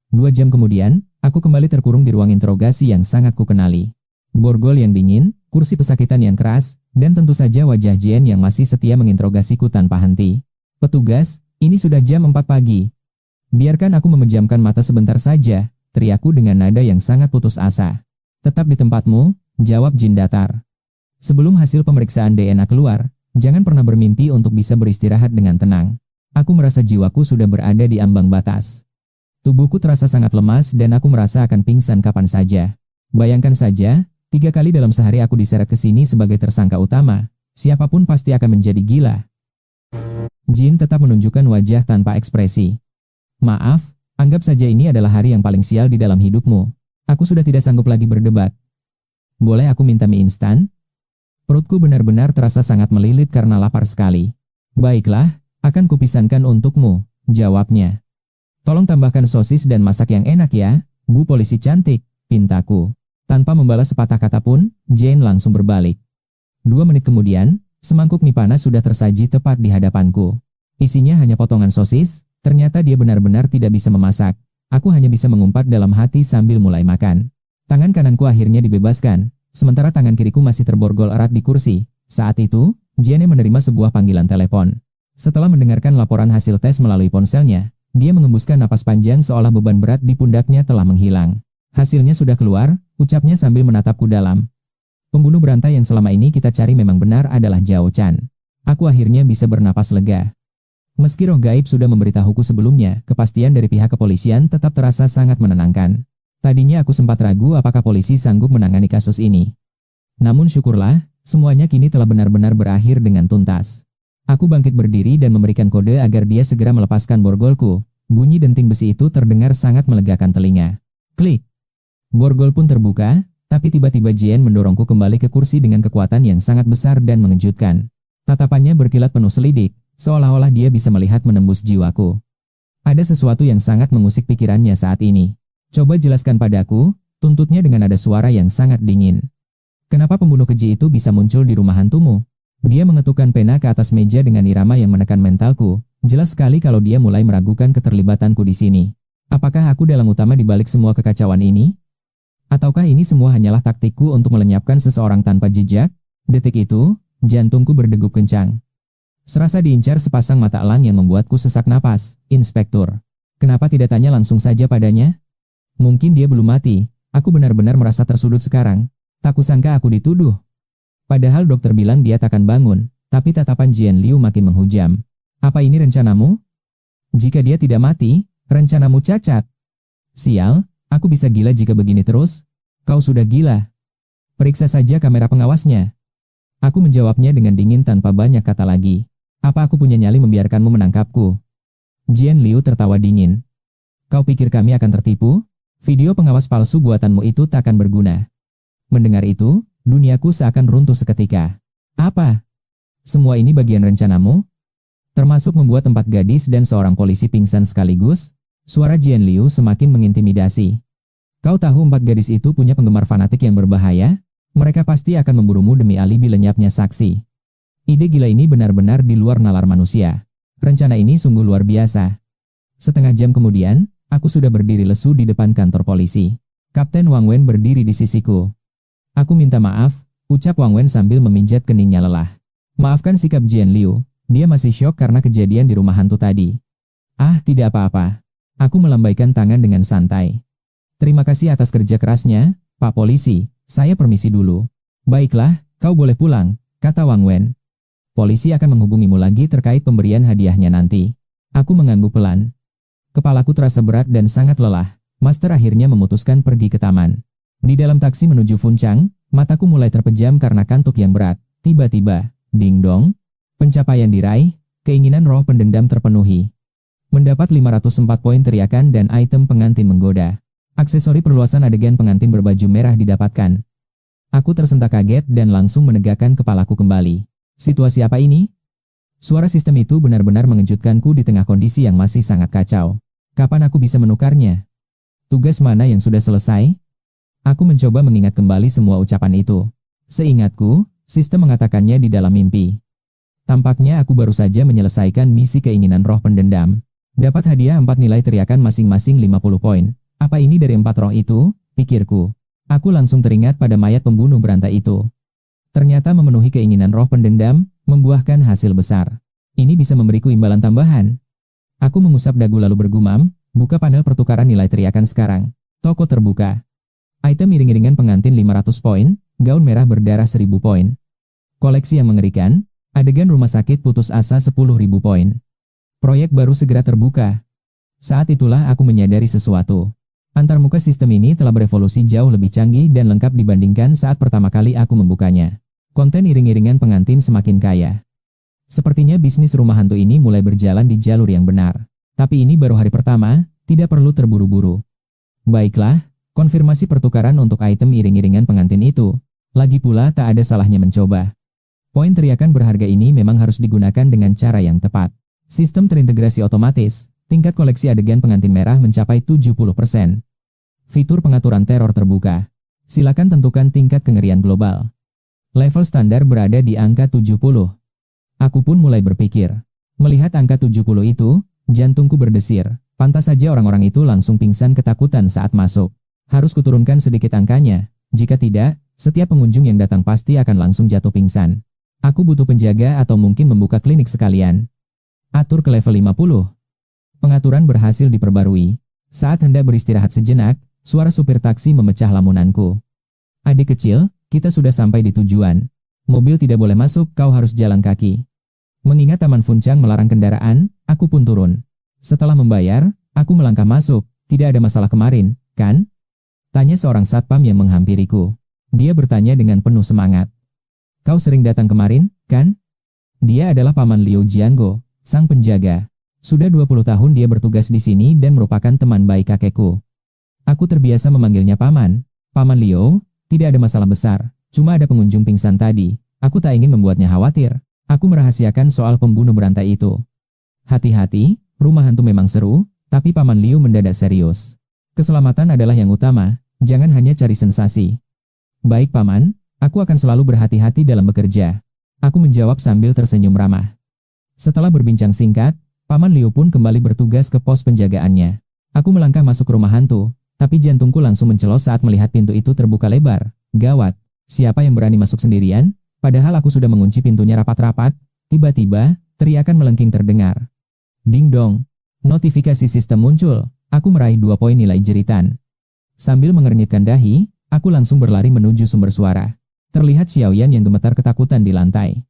2 jam kemudian, aku kembali terkurung di ruang interogasi yang sangat kukenali. Borgol yang dingin, kursi pesakitan yang keras, dan tentu saja wajah Jen yang masih setia menginterogasiku tanpa henti. Petugas, ini sudah jam 4 pagi. Biarkan aku memejamkan mata sebentar saja, teriakku dengan nada yang sangat putus asa. Tetap di tempatmu, jawab Jin datar. Sebelum hasil pemeriksaan DNA keluar, jangan pernah bermimpi untuk bisa beristirahat dengan tenang. Aku merasa jiwaku sudah berada di ambang batas. Tubuhku terasa sangat lemas dan aku merasa akan pingsan kapan saja. Bayangkan saja, 3 kali dalam sehari aku diseret ke sini sebagai tersangka utama. Siapapun pasti akan menjadi gila. Jin tetap menunjukkan wajah tanpa ekspresi. Maaf, anggap saja ini adalah hari yang paling sial di dalam hidupmu. Aku sudah tidak sanggup lagi berdebat. Boleh aku minta mie instan? Perutku benar-benar terasa sangat melilit karena lapar sekali. Baiklah, akan kupisankan untukmu, jawabnya. Tolong tambahkan sosis dan masak yang enak ya, Bu Polisi cantik, pintaku. Tanpa membalas sepatah kata pun, Jane langsung berbalik. 2 menit kemudian, semangkuk mie panas sudah tersaji tepat di hadapanku. Isinya hanya potongan sosis, ternyata dia benar-benar tidak bisa memasak. Aku hanya bisa mengumpat dalam hati sambil mulai makan. Tangan kananku akhirnya dibebaskan. Sementara tangan kiriku masih terborgol erat di kursi. Saat itu, Jane menerima sebuah panggilan telepon. Setelah mendengarkan laporan hasil tes melalui ponselnya, dia mengembuskan napas panjang seolah beban berat di pundaknya telah menghilang. Hasilnya sudah keluar, ucapnya sambil menatapku dalam. Pembunuh berantai yang selama ini kita cari memang benar adalah Zhao Chan. Aku akhirnya bisa bernapas lega. Meski roh gaib sudah memberitahuku sebelumnya, kepastian dari pihak kepolisian tetap terasa sangat menenangkan. Tadinya aku sempat ragu apakah polisi sanggup menangani kasus ini. Namun syukurlah, semuanya kini telah benar-benar berakhir dengan tuntas. Aku bangkit berdiri dan memberikan kode agar dia segera melepaskan borgolku. Bunyi denting besi itu terdengar sangat melegakan telinga. Klik. Borgol pun terbuka, tapi tiba-tiba Jian mendorongku kembali ke kursi dengan kekuatan yang sangat besar dan mengejutkan. Tatapannya berkilat penuh selidik, seolah-olah dia bisa melihat menembus jiwaku. Ada sesuatu yang sangat mengusik pikirannya saat ini. Coba jelaskan padaku, tuntutnya dengan nada suara yang sangat dingin. Kenapa pembunuh keji itu bisa muncul di rumah hantumu? Dia mengetukkan pena ke atas meja dengan irama yang menekan mentalku. Jelas sekali kalau dia mulai meragukan keterlibatanku di sini. Apakah aku dalang utama di balik semua kekacauan ini? Ataukah ini semua hanyalah taktikku untuk melenyapkan seseorang tanpa jejak? Detik itu, jantungku berdegup kencang. Serasa diincar sepasang mata elang yang membuatku sesak napas. Inspektur, kenapa tidak tanya langsung saja padanya? Mungkin dia belum mati. Aku benar-benar merasa tersudut sekarang. Tak kusangka aku dituduh. Padahal dokter bilang dia takkan bangun, tapi tatapan Jian Liu makin menghujam. Apa ini rencanamu? Jika dia tidak mati, rencanamu cacat. Sial, aku bisa gila jika begini terus. Kau sudah gila. Periksa saja kamera pengawasnya. Aku menjawabnya dengan dingin tanpa banyak kata lagi. Apa aku punya nyali membiarkanmu menangkapku? Jian Liu tertawa dingin. Kau pikir kami akan tertipu? Video pengawas palsu buatanmu itu takkan berguna. Mendengar itu, duniaku seakan runtuh seketika. Apa? Semua ini bagian rencanamu? Termasuk membuat 4 gadis dan seorang polisi pingsan sekaligus? Suara Jian Liu semakin mengintimidasi. Kau tahu 4 gadis itu punya penggemar fanatik yang berbahaya? Mereka pasti akan memburumu demi alibi lenyapnya saksi. Ide gila ini benar-benar di luar nalar manusia. Rencana ini sungguh luar biasa. Setengah jam kemudian, aku sudah berdiri lesu di depan kantor polisi. Kapten Wang Wen berdiri di sisiku. Aku minta maaf, ucap Wang Wen sambil memijat keningnya lelah. Maafkan sikap Jian Liu, dia masih syok karena kejadian di rumah hantu tadi. Ah, tidak apa-apa. Aku melambaikan tangan dengan santai. Terima kasih atas kerja kerasnya, Pak Polisi, saya permisi dulu. Baiklah, kau boleh pulang, kata Wang Wen. Polisi akan menghubungimu lagi terkait pemberian hadiahnya nanti. Aku mengangguk pelan. Kepalaku terasa berat dan sangat lelah. Master akhirnya memutuskan pergi ke taman. Di dalam taksi menuju Funcang, mataku mulai terpejam karena kantuk yang berat. Tiba-tiba, ding dong, pencapaian diraih, keinginan roh pendendam terpenuhi. Mendapat 504 poin teriakan dan item pengantin menggoda. Aksesori perluasan adegan pengantin berbaju merah didapatkan. Aku tersentak kaget dan langsung menegakkan kepalaku kembali. Situasi apa ini? Suara sistem itu benar-benar mengejutkanku di tengah kondisi yang masih sangat kacau. Kapan aku bisa menukarnya? Tugas mana yang sudah selesai? Aku mencoba mengingat kembali semua ucapan itu. Seingatku, Sistem mengatakannya di dalam mimpi. Tampaknya aku baru saja menyelesaikan misi keinginan roh pendendam. Dapat hadiah 4 nilai teriakan masing-masing 50 poin. Apa ini dari 4 roh itu? Pikirku. Aku langsung teringat pada mayat pembunuh berantai itu. Ternyata memenuhi keinginan roh pendendam, membuahkan hasil besar. Ini bisa memberiku imbalan tambahan. Aku mengusap dagu lalu bergumam, buka panel pertukaran nilai teriakan sekarang. Toko terbuka. Item iring-iringan pengantin 500 poin, gaun merah berdarah 1000 poin. Koleksi yang mengerikan, adegan rumah sakit putus asa 10.000 poin. Proyek baru segera terbuka. Saat itulah aku menyadari sesuatu. Antarmuka sistem ini telah berevolusi jauh lebih canggih dan lengkap dibandingkan saat pertama kali aku membukanya. Konten iring-iringan pengantin semakin kaya. Sepertinya bisnis rumah hantu ini mulai berjalan di jalur yang benar. Tapi ini baru hari pertama, tidak perlu terburu-buru. Baiklah, konfirmasi pertukaran untuk item iring-iringan pengantin itu. Lagi pula tak ada salahnya mencoba. Poin teriakan berharga ini memang harus digunakan dengan cara yang tepat. Sistem terintegrasi otomatis, tingkat koleksi adegan pengantin merah mencapai 70%. Fitur pengaturan teror terbuka. Silakan tentukan tingkat kengerian global. Level standar berada di angka 70. Aku pun mulai berpikir. Melihat angka 70 itu, jantungku berdesir. Pantas saja orang-orang itu langsung pingsan ketakutan saat masuk. Harus kuturunkan sedikit angkanya. Jika tidak, setiap pengunjung yang datang pasti akan langsung jatuh pingsan. Aku butuh penjaga atau mungkin membuka klinik sekalian. Atur ke level 50. Pengaturan berhasil diperbarui. Saat hendak beristirahat sejenak, suara supir taksi memecah lamunanku. Adik kecil, kita sudah sampai di tujuan. Mobil tidak boleh masuk, kau harus jalan kaki. Mengingat Taman Funcang melarang kendaraan, aku pun turun. Setelah membayar, aku melangkah masuk. Tidak ada masalah kemarin, kan? Tanya seorang satpam yang menghampiriku. Dia bertanya dengan penuh semangat. Kau sering datang kemarin, kan? Dia adalah Paman Liu Jianggo, sang penjaga. Sudah 20 tahun dia bertugas di sini dan merupakan teman baik kakekku. Aku terbiasa memanggilnya Paman. Paman Liu, tidak ada masalah besar. Cuma ada pengunjung pingsan tadi. Aku tak ingin membuatnya khawatir. Aku merahasiakan soal pembunuh berantai itu. Hati-hati, rumah hantu memang seru, tapi Paman Liu mendadak serius. Keselamatan adalah yang utama, jangan hanya cari sensasi. Baik Paman, aku akan selalu berhati-hati dalam bekerja. Aku menjawab sambil tersenyum ramah. Setelah berbincang singkat, Paman Liu pun kembali bertugas ke pos penjagaannya. Aku melangkah masuk rumah hantu, tapi jantungku langsung mencelos saat melihat pintu itu terbuka lebar. Gawat, siapa yang berani masuk sendirian? Padahal aku sudah mengunci pintunya rapat-rapat. Tiba-tiba, teriakan melengking terdengar. Ding dong. Notifikasi sistem muncul. Aku meraih 2 poin nilai jeritan. Sambil mengernyitkan dahi, aku langsung berlari menuju sumber suara. Terlihat Xiaoyan yang gemetar ketakutan di lantai.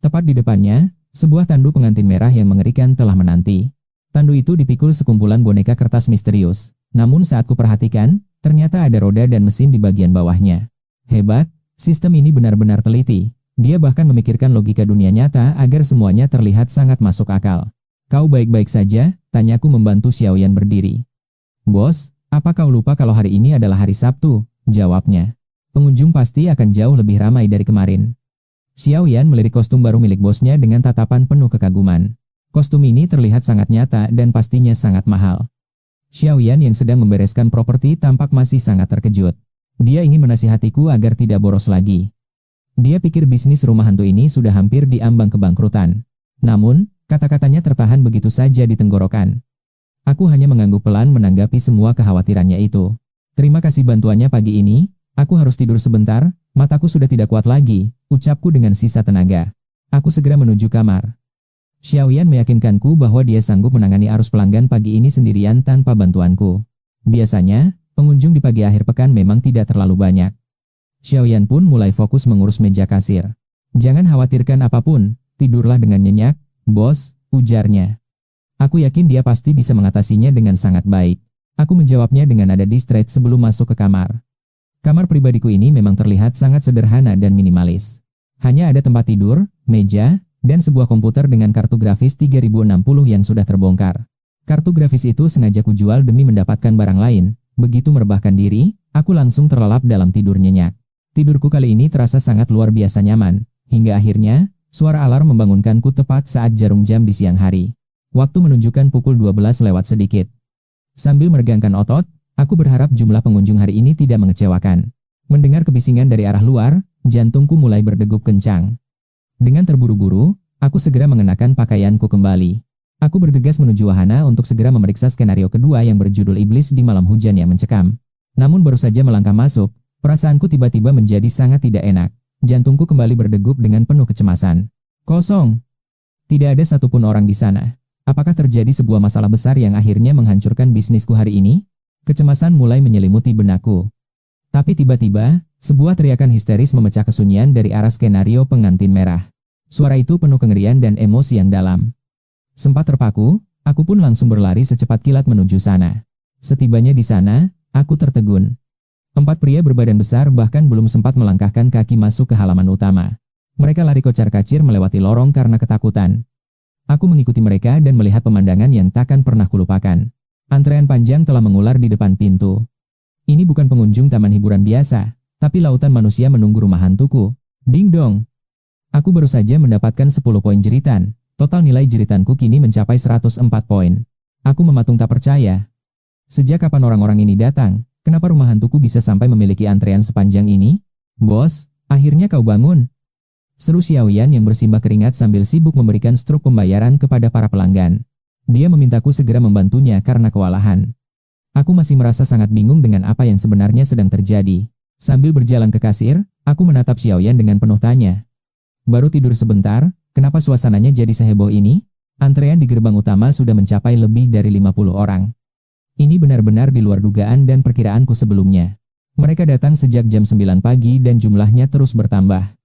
Tepat di depannya, sebuah tandu pengantin merah yang mengerikan telah menanti. Tandu itu dipikul sekumpulan boneka kertas misterius. Namun saat kuperhatikan, ternyata ada roda dan mesin di bagian bawahnya. Hebat, sistem ini benar-benar teliti. Dia bahkan memikirkan logika dunia nyata agar semuanya terlihat sangat masuk akal. Kau baik-baik saja? Tanyaku membantu Xiaoyan berdiri. Bos, apa kau lupa kalau hari ini adalah hari Sabtu? Jawabnya. Pengunjung pasti akan jauh lebih ramai dari kemarin. Xiaoyan melirik kostum baru milik bosnya dengan tatapan penuh kekaguman. Kostum ini terlihat sangat nyata dan pastinya sangat mahal. Xiaoyan yang sedang membereskan properti tampak masih sangat terkejut. Dia ingin menasihatiku agar tidak boros lagi. Dia pikir bisnis rumah hantu ini sudah hampir di ambang kebangkrutan. Namun, kata-katanya tertahan begitu saja di tenggorokan. Aku hanya mengangguk pelan menanggapi semua kekhawatirannya itu. Terima kasih bantuannya pagi ini, aku harus tidur sebentar, mataku sudah tidak kuat lagi, ucapku dengan sisa tenaga. Aku segera menuju kamar. Xiaoyan meyakinkanku bahwa dia sanggup menangani arus pelanggan pagi ini sendirian tanpa bantuanku. Biasanya, pengunjung di pagi akhir pekan memang tidak terlalu banyak. Xiaoyan pun mulai fokus mengurus meja kasir. Jangan khawatirkan apapun, tidurlah dengan nyenyak, bos, ujarnya. Aku yakin dia pasti bisa mengatasinya dengan sangat baik. Aku menjawabnya dengan nada distrait sebelum masuk ke kamar. Kamar pribadiku ini memang terlihat sangat sederhana dan minimalis. Hanya ada tempat tidur, meja, dan sebuah komputer dengan kartu grafis 3060 yang sudah terbongkar. Kartu grafis itu sengaja kujual demi mendapatkan barang lain. Begitu merebahkan diri, aku langsung terlelap dalam tidur nyenyak. Tidurku kali ini terasa sangat luar biasa nyaman. Hingga akhirnya, suara alarm membangunkanku tepat saat jarum jam di siang hari. Waktu menunjukkan pukul 12 lewat sedikit. Sambil meregangkan otot, aku berharap jumlah pengunjung hari ini tidak mengecewakan. Mendengar kebisingan dari arah luar, Jantungku mulai berdegup kencang. Dengan terburu-buru, aku segera mengenakan pakaianku kembali. Aku bergegas menuju wahana untuk segera memeriksa skenario kedua yang berjudul Iblis di Malam Hujan yang Mencekam. Namun baru saja melangkah masuk, perasaanku tiba-tiba menjadi sangat tidak enak. Jantungku kembali berdegup dengan penuh kecemasan. Kosong. Tidak ada satupun orang di sana. Apakah terjadi sebuah masalah besar yang akhirnya menghancurkan bisnisku hari ini? Kecemasan mulai menyelimuti benakku. Tapi tiba-tiba, sebuah teriakan histeris memecah kesunyian dari arah skenario pengantin merah. Suara itu penuh kengerian dan emosi yang dalam. Sempat terpaku, aku pun langsung berlari secepat kilat menuju sana. Setibanya di sana, aku tertegun. 4 pria berbadan besar bahkan belum sempat melangkahkan kaki masuk ke halaman utama. Mereka lari kocar-kacir melewati lorong karena ketakutan. Aku mengikuti mereka dan melihat pemandangan yang takkan pernah kulupakan. Antrean panjang telah mengular di depan pintu. Ini bukan pengunjung taman hiburan biasa, tapi lautan manusia menunggu rumah hantuku. Ding dong. Aku baru saja mendapatkan 10 poin jeritan. Total nilai jeritanku kini mencapai 104 poin. Aku mematung tak percaya. Sejak kapan orang-orang ini datang? Kenapa rumah hantuku bisa sampai memiliki antrean sepanjang ini? Bos, akhirnya kau bangun. Seru Xiaoyan yang bersimbah keringat sambil sibuk memberikan struk pembayaran kepada para pelanggan. Dia memintaku segera membantunya karena kewalahan. Aku masih merasa sangat bingung dengan apa yang sebenarnya sedang terjadi. Sambil berjalan ke kasir, aku menatap Xiaoyan dengan penuh tanya. Baru tidur sebentar, kenapa suasananya jadi seheboh ini? Antrean di gerbang utama sudah mencapai lebih dari 50 orang. Ini benar-benar di luar dugaan dan perkiraanku sebelumnya. Mereka datang sejak jam 9 pagi dan jumlahnya terus bertambah.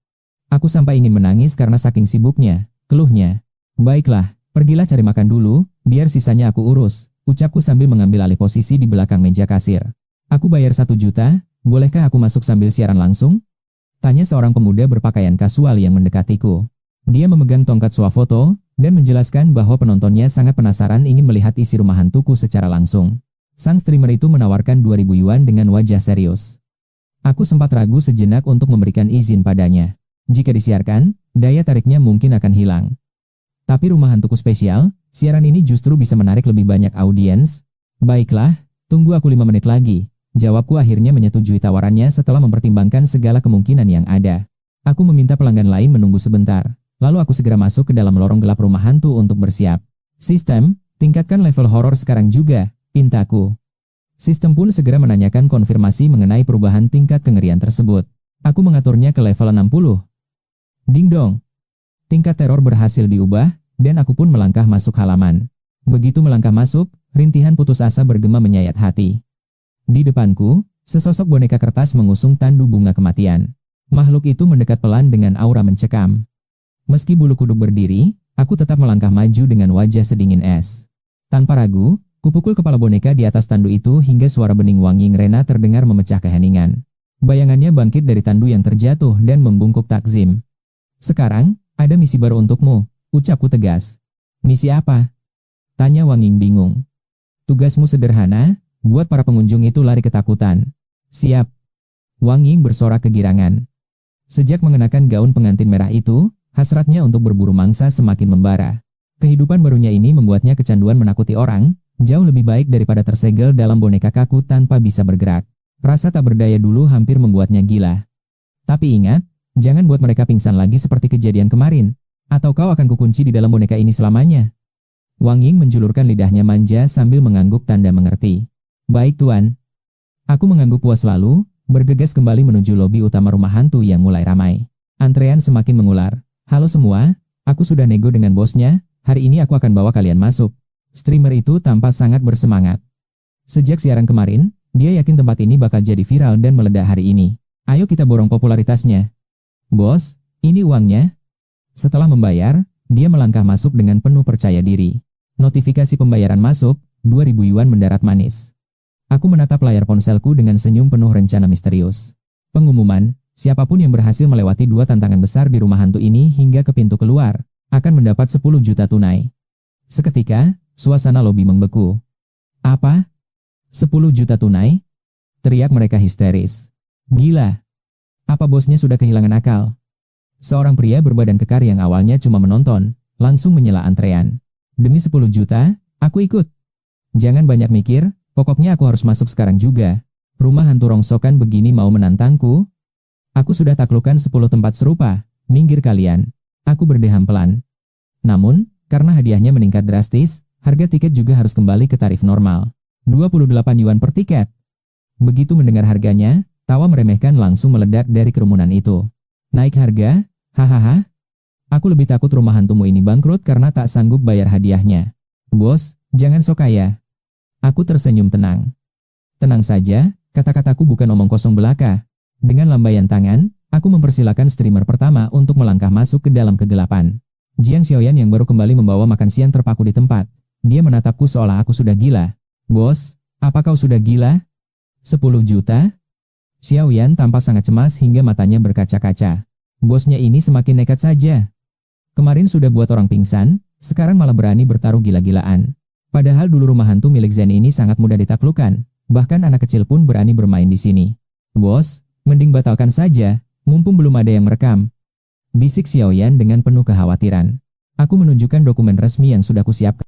Aku sampai ingin menangis karena saking sibuknya, keluhnya. Baiklah, pergilah cari makan dulu, biar sisanya aku urus, ucapku sambil mengambil alih posisi di belakang meja kasir. Aku bayar 1 juta, bolehkah aku masuk sambil siaran langsung? Tanya seorang pemuda berpakaian kasual yang mendekatiku. Dia memegang tongkat swafoto dan menjelaskan bahwa penontonnya sangat penasaran ingin melihat isi rumah hantuku secara langsung. Sang streamer itu menawarkan 2.000 yuan dengan wajah serius. Aku sempat ragu sejenak untuk memberikan izin padanya. Jika disiarkan, daya tariknya mungkin akan hilang. Tapi rumah hantuku spesial, siaran ini justru bisa menarik lebih banyak audiens. Baiklah, tunggu aku 5 menit lagi. Jawabku akhirnya menyetujui tawarannya setelah mempertimbangkan segala kemungkinan yang ada. Aku meminta pelanggan lain menunggu sebentar. Lalu aku segera masuk ke dalam lorong gelap rumah hantu untuk bersiap. Sistem, tingkatkan level horor sekarang juga, pintaku. Sistem pun segera menanyakan konfirmasi mengenai perubahan tingkat kengerian tersebut. Aku mengaturnya ke level 60. Ding dong. Tingkat teror berhasil diubah, dan aku pun melangkah masuk halaman. Begitu melangkah masuk, rintihan putus asa bergema menyayat hati. Di depanku, sesosok boneka kertas mengusung tandu bunga kematian. Makhluk itu mendekat pelan dengan aura mencekam. Meski bulu kuduk berdiri, aku tetap melangkah maju dengan wajah sedingin es. Tanpa ragu, kupukul kepala boneka di atas tandu itu hingga suara bening wangi ngerena terdengar memecah keheningan. Bayangannya bangkit dari tandu yang terjatuh dan membungkuk takzim. Sekarang, ada misi baru untukmu, ucapku tegas. Misi apa? Tanya Wanging bingung. Tugasmu sederhana, buat para pengunjung itu lari ketakutan. Siap. Wanging bersorak kegirangan. Sejak mengenakan gaun pengantin merah itu, hasratnya untuk berburu mangsa semakin membara. Kehidupan barunya ini membuatnya kecanduan menakuti orang, jauh lebih baik daripada tersegel dalam boneka kaku tanpa bisa bergerak. Rasa tak berdaya dulu hampir membuatnya gila. Tapi ingat, jangan buat mereka pingsan lagi seperti kejadian kemarin, atau kau akan kukunci di dalam boneka ini selamanya. Wanging menjulurkan lidahnya manja sambil mengangguk tanda mengerti. Baik tuan. Aku mengangguk puas lalu, bergegas kembali menuju lobi utama rumah hantu yang mulai ramai. Antrean semakin mengular. Halo semua, aku sudah nego dengan bosnya, hari ini aku akan bawa kalian masuk. Streamer itu tampak sangat bersemangat. Sejak siaran kemarin, dia yakin tempat ini bakal jadi viral dan meledak hari ini. Ayo kita borong popularitasnya. Bos, ini uangnya. Setelah membayar, dia melangkah masuk dengan penuh percaya diri. Notifikasi pembayaran masuk, 2.000 yuan mendarat manis. Aku menatap layar ponselku dengan senyum penuh rencana misterius. Pengumuman, siapapun yang berhasil melewati 2 tantangan besar di rumah hantu ini hingga ke pintu keluar, akan mendapat 10 juta tunai. Seketika, suasana lobi membeku. Apa? 10 juta tunai? Teriak mereka histeris. Gila. Apa bosnya sudah kehilangan akal? Seorang pria berbadan kekar yang awalnya cuma menonton, langsung menyela antrean. Demi 10 juta, aku ikut. Jangan banyak mikir. Pokoknya aku harus masuk sekarang juga. Rumah hantu rongsokan begini mau menantangku? Aku sudah taklukkan 10 tempat serupa, minggir kalian. Aku berdeham pelan. Namun, karena hadiahnya meningkat drastis, harga tiket juga harus kembali ke tarif normal. 28 yuan per tiket. Begitu mendengar harganya, tawa meremehkan langsung meledak dari kerumunan itu. Naik harga? Hahaha. Aku lebih takut rumah hantumu ini bangkrut karena tak sanggup bayar hadiahnya. Bos, jangan sok kaya. Aku tersenyum tenang. Tenang saja, kata-kataku bukan omong kosong belaka. Dengan lambaian tangan, aku mempersilakan streamer pertama untuk melangkah masuk ke dalam kegelapan. Jiang Xiaoyan yang baru kembali membawa makan siang terpaku di tempat. Dia menatapku seolah aku sudah gila. Bos, apa kau sudah gila? 10 juta? Xiaoyan tampak sangat cemas hingga matanya berkaca-kaca. Bosnya ini semakin nekat saja. Kemarin sudah buat orang pingsan, sekarang malah berani bertaruh gila-gilaan. Padahal dulu rumah hantu milik Zen ini sangat mudah ditaklukkan, bahkan anak kecil pun berani bermain di sini. Bos, mending batalkan saja, mumpung belum ada yang merekam. Bisik Xiaoyan dengan penuh kekhawatiran. Aku menunjukkan dokumen resmi yang sudah kusiapkan.